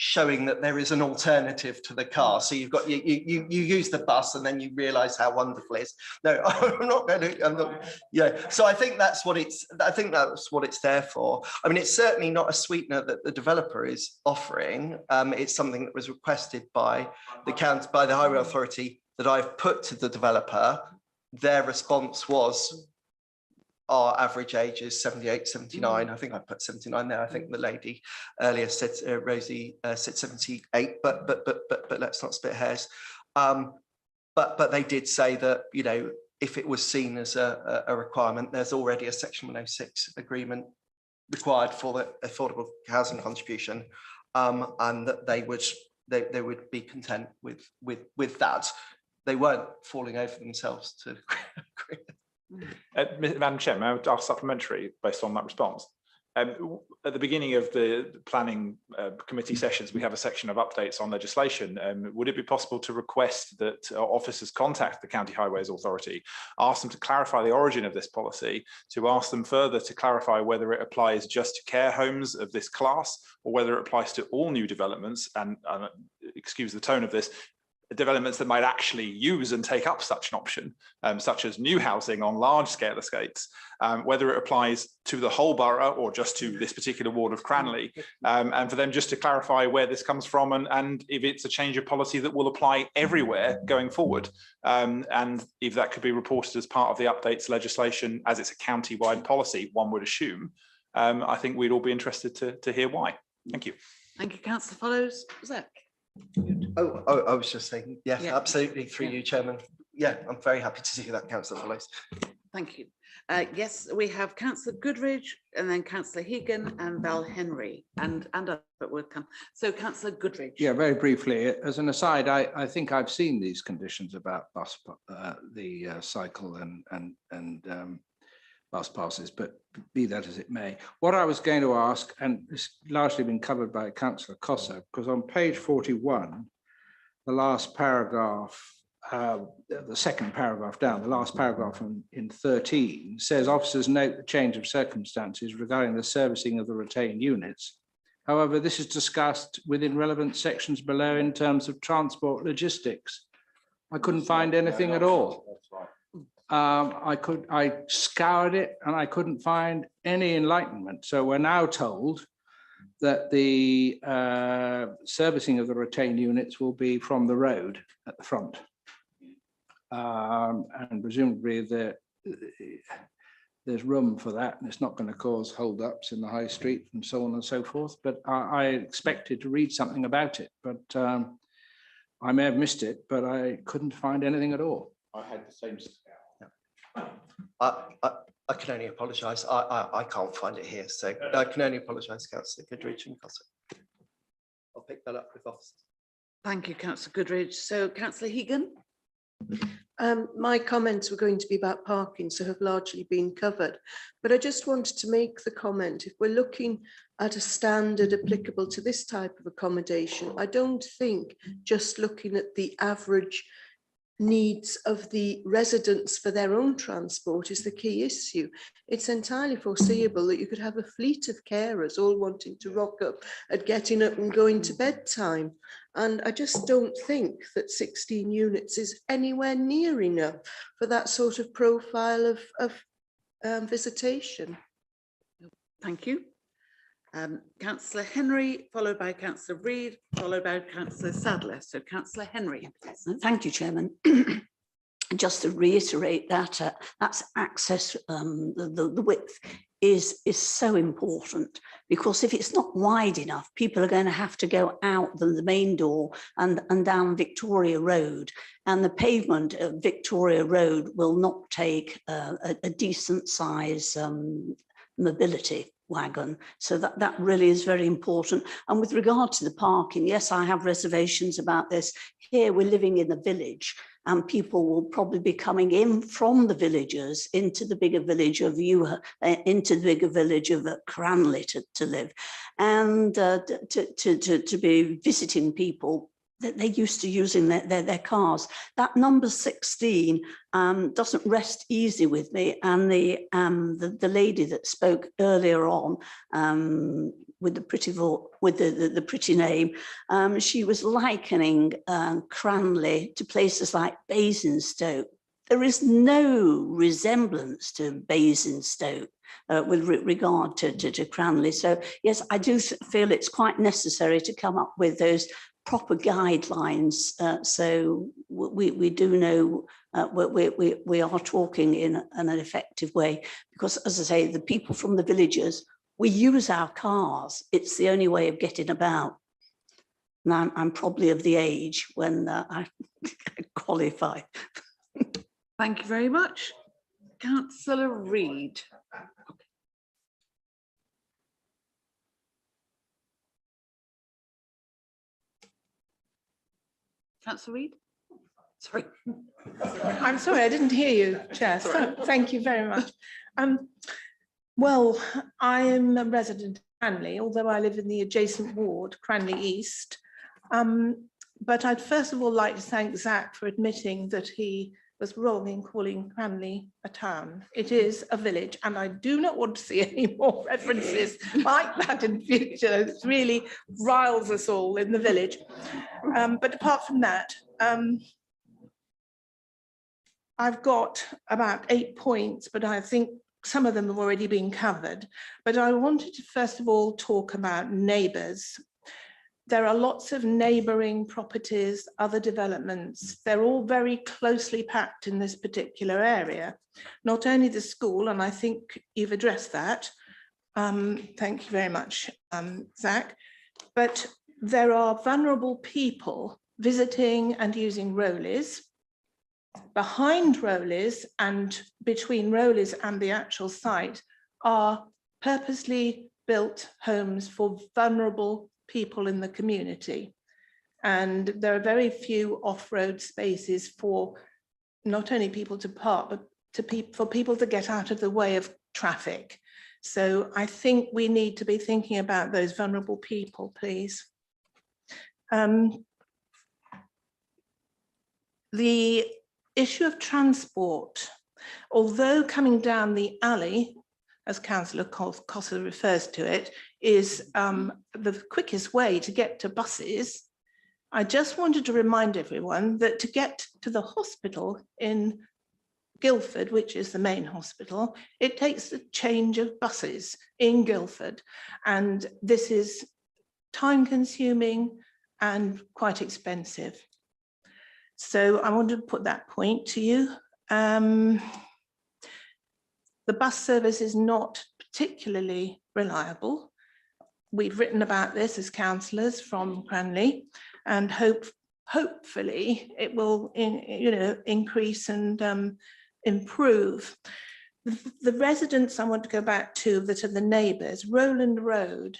showing that there is an alternative to the car. So you've got you use the bus and then you realize how wonderful it is. No, I'm not. Yeah. So I think that's what it's there for. I mean, it's certainly not a sweetener that the developer is offering. It's something that was requested by the Highway Authority that I've put to the developer. Their response was, our average age is 78, 79. I think I put 79 there. I think the lady earlier said, Rosie said 78, but let's not split hairs. But they did say that, you know, if it was seen as a requirement, there's already a Section 106 agreement required for the affordable housing contribution, and that they would be content with that. They weren't falling over themselves to agree. Madam Chair, may I ask supplementary based on that response? At the beginning of the planning committee sessions, we have a section of updates on legislation. Would it be possible to request that officers contact the County Highways Authority, ask them to clarify the origin of this policy, to ask them further to clarify whether it applies just to care homes of this class or whether it applies to all new developments, and excuse the tone of this, developments that might actually use and take up such an option, such as new housing on large scale estates, whether it applies to the whole borough or just to this particular ward of Cranley, and for them just to clarify where this comes from and if it's a change of policy that will apply everywhere going forward. And if that could be reported as part of the updates legislation, as it's a county-wide policy, one would assume, I think we'd all be interested to hear why. Thank you. Thank you, Councillor Follows. Zach. Oh, I was just saying, yeah, absolutely, through you, Chairman. Yeah, I'm very happy to see that, Councillor Follows. Thank you. Yes, we have Councillor Goodridge and then Councillor Hegan and Val Henry and other would come. So Councillor Goodridge. Yeah, very briefly, as an aside, I think I've seen these conditions about bus, the cycle and bus passes, but be that as it may. What I was going to ask, and it's largely been covered by Councillor Cossa, because on page 41, the last paragraph, the second paragraph down, the last paragraph in 13 says officers note the change of circumstances regarding the servicing of the retained units. However, this is discussed within relevant sections below in terms of transport logistics. I couldn't find anything at all. I scoured it and I couldn't find any enlightenment. So we're now told that the servicing of the retained units will be from the road at the front. And presumably there's room for that and it's not going to cause hold-ups in the high street and so on and so forth. But I expected to read something about it, but I may have missed it, but I couldn't find anything at all. I had the same scout. I can only apologise. I can't find it here, so I can only apologise, Councillor Goodridge and Cossa. I'll pick that up with officers. Thank you, Councillor Goodridge. So Councillor Hegan. My comments were going to be about parking, so have largely been covered. But I just wanted to make the comment, if we're looking at a standard applicable to this type of accommodation, I don't think just looking at the average needs of the residents for their own transport is the key issue. It's entirely foreseeable that you could have a fleet of carers all wanting to rock up at getting up and going to bedtime. And I just don't think that 16 units is anywhere near enough for that sort of profile of visitation. Thank you. Councillor Henry, followed by Councillor Reid, followed by Councillor Sadler. So Councillor Henry. Thank you, Chairman. Just to reiterate that that's access, the width is so important, because if it's not wide enough, people are going to have to go out the main door and down Victoria Road, and the pavement of Victoria Road will not take a decent size mobility wagon. So that really is very important. And with regard to the parking, yes, I have reservations about this. Here we're living in a village and people will probably be coming in from the villages into the bigger village of into the bigger village of Cranley to live, and to be visiting people that they're used to using their cars. That number 16 doesn't rest easy with me. And the lady that spoke earlier on with the pretty name, she was likening Cranley to places like Basingstoke. There is no resemblance to Basingstoke with regard to Cranley. So yes, I do feel it's quite necessary to come up with those proper guidelines, so we do know we are talking in an effective way, because as I say, the people from the villages, we use our cars. It's the only way of getting about. And I'm probably of the age when I qualify. Thank you very much. Councillor Reid. Councillor Reid? Sorry. I'm sorry, I didn't hear you, Chair. So, thank you very much. Well, I am a resident of Cranley, although I live in the adjacent ward, Cranley East. But I'd first of all like to thank Zach for admitting that he was wrong in calling Cranley a town. It is a village, and I do not want to see any more references like that in future. It really riles us all in the village. But apart from that, I've got about 8 points, but I think some of them have already been covered. But I wanted to first of all talk about neighbours. There are lots of neighbouring properties, other developments. They're all very closely packed in this particular area. Not only the school, and I think you've addressed that. Thank you very much, Zach. But there are vulnerable people visiting and using Rowleys. Behind Rowleys and between Rowleys and the actual site are purposely built homes for vulnerable people in the community. And there are very few off-road spaces for not only people to park, but for people to get out of the way of traffic. So I think we need to be thinking about those vulnerable people, please. The issue of transport, although coming down the alley, as Councillor Cossar refers to it, is the quickest way to get to buses, I just wanted to remind everyone that to get to the hospital in Guildford, which is the main hospital, it takes a change of buses in Guildford. And this is time consuming and quite expensive. So I wanted to put that point to you. The bus service is not particularly reliable. We've written about this as councillors from Cranley, and hopefully it will increase and improve. The residents I want to go back to that are the neighbours, Rowland Road.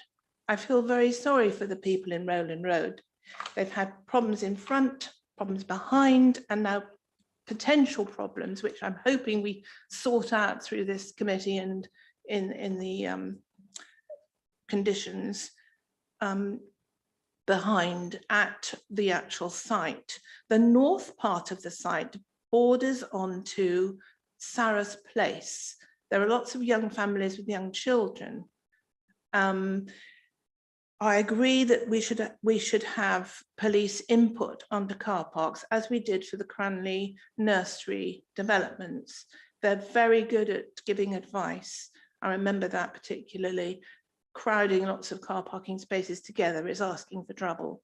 I feel very sorry for the people in Rowland Road. They've had problems in front, problems behind, and now potential problems, which I'm hoping we sort out through this committee and in the conditions behind at the actual site. The north part of the site borders onto Sarah's Place. There are lots of young families with young children. I agree that we should have police input onto car parks, as we did for the Cranley nursery developments. They're very good at giving advice. I remember that particularly. Crowding lots of car parking spaces together is asking for trouble.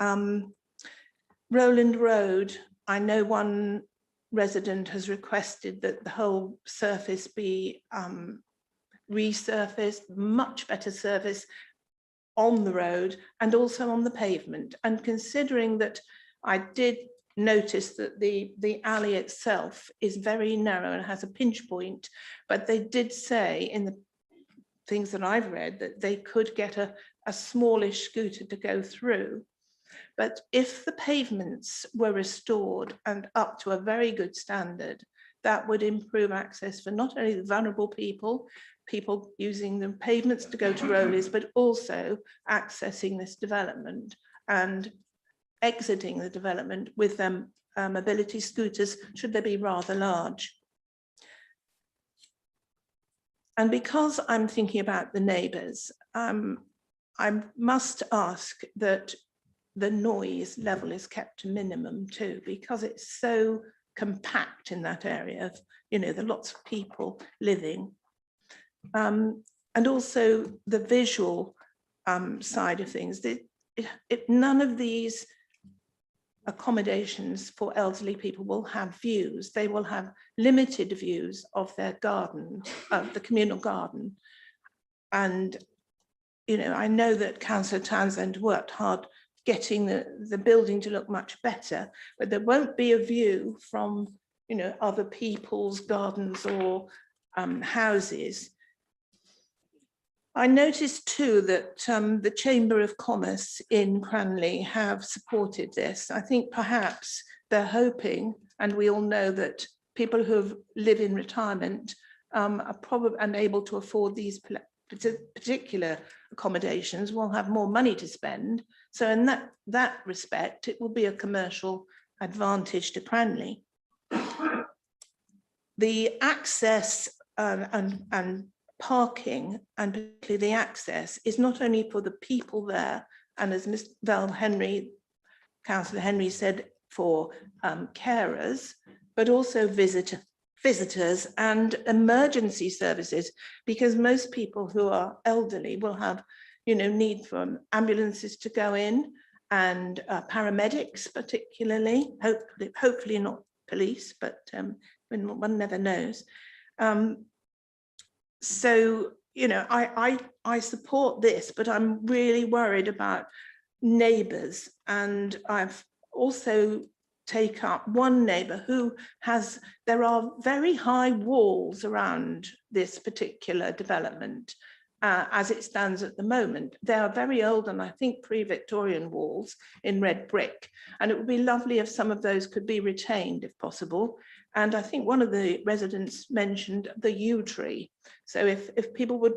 Rowland Road, I know one resident has requested that the whole surface be resurfaced, much better service on the road and also on the pavement. And considering that I did notice that the alley itself is very narrow and has a pinch point, but they did say in the things that I've read that they could get a smallish scooter to go through. But if the pavements were restored and up to a very good standard, that would improve access for not only the vulnerable people using the pavements to go to Rowley's, but also accessing this development and exiting the development with them mobility scooters, should they be rather large. And because I'm thinking about the neighbours, I must ask that the noise level is kept to minimum too, because it's so compact in that area. You know, there are lots of people living. And also the visual side of things. None of these accommodations for elderly people will have views. They will have limited views of their garden, of the communal garden. And, you know, I know that Councillor Townsend worked hard getting the building to look much better, but there won't be a view from, you know, other people's gardens or houses. I noticed too that the Chamber of Commerce in Cranley have supported this. I think perhaps they're hoping, and we all know that people who live in retirement are probably unable to afford these particular accommodations, will have more money to spend. So in that respect, it will be a commercial advantage to Cranley. The access and parking, and particularly the access, is not only for the people there, and as Ms. Val Henry, Councillor Henry said, for carers, but also visitors and emergency services, because most people who are elderly will have, you know, need for ambulances to go in, and paramedics particularly, hopefully not police, but one never knows. So, you know, I support this, but I'm really worried about neighbours. And I've also take up one neighbour who has, there are very high walls around this particular development as it stands at the moment. They are very old and I think pre-Victorian walls in red brick. And it would be lovely if some of those could be retained if possible. And I think one of the residents mentioned the yew tree. So if people would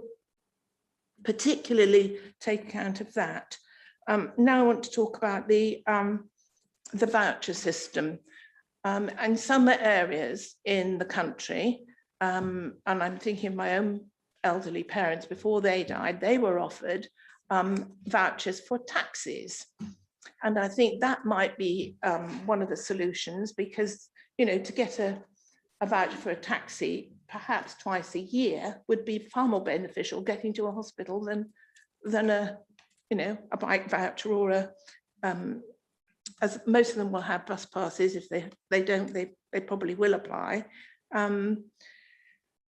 particularly take account of that. Now I want to talk about the voucher system. And some areas in the country, and I'm thinking of my own elderly parents, before they died, they were offered vouchers for taxis. And I think that might be one of the solutions, because, you know, to get a voucher for a taxi perhaps twice a year would be far more beneficial getting to a hospital than a, you know, a bike voucher or a, as most of them will have bus passes. If they don't, they probably will apply. I'm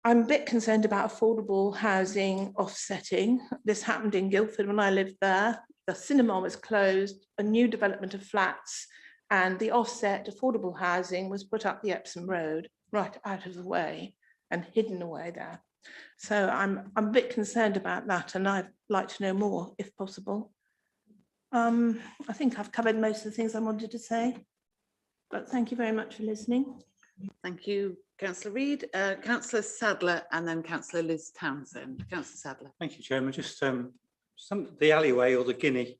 a bit concerned about affordable housing offsetting. This happened in Guildford when I lived there. The cinema was closed, a new development of flats, and the offset affordable housing was put up the Epsom Road, right out of the way and hidden away there. So I'm a bit concerned about that, and I'd like to know more if possible. I think I've covered most of the things I wanted to say, but thank you very much for listening. Thank you, Councillor Reid, Councillor Sadler, and then Councillor Liz Townsend. Councillor Sadler. Thank you, Chairman. Just the alleyway or the guinea,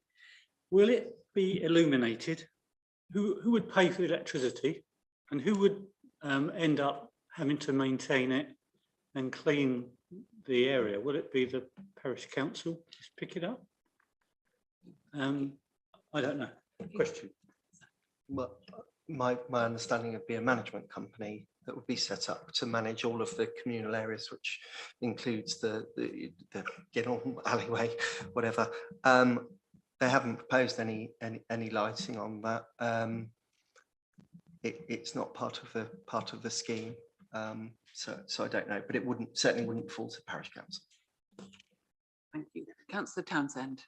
will it be illuminated? Who would pay for the electricity, and who would end up having to maintain it and clean the area? Will it be the parish council just pick it up? I don't know. Question. Well, my understanding would be a management company that would be set up to manage all of the communal areas, which includes the alleyway, whatever. They haven't proposed any lighting on that. It's not part of the scheme, so I don't know, but it certainly wouldn't fall to parish council. Thank you, Councillor Townsend.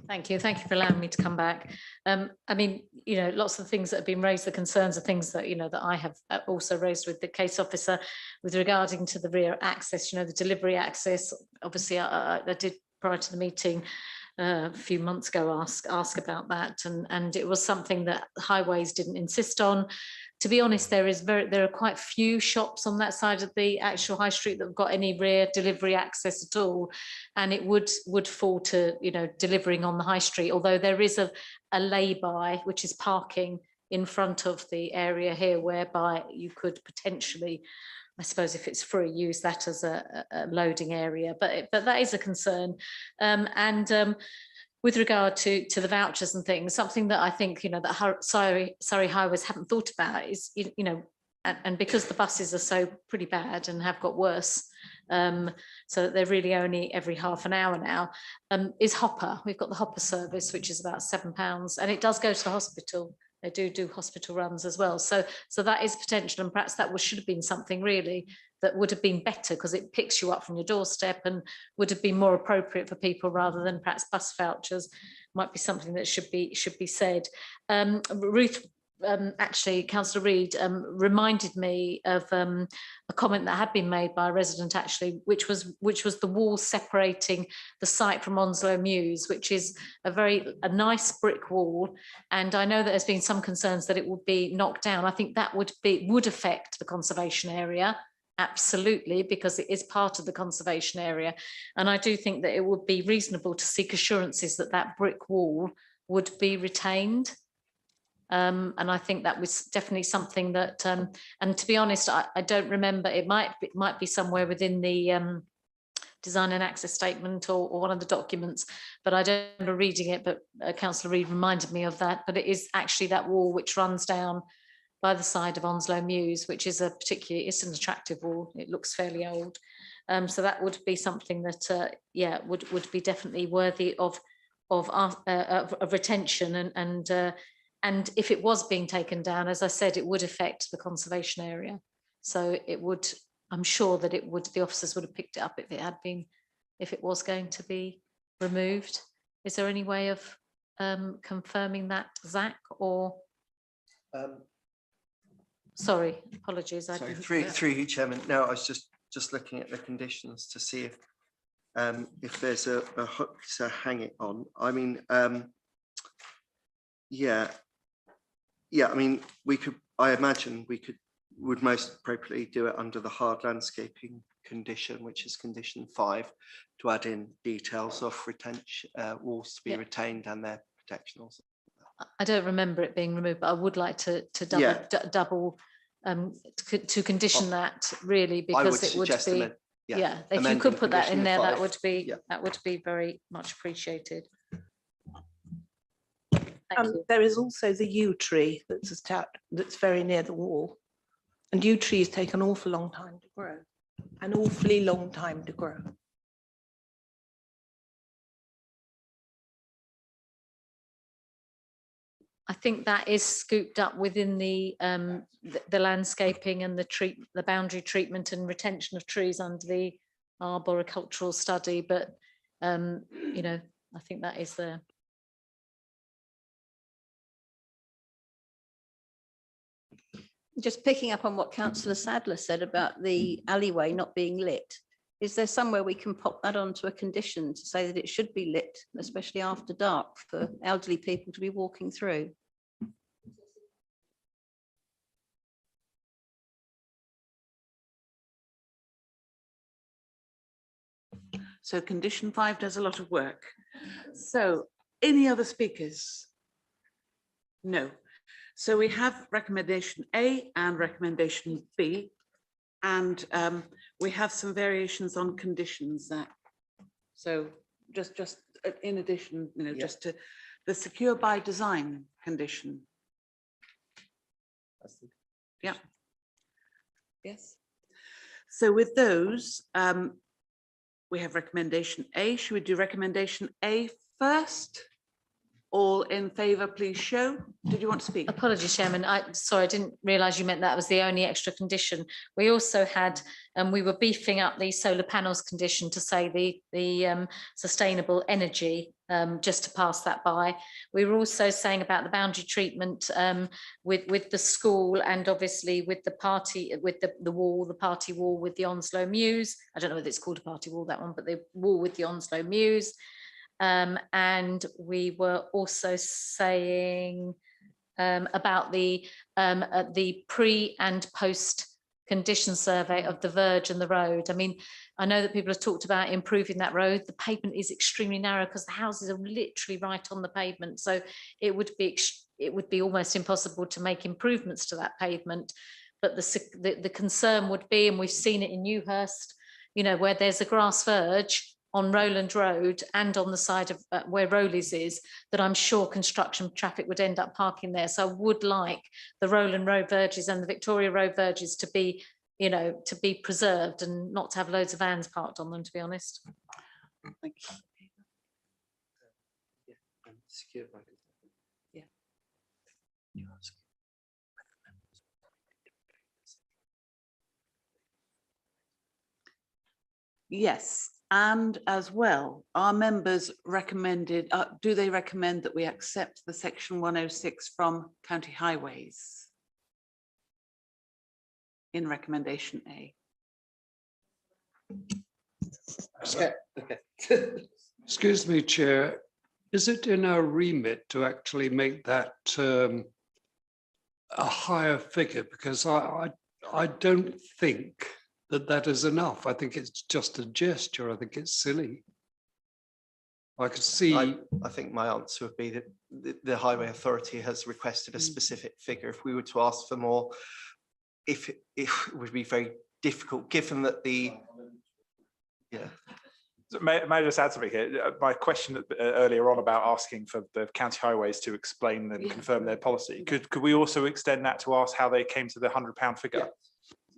Thank you for allowing me to come back. I mean, you know, lots of things that have been raised, the concerns are things that, you know, that I have also raised with the case officer with regarding to the rear access, you know, the delivery access. Obviously, I did prior to the meeting a few months ago ask about that, and it was something that Highways didn't insist on. To be honest, there are quite few shops on that side of the actual high street that have got any rear delivery access at all, and it would fall to, you know, delivering on the high street. Although there is a lay-by, which is parking in front of the area here, whereby you could potentially, I suppose, if it's free, use that as a loading area. But that is a concern, with regard to the vouchers and things, something that I think, you know, that Surrey Highways haven't thought about is, you know, and because the buses are so pretty bad and have got worse, so that they're really only every half an hour now, is Hopper. We've got the Hopper service, which is about £7, and it does go to the hospital. They do hospital runs as well. So that is potential, and perhaps that should have been something really that would have been better, because it picks you up from your doorstep and would have been more appropriate for people rather than perhaps bus vouchers. Might be something that should be said. Ruth, actually, Councillor Reid reminded me of a comment that had been made by a resident, actually, which was the wall separating the site from Onslow Mews, which is a nice brick wall. And I know that there's been some concerns that it would be knocked down. I think that would affect the conservation area. Absolutely, because it is part of the conservation area. And I do think that it would be reasonable to seek assurances that that brick wall would be retained. And I think that was definitely something that, and to be honest, I don't remember, it might be somewhere within the design and access statement or one of the documents, but I don't remember reading it, but Councillor Reid reminded me of that. But it is actually that wall which runs down by the side of Onslow Mews, which is it's an attractive wall. It looks fairly old. So that would be something that, yeah, would be definitely worthy of retention. And if it was being taken down, as I said, it would affect the conservation area. So it would, I'm sure that the officers would have picked it up if it was going to be removed. Is there any way of confirming that, Zach, or? Sorry, apologies. Sorry, through you, Chairman. No, I was just looking at the conditions to see if there's a hook to hang it on. I mean, yeah. I mean, I imagine would most appropriately do it under the hard landscaping condition, which is condition 5, to add in details of retention walls to be retained and their protection also. I don't remember it being removed, but I would like to double to condition that really, because it would be, if you could put that in there, that would be very much appreciated. There is also the yew tree that's very near the wall, and yew trees take an awful long time to grow, an awfully long time to grow. I think that is scooped up within the landscaping and the boundary treatment and retention of trees under the arboricultural study, but you know, I think that is there. Just picking up on what Councillor Sadler said about the alleyway not being lit, is there somewhere we can pop that onto a condition to say that it should be lit, especially after dark, for elderly people to be walking through? So condition 5 does a lot of work. So any other speakers? No. So we have recommendation A and recommendation B, and we have some variations on conditions that. So just in addition, you know, just to the secure by design condition. Yeah. Yes. So with those, we have recommendation A. Should we do recommendation A first? All in favour, please show. Did you want to speak? Apologies, Chairman. Sorry, I didn't realise you meant that was the only extra condition. We also had, we were beefing up the solar panels condition to say the sustainable energy, just to pass that by. We were also saying about the boundary treatment with the school, and obviously with the party, with the wall, the party wall with the Onslow Mews. I don't know whether it's called a party wall, that one, but the wall with the Onslow Mews. And we were also saying about the pre and post condition survey of the verge and the road. I mean, I know that people have talked about improving that road. The pavement is extremely narrow because the houses are literally right on the pavement. So it would be almost impossible to make improvements to that pavement. But the concern would be, and we've seen it in Newhurst, you know, where there's a grass verge on Rowland Road and on the side of where Rowley's is, that I'm sure construction traffic would end up parking there. So I would like the Rowland Road verges and the Victoria Road verges to be, you know, to be preserved and not to have loads of vans parked on them, to be honest. Thank you. Yeah. Yes, and as well, our members recommended, do they recommend that we accept the section 106 from County Highways in recommendation A? Okay. Excuse me, Chair. Is it in our remit to actually make that a higher figure? Because I don't think that is enough. I think it's just a gesture. I think it's silly. I could see. I think my answer would be that the Highway Authority has requested a specific figure. If we were to ask for more, if it would be very difficult, given that the May I just add something here? My question earlier on about asking for the county highways to explain and confirm their policy. Could we also extend that to ask how they came to the £100 figure?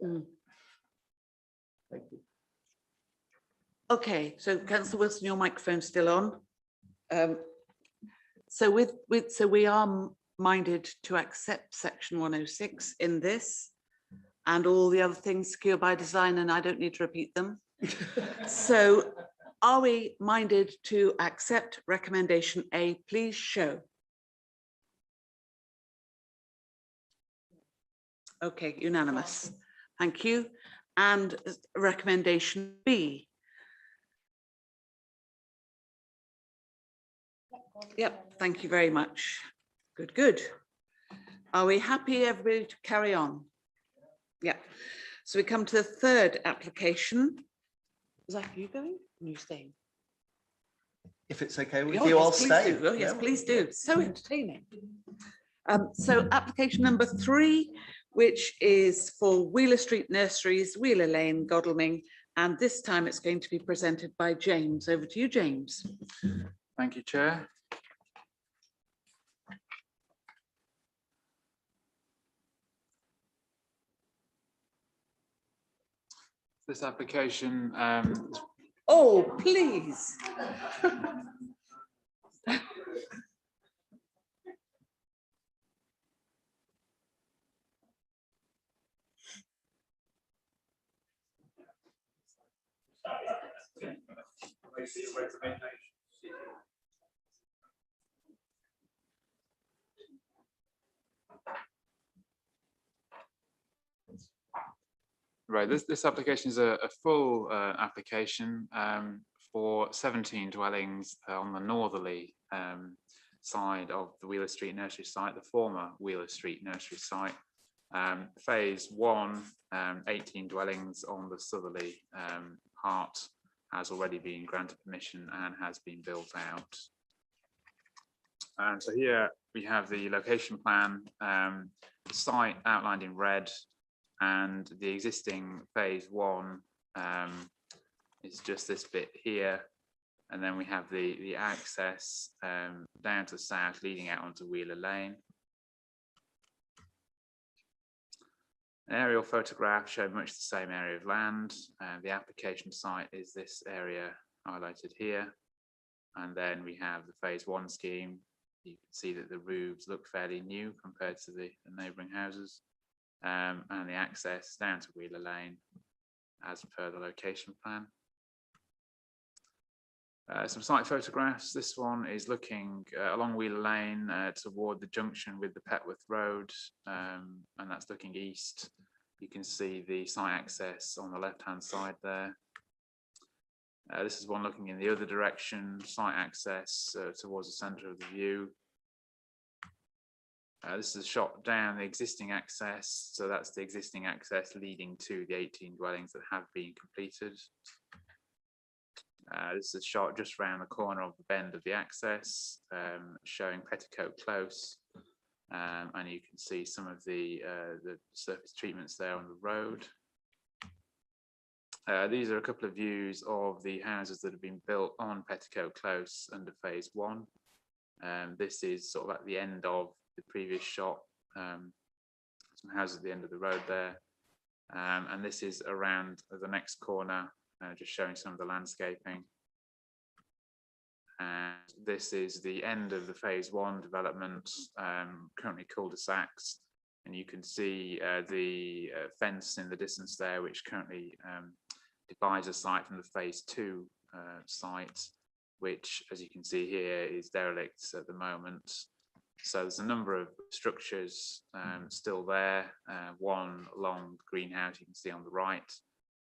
Yeah. Thank you. Okay, so Councillor Wilson, your microphone's still on. So we are minded to accept section 106 in this and all the other things secure by design, and I don't need to repeat them. So are we minded to accept recommendation A? Please show. Okay, unanimous. Thank you. And recommendation B. Yep, thank you very much. Good, good. Are we happy, everybody, to carry on? Yeah. So we come to the third application. Is that you going? Are you staying? If it's okay with Oh, you, I'll yes, please stay. do. Oh, yes, please do. So entertaining. So application number 3, which is for Wheeler Street Nurseries, Wheeler Lane, Godalming, and this time it's going to be presented by James. Over to you, James. Thank you, Chair. This application. Oh, please. Right, this application is a full application for 17 dwellings on the northerly side of the Wheeler Street Nursery site, the former Wheeler Street Nursery site. Phase 1, 18 dwellings on the southerly part has already been granted permission and has been built out. And so here we have the location plan, the site outlined in red, and the existing phase 1 is just this bit here, and then we have the access down to the south leading out onto Wheeler Lane. An aerial photograph showing much the same area of land. The application site is this area highlighted here, and then we have the phase 1 scheme. You can see that the roofs look fairly new compared to the neighbouring houses. And the access down to Wheeler Lane as per the location plan. Some site photographs. This one is looking along Wheeler Lane toward the junction with the Petworth Road, and that's looking east. You can see the site access on the left-hand side there. This is one looking in the other direction, site access towards the centre of the view. This is a shot down the existing access, so that's the existing access leading to the 18 dwellings that have been completed. This is a shot just round the corner of the bend of the access, showing Petticoat Close, and you can see some of the surface treatments there on the road. These are a couple of views of the houses that have been built on Petticoat Close under phase 1. This is sort of at the end of the previous shot, some houses at the end of the road there, and this is around the next corner, just showing some of the landscaping. And this is the end of the phase 1 development, currently cul-de-sacs, and you can see the fence in the distance there, which currently divides the site from the phase 2 site, which, as you can see here, is derelict at the moment. So there's a number of structures still there, one long greenhouse you can see on the right,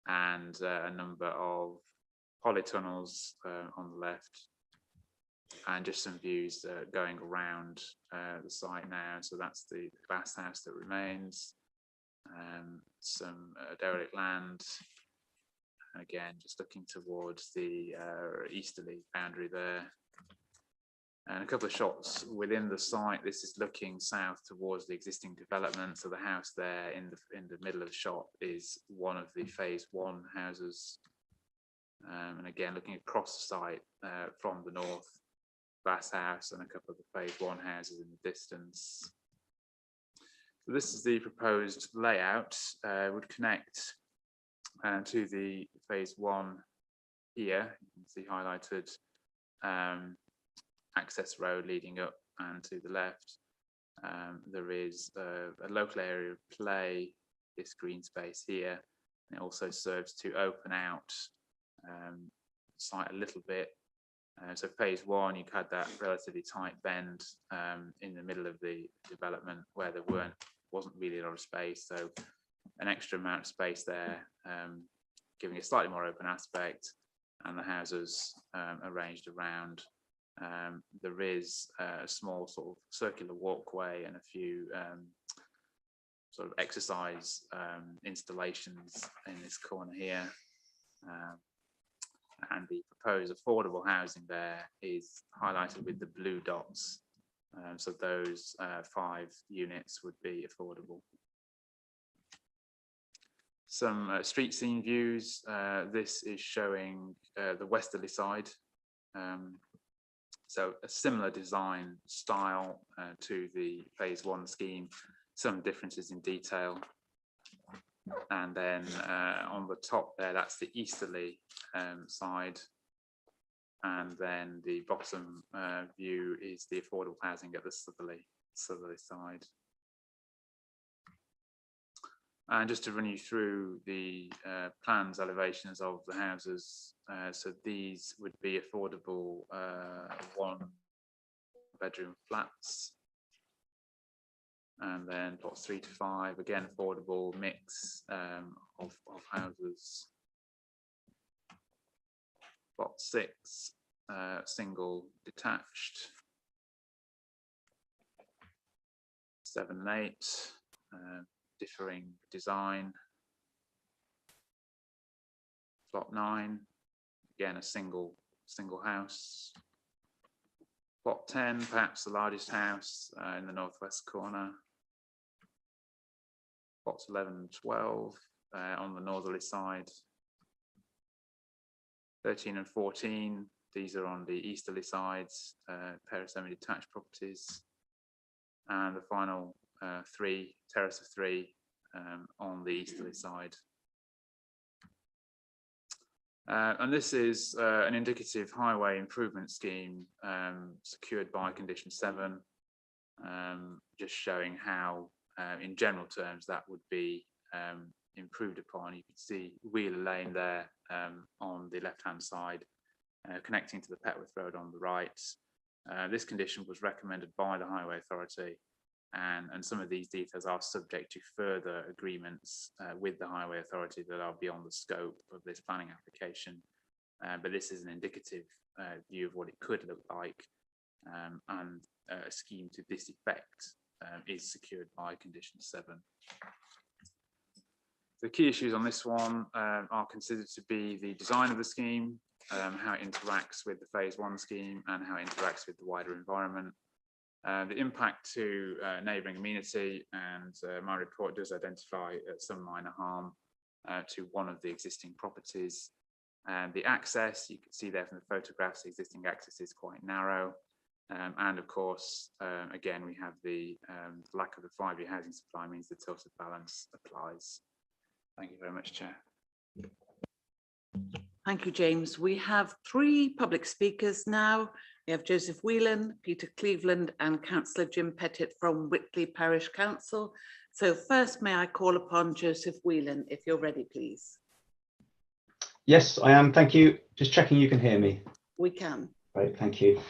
and a number of polytunnels on the left, and just some views going around the site now. So that's the glass house that remains, some derelict land. Again, just looking towards the easterly boundary there. And a couple of shots within the site. This is looking south towards the existing development. So the house there in the middle of the shot is one of the phase 1 houses. And again, looking across the site from the north, glass house and a couple of the phase 1 houses in the distance. So this is the proposed layout. Would connect to the phase 1 here. You can see highlighted access road leading up, and to the left there is a local area of play, this green space here. And it also serves to open out the site a little bit. So phase 1, you had that relatively tight bend in the middle of the development where there wasn't really a lot of space, so an extra amount of space there, giving a slightly more open aspect, and the houses arranged around. There is a small sort of circular walkway and a few sort of exercise installations in this corner here. And the proposed affordable housing there is highlighted with the blue dots. So those 5 units would be affordable. Some street scene views. This is showing the westerly side. So a similar design style to the phase 1 scheme, some differences in detail. And then on the top there, that's the easterly side. And then the bottom view is the affordable housing at the southerly side. And just to run you through the plans elevations of the houses, so these would be affordable 1-bedroom flats. And then plots 3 to 5, again affordable mix of houses. Plot 6, single detached. 7 and 8, differing design. Plot 9, again a single house. Plot 10, perhaps the largest house in the northwest corner. Plots 11 and 12 on the northerly side. 13 and 14, these are on the easterly sides, pair of semi-detached properties. And the final 3, terrace of 3 on the easterly side. And this is an indicative highway improvement scheme secured by condition 7, just showing how, in general terms, that would be improved upon. You can see Wheeler Lane there on the left-hand side, connecting to the Petworth Road on the right. This condition was recommended by the Highway Authority, and some of these details are subject to further agreements with the Highway Authority that are beyond the scope of this planning application. but this is an indicative view of what it could look like, and a scheme to this effect is secured by condition 7. The key issues on this one are considered to be the design of the scheme, how it interacts with the phase 1 scheme, and how it interacts with the wider environment. The impact to neighbouring amenity, and my report does identify some minor harm to one of the existing properties. And the access, you can see there from the photographs, the existing access is quite narrow. And of course, again, we have the lack of the 5-year housing supply means the tilted balance applies. Thank you very much, Chair. Thank you, James. We have 3 public speakers now. We have Joseph Whelan, Peter Cleveland, and Councillor Jim Pettit from Whitley Parish Council. So first, may I call upon Joseph Whelan, if you're ready, please. Yes, I am. Thank you. Just checking you can hear me. We can. Great, thank you.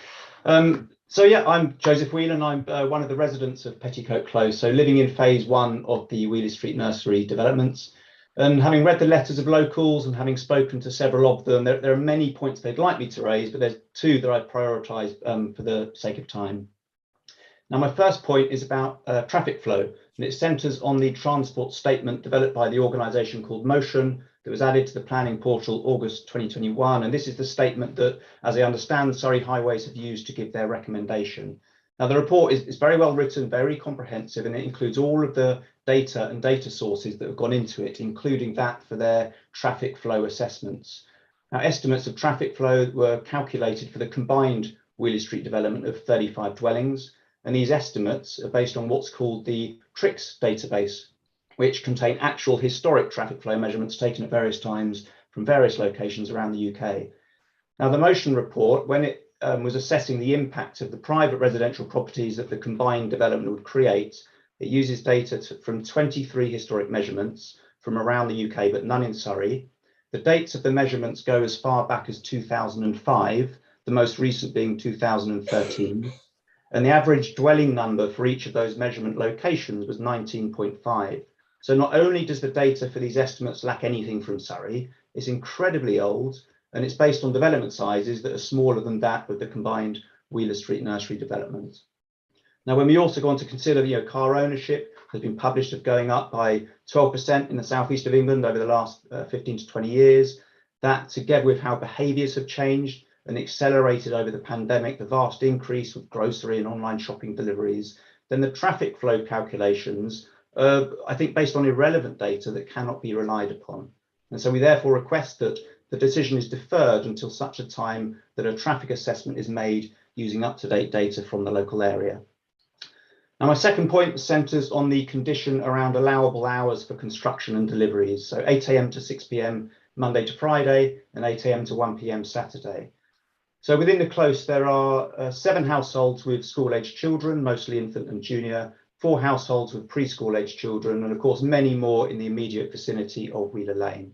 So yeah, I'm Joseph Whelan. I'm one of the residents of Petticoat Close, so living in phase 1 of the Wheeler Street Nursery developments. And having read the letters of locals and having spoken to several of them, there are many points they'd like me to raise, but there's 2 that I prioritise for the sake of time. Now, my first point is about traffic flow, and it centres on the transport statement developed by the organisation called Motion that was added to the planning portal August 2021. And this is the statement that, as I understand, Surrey Highways have used to give their recommendation. Now, the report is very well written, very comprehensive, and it includes all of the data and data sources that have gone into it, including that for their traffic flow assessments. Now, estimates of traffic flow were calculated for the combined Wheeler Street development of 35 dwellings, and these estimates are based on what's called the TRIX database, which contain actual historic traffic flow measurements taken at various times from various locations around the UK. Now, the Motion report, when it was assessing the impact of the private residential properties that the combined development would create, it uses data from 23 historic measurements from around the UK, but none in Surrey. The dates of the measurements go as far back as 2005, the most recent being 2013. And the average dwelling number for each of those measurement locations was 19.5. So not only does the data for these estimates lack anything from Surrey, it's incredibly old, and it's based on development sizes that are smaller than that of the combined Wheeler Street Nursery development. Now, when we also go on to consider, car ownership has been published of going up by 12% in the southeast of England over the last 15 to 20 years. That, together with how behaviours have changed and accelerated over the pandemic, the vast increase with grocery and online shopping deliveries, then the traffic flow calculations are, I think, based on irrelevant data that cannot be relied upon. And so we therefore request that the decision is deferred until such a time that a traffic assessment is made using up-to-date data from the local area. Now, my second point centres on the condition around allowable hours for construction and deliveries. So 8 AM to 6 PM Monday to Friday and 8 AM to 1 PM Saturday. So within the close, there are 7 households with school-aged children, mostly infant and junior, 4 households with preschool-aged children, and of course, many more in the immediate vicinity of Wheeler Lane.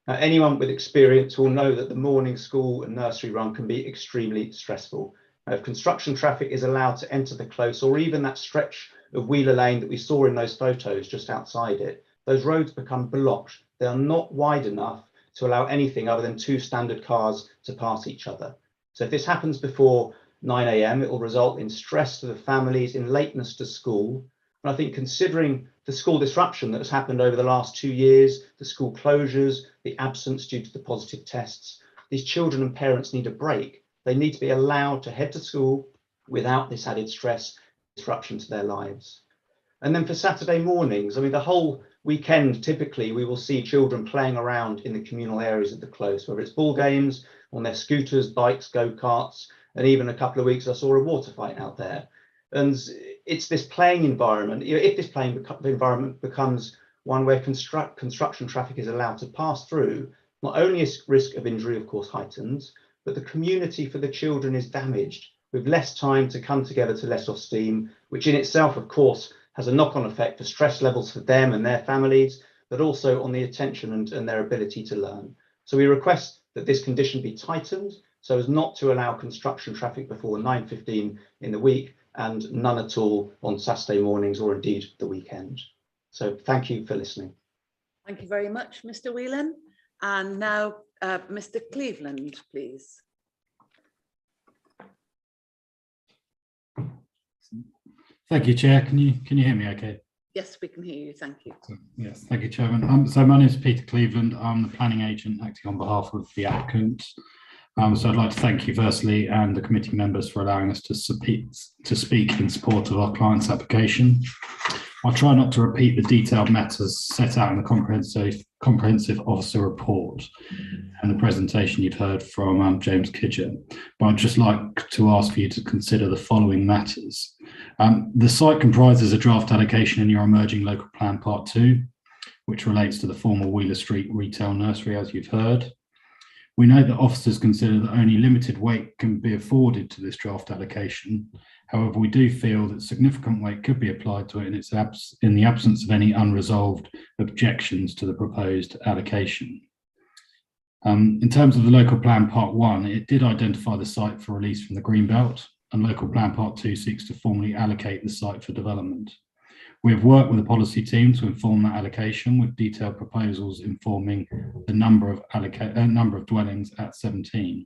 Now, anyone with experience will know that the morning school and nursery run can be extremely stressful. If construction traffic is allowed to enter the close, or even that stretch of Wheeler Lane that we saw in those photos just outside it, those roads become blocked. They are not wide enough to allow anything other than 2 standard cars to pass each other. So if this happens before 9 AM, it will result in stress to the families, in lateness to school. And I think considering the school disruption that has happened over the last 2 years, the school closures, the absence due to the positive tests, these children and parents need a break. They need to be allowed to head to school without this added stress, disruption to their lives. And then for Saturday mornings, I mean, the whole weekend, typically, we will see children playing around in the communal areas of the close, whether it's ball games, on their scooters, bikes, go-karts, and even a couple of weeks I saw a water fight out there. And it's this playing environment. If this playing environment becomes one where construction traffic is allowed to pass through, not only is risk of injury, of course, heightened, but the community for the children is damaged, with less time to come together to let off steam, which in itself, of course, has a knock-on effect for stress levels for them and their families, but also on the attention and their ability to learn. So we request that this condition be tightened so as not to allow construction traffic before 9:15 in the week and none at all on Saturday mornings or indeed the weekend. So thank you for listening. Thank you very much, Mr. Whelan. And now Mr. Cleveland, please. Thank you, Chair. Can you hear me okay? Yes, we can hear you. Thank you. Yes, thank you, Chairman. So my name is Peter Cleveland. I'm the planning agent acting on behalf of the applicant. So I'd like to thank you firstly and the committee members for allowing us to speak in support of our client's application. I'll try not to repeat the detailed matters set out in the comprehensive officer report and the presentation you've heard from James Kidger, but I'd just like to ask for you to consider the following matters. The site comprises a draft allocation in your emerging local plan part 2, which relates to the former Wheeler Street retail nursery, as you've heard. We know that officers consider that only limited weight can be afforded to this draft allocation. However, we do feel that significant weight could be applied to it in the absence of any unresolved objections to the proposed allocation. In terms of the local plan part 1, it did identify the site for release from the Greenbelt, and local plan part 2 seeks to formally allocate the site for development. We have worked with the policy team to inform that allocation with detailed proposals informing the number of dwellings at 17.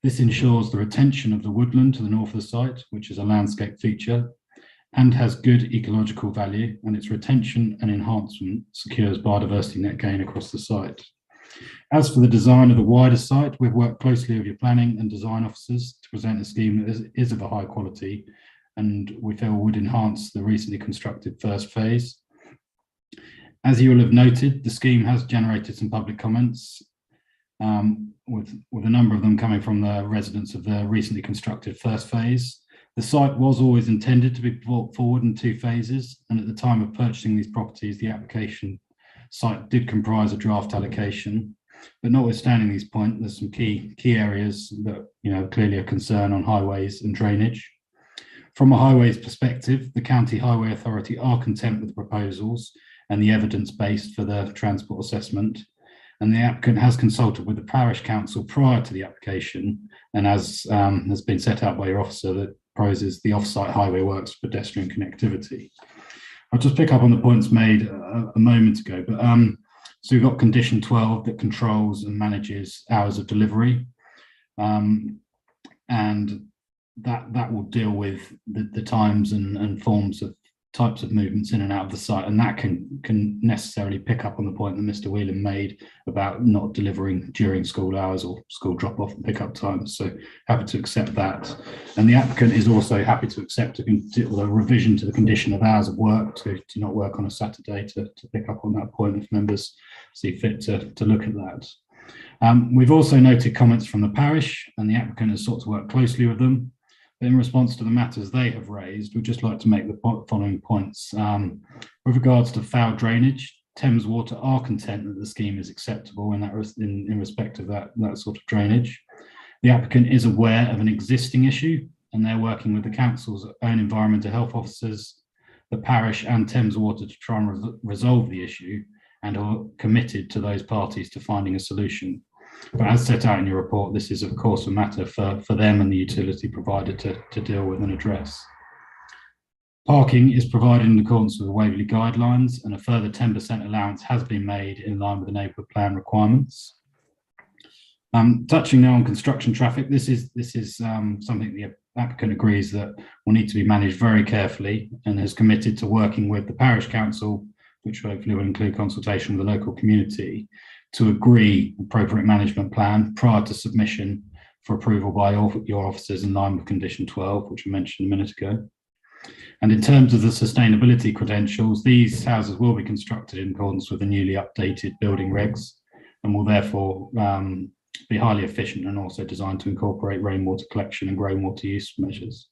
This ensures the retention of the woodland to the north of the site, which is a landscape feature and has good ecological value, and its retention and enhancement secures biodiversity net gain across the site. As for the design of the wider site, we've worked closely with your planning and design officers to present a scheme that is of a high quality and we feel would enhance the recently constructed first phase. As you will have noted, the scheme has generated some public comments, with a number of them coming from the residents of the recently constructed first phase. The site was always intended to be brought forward in 2 phases, and at the time of purchasing these properties, the application site did comprise a draft allocation. But notwithstanding these points, there's some key areas that clearly a concern on highways and drainage. From a highways perspective, the County Highway Authority are content with the proposals and the evidence based for the transport assessment. And the applicant has consulted with the parish council prior to the application, and as has been set out by your officer, that proposes the off-site highway works for pedestrian connectivity. I'll just pick up on the points made a moment ago, but so we've got condition 12 that controls and manages hours of delivery, and that will deal with the times and forms of types of movements in and out of the site, and that can necessarily pick up on the point that Mr. Whelan made about not delivering during school hours or school drop-off and pick-up times. So happy to accept that, and the applicant is also happy to accept a revision to the condition of hours of work to not work on a Saturday to pick up on that point if members see fit to look at that. We've also noted comments from the parish, and the applicant has sought to work closely with them. In response to the matters they have raised, we'd just like to make the following points. With regards to foul drainage, Thames Water are content that the scheme is acceptable in respect of that sort of drainage. The applicant is aware of an existing issue, and they're working with the council's own environmental health officers, the parish and Thames Water to try and resolve the issue, and are committed to those parties to finding a solution. But as set out in your report, this is of course a matter for them and the utility provider to deal with and address. Parking is provided in accordance with the Waverley guidelines, and a further 10% allowance has been made in line with the neighbourhood plan requirements. Touching now on construction traffic, this is something the applicant agrees that will need to be managed very carefully, and has committed to working with the parish council, which hopefully will include consultation with the local community, to agree appropriate management plan prior to submission for approval by your officers in line with condition 12, which I mentioned a minute ago. And in terms of the sustainability credentials, these houses will be constructed in accordance with the newly updated building regs, and will therefore be highly efficient and also designed to incorporate rainwater collection and groundwater use measures.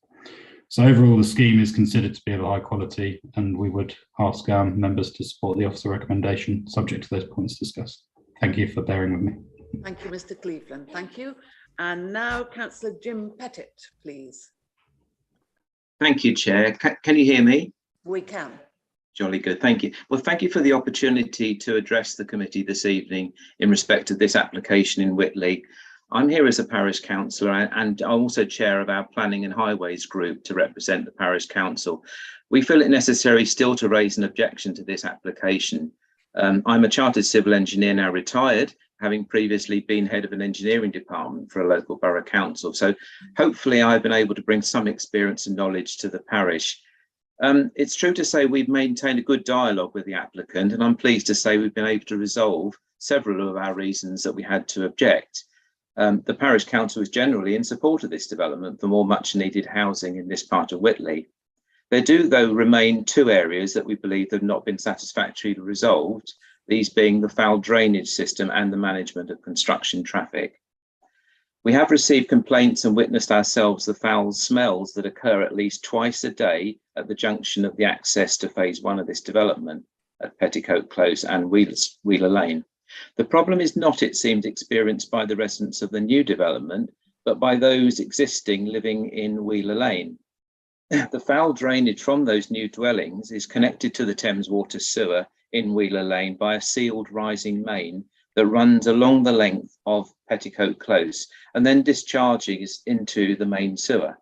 So overall, the scheme is considered to be of a high quality, and we would ask members to support the officer recommendation subject to those points discussed. Thank you for bearing with me. Thank you, Mr. Cleveland. Thank you. And now Councillor Jim Pettit, please. Thank you, Chair. Can you hear me? We can. Jolly good. Thank you. Well, thank you for the opportunity to address the committee this evening in respect of this application in Whitley. I'm here as a parish councillor, and I'm also chair of our Planning and Highways group to represent the parish council. We feel it necessary still to raise an objection to this application I'm a chartered civil engineer, now retired, having previously been head of an engineering department for a local borough council. So hopefully I've been able to bring some experience and knowledge to the parish. It's true to say we've maintained a good dialogue with the applicant, and I'm pleased to say we've been able to resolve several of our reasons that we had to object. The parish council is generally in support of this development for more much needed housing in this part of Whitley. There do, though, remain two areas that we believe have not been satisfactorily resolved, these being the foul drainage system and the management of construction traffic. We have received complaints and witnessed ourselves the foul smells that occur at least twice a day at the junction of the access to phase 1 of this development at Petticoat Close and Wheeler Lane. The problem is not, it seems, experienced by the residents of the new development, but by those existing living in Wheeler Lane. The foul drainage from those new dwellings is connected to the Thames Water sewer in Wheeler Lane by a sealed rising main that runs along the length of Petticoat Close and then discharges into the main sewer.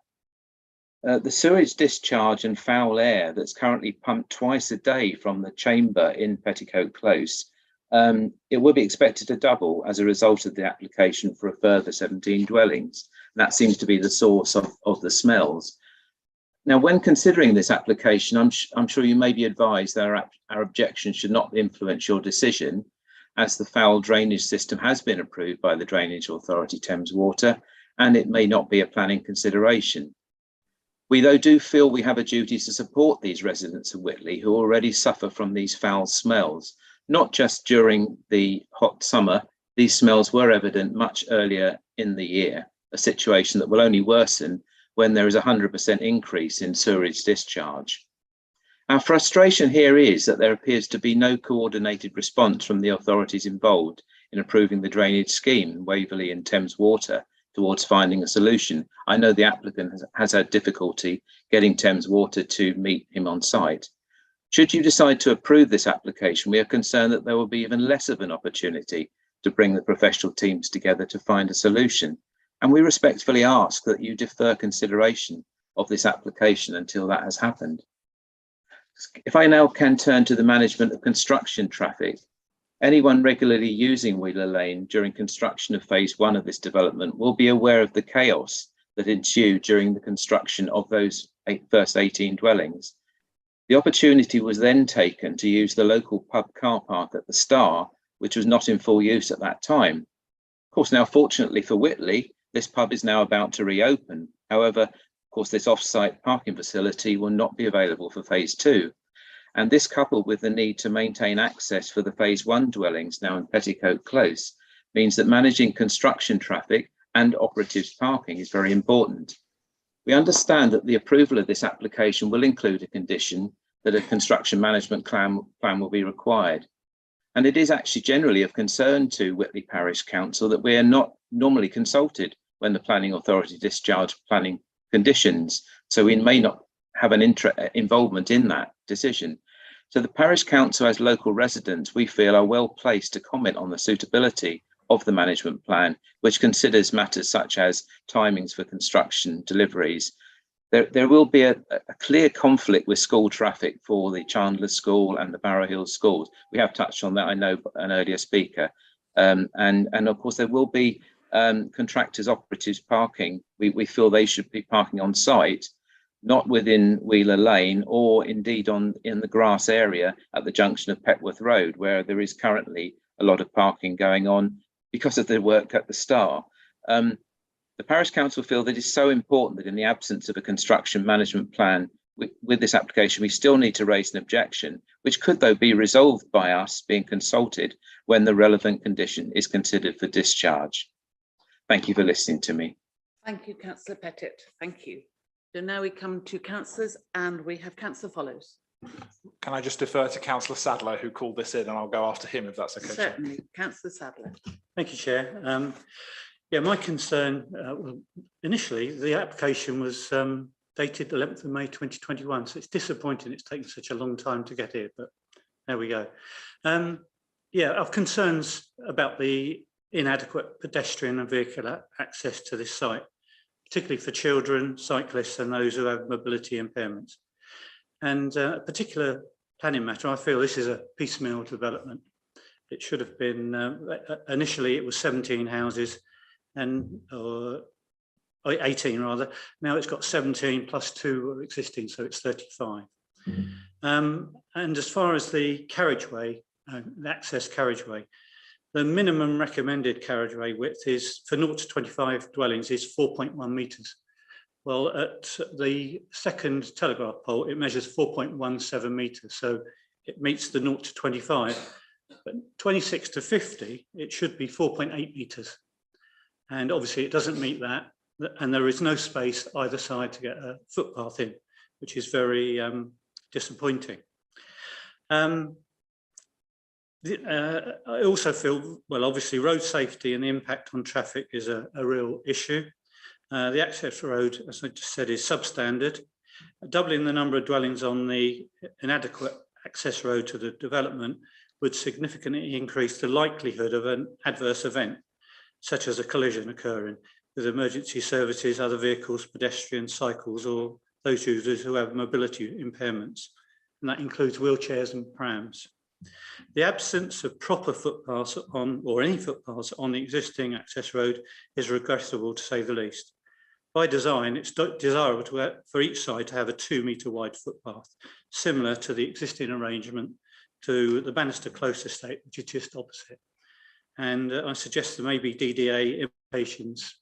The sewage discharge and foul air that's currently pumped twice a day from the chamber in Petticoat Close, it will be expected to double as a result of the application for a further 17 dwellings. And that seems to be the source of the smells. Now, when considering this application, I'm sure you may be advised that our objection should not influence your decision, as the foul drainage system has been approved by the Drainage Authority Thames Water, and it may not be a planning consideration. We, though, do feel we have a duty to support these residents of Whitley who already suffer from these foul smells, not just during the hot summer. These smells were evident much earlier in the year, a situation that will only worsen when there is a 100% increase in sewerage discharge. Our frustration here is that there appears to be no coordinated response from the authorities involved in approving the drainage scheme, Waverley and Thames Water, towards finding a solution. I know the applicant has had difficulty getting Thames Water to meet him on site. Should you decide to approve this application, we are concerned that there will be even less of an opportunity to bring the professional teams together to find a solution. And we respectfully ask that you defer consideration of this application until that has happened. If I now can turn to the management of construction traffic, anyone regularly using Wheeler Lane during construction of phase 1 of this development will be aware of the chaos that ensued during the construction of those first 18 dwellings. The opportunity was then taken to use the local pub car park at the Star, which was not in full use at that time. Of course, now fortunately for Whitley, this pub is now about to reopen. However, of course, this off-site parking facility will not be available for phase 2. And this, coupled with the need to maintain access for the phase 1 dwellings now in Petticoat Close, means that managing construction traffic and operatives parking is very important. We understand that the approval of this application will include a condition that a construction management plan will be required. And it is actually generally of concern to Whitley Parish Council that we are not normally consulted when the planning authority discharge planning conditions. So we may not have an involvement in that decision. So the Parish Council, as local residents, we feel are well placed to comment on the suitability of the management plan, which considers matters such as timings for construction deliveries. There will be a clear conflict with school traffic for the Chandler School and the Barrow Hills schools. We have touched on that, I know, an earlier speaker. And of course, there will be contractors, operatives parking. We feel they should be parking on site, not within Wheeler Lane or indeed in the grass area at the junction of Petworth Road, where there is currently a lot of parking going on because of the work at the Star. The Parish Council feel that it's so important that in the absence of a construction management plan with this application, we still need to raise an objection, which could, though, be resolved by us being consulted when the relevant condition is considered for discharge. Thank you for listening to me. Thank you, Councillor Pettit. Thank you. So now we come to councillors, and we have Councillor Follows. Can I just defer to Councillor Sadler, who called this in, and I'll go after him if that's okay. Certainly, Councillor Sadler. Thank you, Chair. Yeah, my concern, well, initially, the application was dated 11th of May 2021, so it's disappointing it's taken such a long time to get here, but there we go. Yeah, I've concerns about the inadequate pedestrian and vehicular access to this site, particularly for children, cyclists and those who have mobility impairments. And a particular planning matter, I feel this is a piecemeal development. It should have been, initially it was 17 houses and 18 rather. Now it's got 17 plus 2 existing, so it's 35. And as far as the carriageway, the access carriageway, the minimum recommended carriageway width is for 0 to 25 dwellings is 4.1 metres. Well, at the second telegraph pole, it measures 4.17 metres, so it meets the 0 to 25. But 26 to 50, it should be 4.8 metres. And obviously it doesn't meet that. And there is no space either side to get a footpath in, which is very disappointing. I also feel, well, obviously road safety and the impact on traffic is a real issue. The access road, as I just said, is substandard. Doubling the number of dwellings on the inadequate access road to the development would significantly increase the likelihood of an adverse event, such as a collision occurring with emergency services, other vehicles, pedestrians, cycles, or those users who have mobility impairments. And that includes wheelchairs and prams. The absence of proper footpaths on, or any footpaths on the existing access road is regrettable to say the least. By design, it's desirable for each side to have a 2 metre wide footpath, similar to the existing arrangement to the Bannister Close estate, which is just opposite. And I suggest there may be DDA implications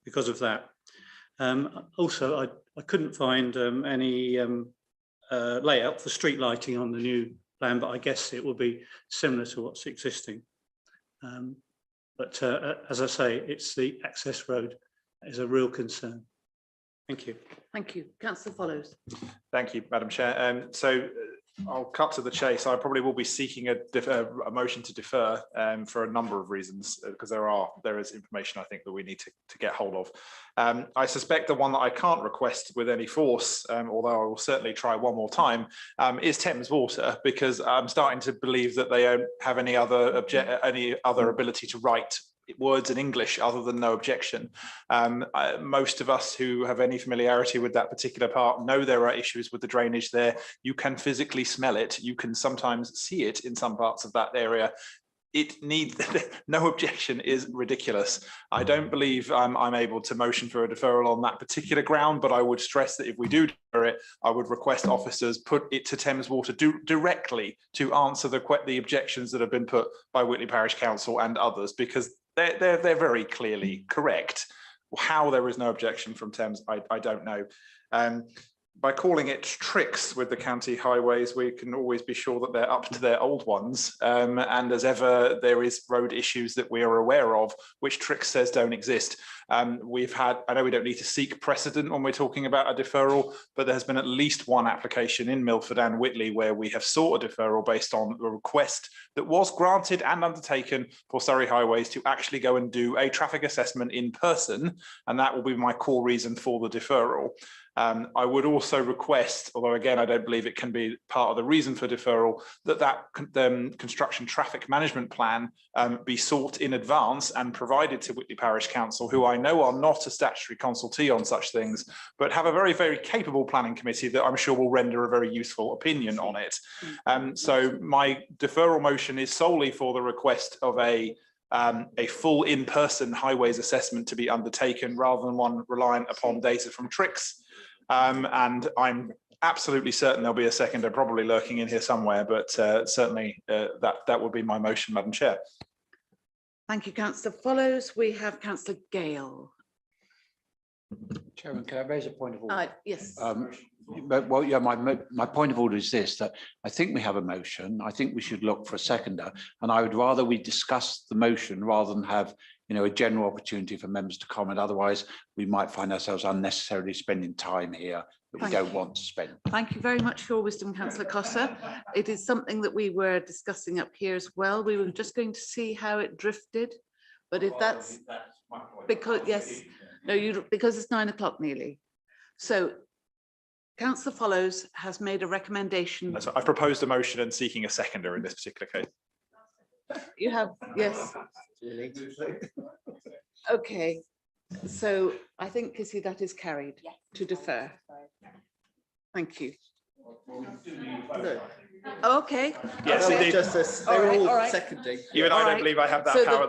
because of that. Also, I couldn't find any layout for street lighting on the new plan, but I guess it will be similar to what's existing. But as I say, it's the access road that is a real concern. Thank you. Thank you. Councillor Follows. Thank you, Madam Chair. So I'll cut to the chase. I probably will be seeking a motion to defer for a number of reasons, because there is information I think that we need to get hold of. I suspect the one that I can't request with any force, although I will certainly try one more time, is Thames Water, because I'm starting to believe that they don't have any other ability to write words in English other than no objection. Most of us who have any familiarity with that particular part know there are issues with the drainage there. You can physically smell it. You can sometimes see it in some parts of that area. It needs no objection is ridiculous. I don't believe I'm able to motion for a deferral on that particular ground, but I would stress that if we do defer it, I would request officers put it to Thames Water directly to answer the objections that have been put by Whitley Parish Council and others, because they're very clearly correct. How there is no objection from Thames, I don't know. By calling it tricks with the county highways, we can always be sure that they're up to their old ones. And as ever, there is road issues that we are aware of, which tricks says don't exist. I know we don't need to seek precedent when we're talking about a deferral, but there has been at least one application in Milford and Whitley where we have sought a deferral based on a request that was granted and undertaken for Surrey Highways to actually go and do a traffic assessment in person. And that will be my core reason for the deferral. I would also request, although again, I don't believe it can be part of the reason for deferral, that construction traffic management plan be sought in advance and provided to Whitley Parish Council, who I know are not a statutory consultee on such things, but have a very, very capable planning committee that I'm sure will render a very useful opinion on it. So my deferral motion is solely for the request of a full in-person highways assessment to be undertaken rather than one reliant upon data from tricks. And I'm absolutely certain there'll be a seconder probably lurking in here somewhere, but certainly that would be my motion, Madam Chair. Thank you, Councillor Follows. We have Councillor Gale. Chairman, can I raise a point of order? Yes. Well, yeah, my point of order is this, that I think we have a motion. I think we should look for a seconder, and I would rather we discuss the motion rather than have, a general opportunity for members to comment. Otherwise, we might find ourselves unnecessarily spending time here that we don't want to spend. Thank you very much for your wisdom, Councillor Costa. It is something that we were discussing up here as well. We were just going to see how it drifted, but if that's because, yes, no, because it's 9 o'clock nearly. So Councillor Follows has made a recommendation. So I've proposed a motion and seeking a seconder in this particular case. You have, yes. Okay, so I think, Kissy, that is carried to defer. Thank you. Okay. Yes, okay. indeed. Justice, All they were right, all all right. seconding. Even I All don't right. believe I have that So power.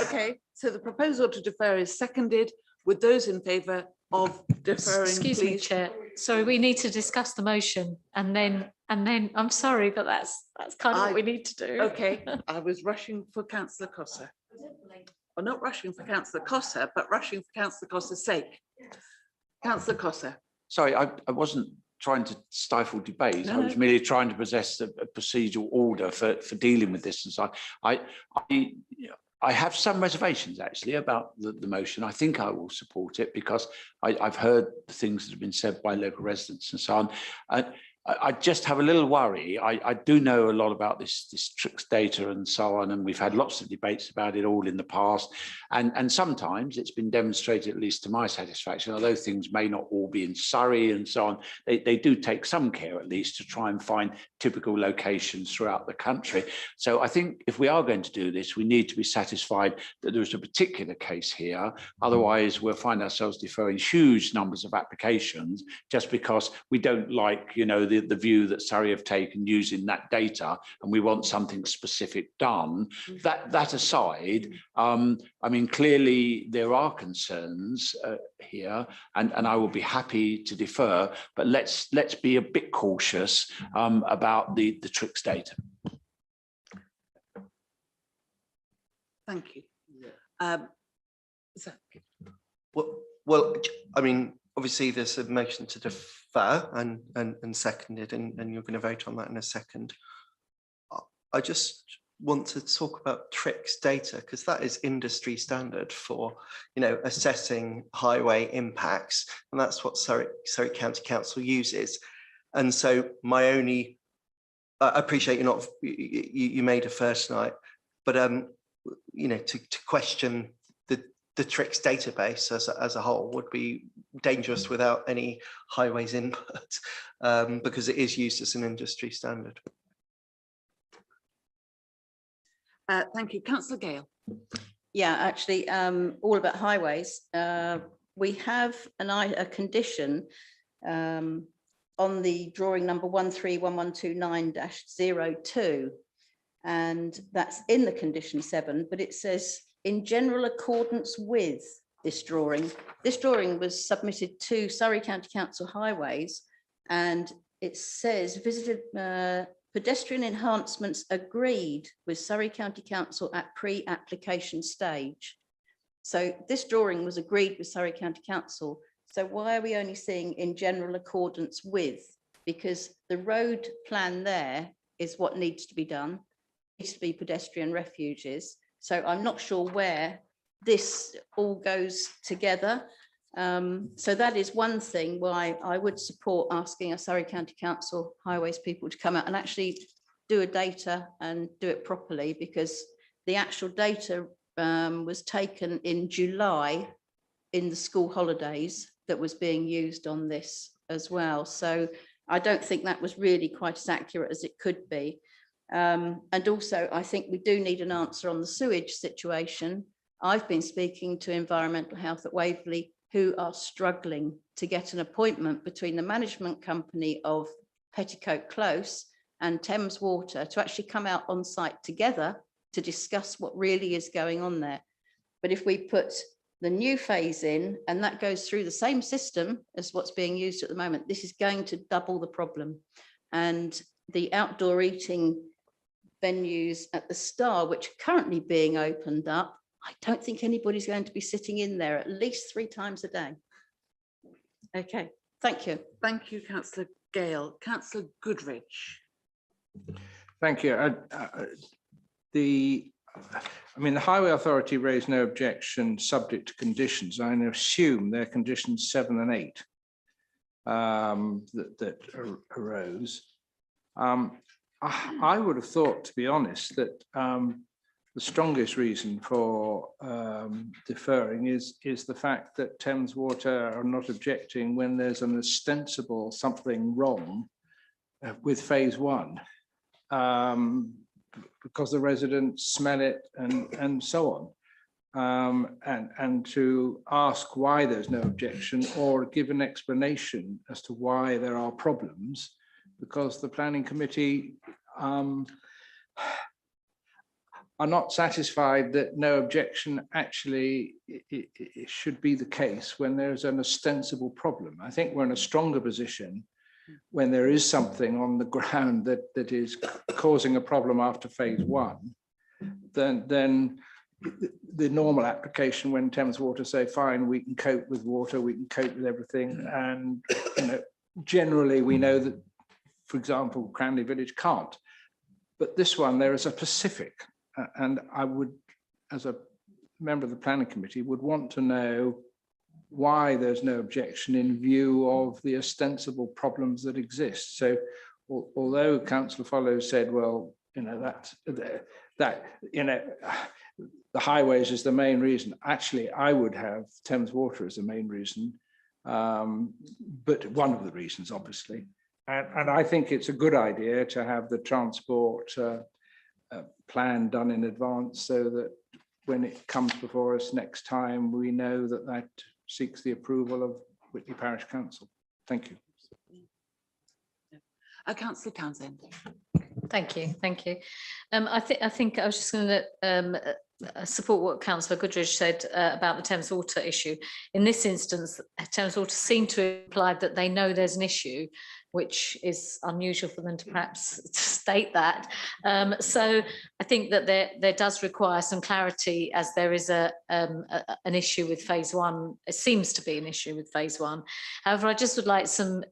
okay, so the proposal to defer is seconded. With those in favour of deferring, Excuse me, please? Chair. Sorry, we need to discuss the motion and then, I'm sorry, but that's kind of what we need to do. Okay, I was rushing for councillor Cossa. Well, not rushing for councillor Cossa, but rushing for councillor Cossa's sake. Councillor Cossa. Sorry, I wasn't trying to stifle debate. No, I was no. merely trying to possess a procedural order for dealing with this. And so I have some reservations actually about the motion. I think I will support it because I've heard the things that have been said by local residents and so on. I just have a little worry. I do know a lot about this TRICS data and so on, and we've had lots of debates about it all in the past. And sometimes it's been demonstrated, at least to my satisfaction, although things may not all be in Surrey and so on, they do take some care at least to try and find typical locations throughout the country. So I think if we are going to do this, we need to be satisfied that there's a particular case here. Otherwise, we'll find ourselves deferring huge numbers of applications just because we don't like, you know, the view that Surrey have taken using that data, and we want something specific done. That aside, I mean, clearly there are concerns here, and I will be happy to defer, but let's be a bit cautious about the TRICS data. Thank you. Well, I mean, obviously there's a motion to defer and seconded, and you're going to vote on that in a second. I just want to talk about TRICS data because that is industry standard for, you know, assessing highway impacts, and that's what Surrey County Council uses. And so my only, I appreciate you're not, you made a first night, but you know, to question the TRICS database as a whole would be dangerous without any highways input, because it is used as an industry standard. Thank you, councillor Gale. Yeah, actually, all about highways. We have a condition on the drawing number 131129-02, and that's in the condition 7, but it says in general accordance with this drawing. This drawing was submitted to Surrey County Council Highways, and it says visited pedestrian enhancements agreed with Surrey County Council at pre-application stage. So this drawing was agreed with Surrey County Council. So why are we only seeing in general accordance with? Because the road plan there is what needs to be done. It needs to be pedestrian refuges. So I'm not sure where this all goes together. So that is one thing why I would support asking a Surrey County Council Highways people to come out and actually do a data and do it properly, because the actual data was taken in July in the school holidays that was being used on this as well. So I don't think that was really quite as accurate as it could be. And also, I think we do need an answer on the sewage situation. I've been speaking to Environmental Health at Waverley, who are struggling to get an appointment between the management company of Petticoat Close and Thames Water to actually come out on site together to discuss what really is going on there. But if we put the new phase in, and that goes through the same system as what's being used at the moment, this is going to double the problem. And the outdoor eating venues at the Star, which are currently being opened up, I don't think anybody's going to be sitting in there at least 3 times a day. Okay, thank you. Thank you, councillor Gale. Councillor Goodrich. Thank you. The Highway Authority raised no objection subject to conditions. I assume they're conditions 7 and 8 that arose. I would have thought, to be honest, that the strongest reason for deferring is the fact that Thames Water are not objecting when there's an ostensible something wrong with phase 1, because the residents smell it and so on. And to ask why there's no objection or give an explanation as to why there are problems because the planning committee are not satisfied that no objection actually it should be the case when there's an ostensible problem. I think we're in a stronger position when there is something on the ground that is causing a problem after phase one, then the normal application when Thames Water say, fine, we can cope with water, we can cope with everything. And generally we know that, for example, Cranley Village can't. But this one, there is a specific, and I would, as a member of the planning committee, would want to know why there's no objection in view of the ostensible problems that exist. So although Councillor Follows said, well, the highways is the main reason, actually I would have Thames Water as the main reason, but one of the reasons obviously. And I think it's a good idea to have the transport plan done in advance so that when it comes before us next time, we know that that seeks the approval of Whitley Parish Council. Thank you. Councillor Townsend. Thank you. I think I was just going to support what Councillor Goodridge said about the Thames Water issue. In this instance, Thames Water seem to imply that they know there's an issue, which is unusual for them to perhaps state that. So I think that there does require some clarity, as there is an issue with phase one. It seems to be an issue with phase one. However, I just would like some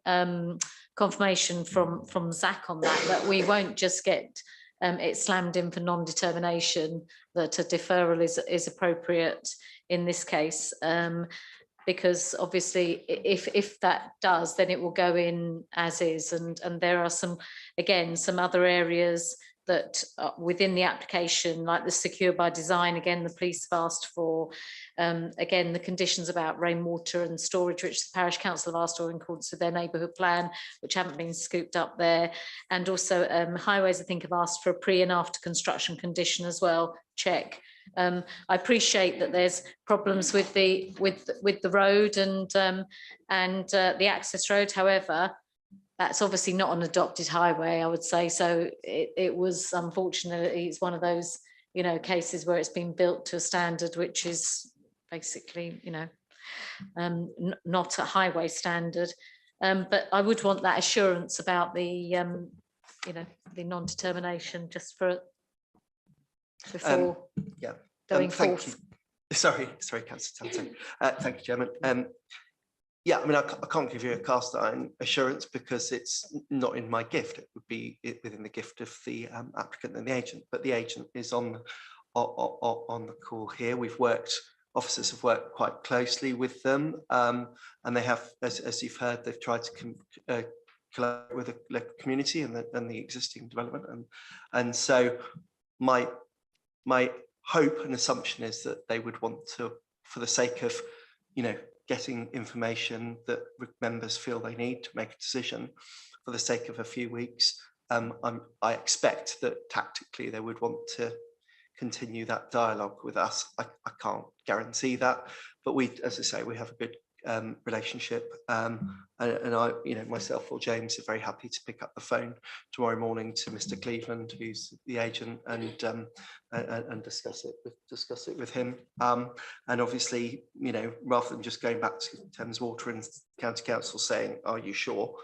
confirmation from Zach on that we won't just get it slammed in for non-determination, that a deferral is appropriate in this case. Because obviously if that does, then it will go in as is, and there are some other areas that within the application, like the secure by design, again the police have asked for, again the conditions about rainwater and storage, which the parish council have asked for in accordance with their neighbourhood plan, which haven't been scooped up there, and also highways I think have asked for a pre and after construction condition as well, check. I appreciate that there's problems with the road and the access road. However, that's obviously not an adopted highway, I would say. So it was, unfortunately, it's one of those cases where it's been built to a standard which is basically not a highway standard. But I would want that assurance about the the non-determination just for before going forth. Sorry, Councillor Townsend. Thank you, Chairman. Yeah, I mean, I can't give you a cast iron assurance because it's not in my gift. It would be within the gift of the applicant and the agent. But the agent is on the call here. Officers have worked quite closely with them, and they have, as you've heard, they've tried to collaborate with the local community and the existing development. And so my hope and assumption is that they would want to, for the sake of, getting information that members feel they need to make a decision, for the sake of a few weeks, I expect that tactically they would want to continue that dialogue with us. I can't guarantee that, but as I say, we have a good relationship, and I, myself or James are very happy to pick up the phone tomorrow morning to Mr. Cleveland, who's the agent, and discuss it with him. And obviously, rather than just going back to Thames Water and County Council saying, "Are you sure?"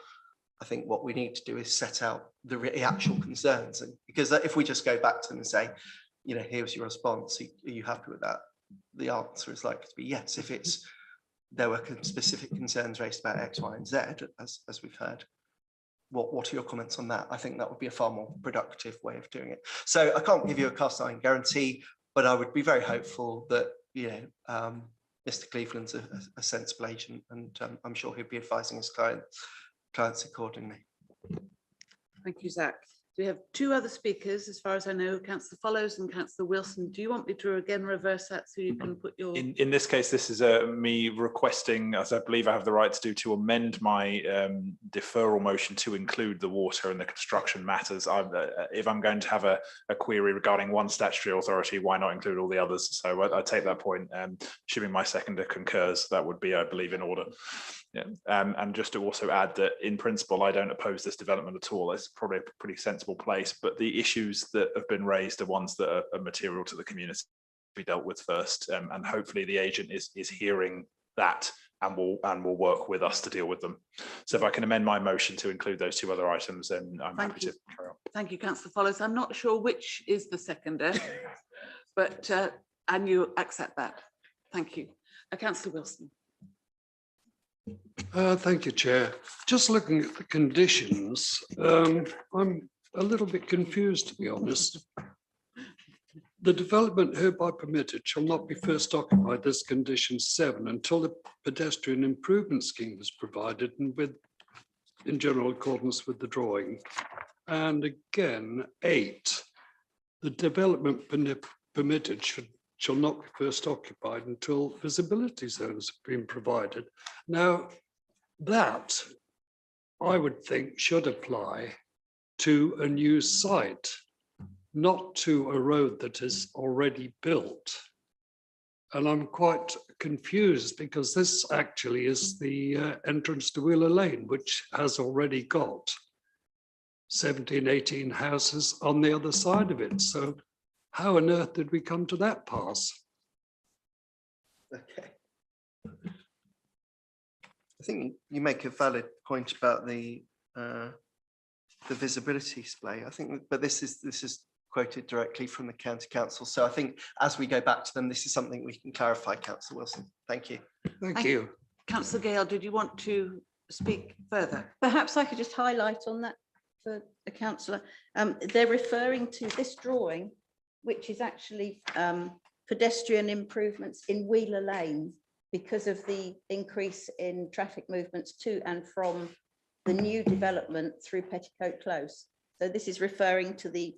I think what we need to do is set out the actual concerns, and because if we just go back to them and say, "Here's your response. Are you happy with that?" The answer is likely to be yes. If there were specific concerns raised about X, Y, and Z, as we've heard. What are your comments on that? I think that would be a far more productive way of doing it. So I can't give you a cast iron guarantee, but I would be very hopeful that Mr. Cleveland's a sensible agent, and I'm sure he'll be advising his clients accordingly. Thank you, Zach. We have two other speakers, as far as I know, Councillor Follows and Councillor Wilson. Do you want me to again reverse that so you can put your... In this case, this is me requesting, as I believe I have the right to do, to amend my deferral motion to include the water and the construction matters. If I'm going to have a query regarding one statutory authority, why not include all the others? So I take that point. Assuming my seconder concurs, that would be, I believe, in order. Yeah. And just to also add that in principle, I don't oppose this development at all. It's probably a pretty sensible place, but the issues that have been raised are ones that are material to the community to be dealt with first. And hopefully the agent is hearing that and will work with us to deal with them. So if I can amend my motion to include those two other items, then I'm happy to carry on. Thank you, Councillor Follows. I'm not sure which is the seconder, but and you accept that. Thank you. Councillor Wilson. Thank you, Chair. Just looking at the conditions, I'm a little bit confused, to be honest. The development hereby permitted shall not be first occupied as condition 7 until the pedestrian improvement scheme is provided and in general accordance with the drawing. And again, 8, the development permitted shall not be first occupied until visibility zones have been provided. Now, that I would think should apply to a new site, not to a road that is already built. And I'm quite confused because this actually is the entrance to Wheeler Lane, which has already got 17, 18 houses on the other side of it. So how on earth did we come to that pass? Okay. I think you make a valid point about the visibility display. I think, but this is quoted directly from the County Council. So I think as we go back to them, this is something we can clarify, Councillor Wilson. Thank you. Thank you. Councillor Gale, did you want to speak further? Perhaps I could just highlight on that for the councillor. They're referring to this drawing, which is actually pedestrian improvements in Wheeler Lane because of the increase in traffic movements to and from the new development through Petticoat Close. So this is referring to the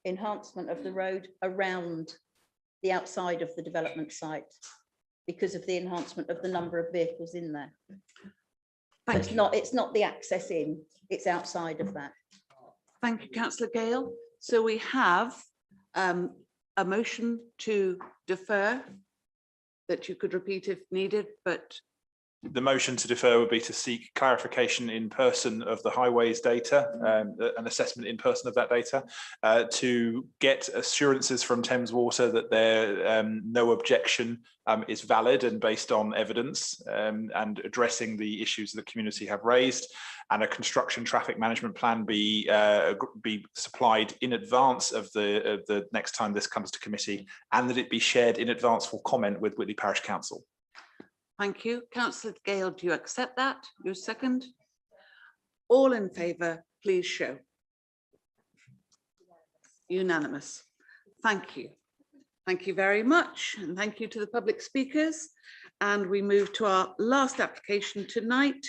enhancement of the road around the outside of the development site because of the enhancement of the number of vehicles in there. It's not the access in, it's outside of that. Thank you, Councillor Gale. So we have a motion to defer that you could repeat if needed, but The motion to defer would be to seek clarification in person of the highways data, an assessment in person of that data, to get assurances from Thames Water that their no objection is valid and based on evidence, and addressing the issues the community have raised, and a construction traffic management plan be supplied in advance of the next time this comes to committee, and that it be shared in advance for comment with Whitley Parish Council. thank you. Councillor Gale, do you accept that? Your second? All in favour, please show. Unanimous. Thank you. Thank you very much. And thank you to the public speakers. And we move to our last application tonight,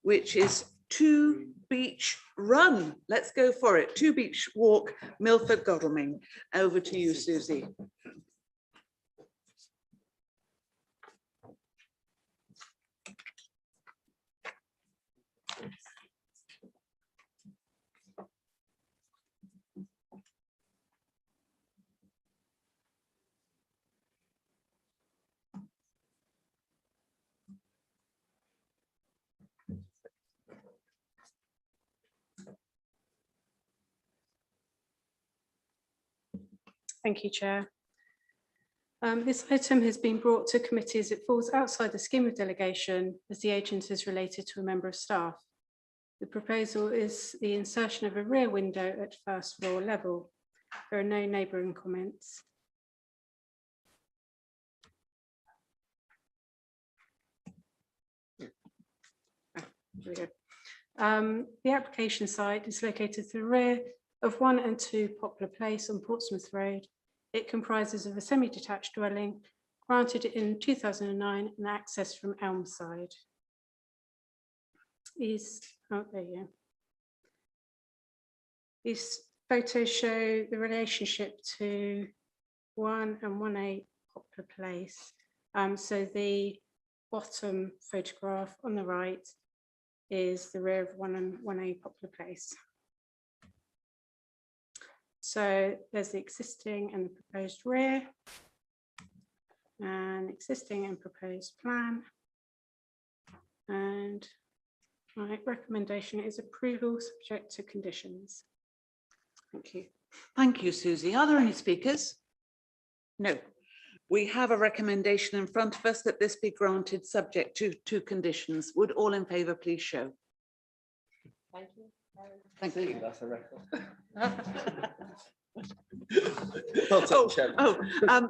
which is 2 Beach Run. Let's go for it. 2 Beach Walk, Milford Godalming. Over to you, Susie. Thank you, Chair. This item has been brought to committee as it falls outside the scheme of delegation as the agent is related to a member of staff. The proposal is the insertion of a rear window at first floor level. There are no neighbouring comments. Here we go. The application site is located to the rear of 1 and 2 Poplar Place on Portsmouth Road. It comprises of a semi-detached dwelling granted in 2009 and access from Elmside. There you go. These Photos show the relationship to 1 and 1A Poplar Place. So the bottom photograph on the right is the rear of 1 and 1A Poplar Place. So there's the existing and the proposed rear, and existing and proposed plan. And my recommendation is approval subject to conditions. Thank you. Thank you, Susie. Are there any speakers? No. We have a recommendation in front of us that this be granted subject to 2 conditions. Would all in favour please show? Thank you. Thank you. That's a record.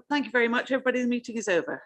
Thank you very much, everybody. The meeting is over.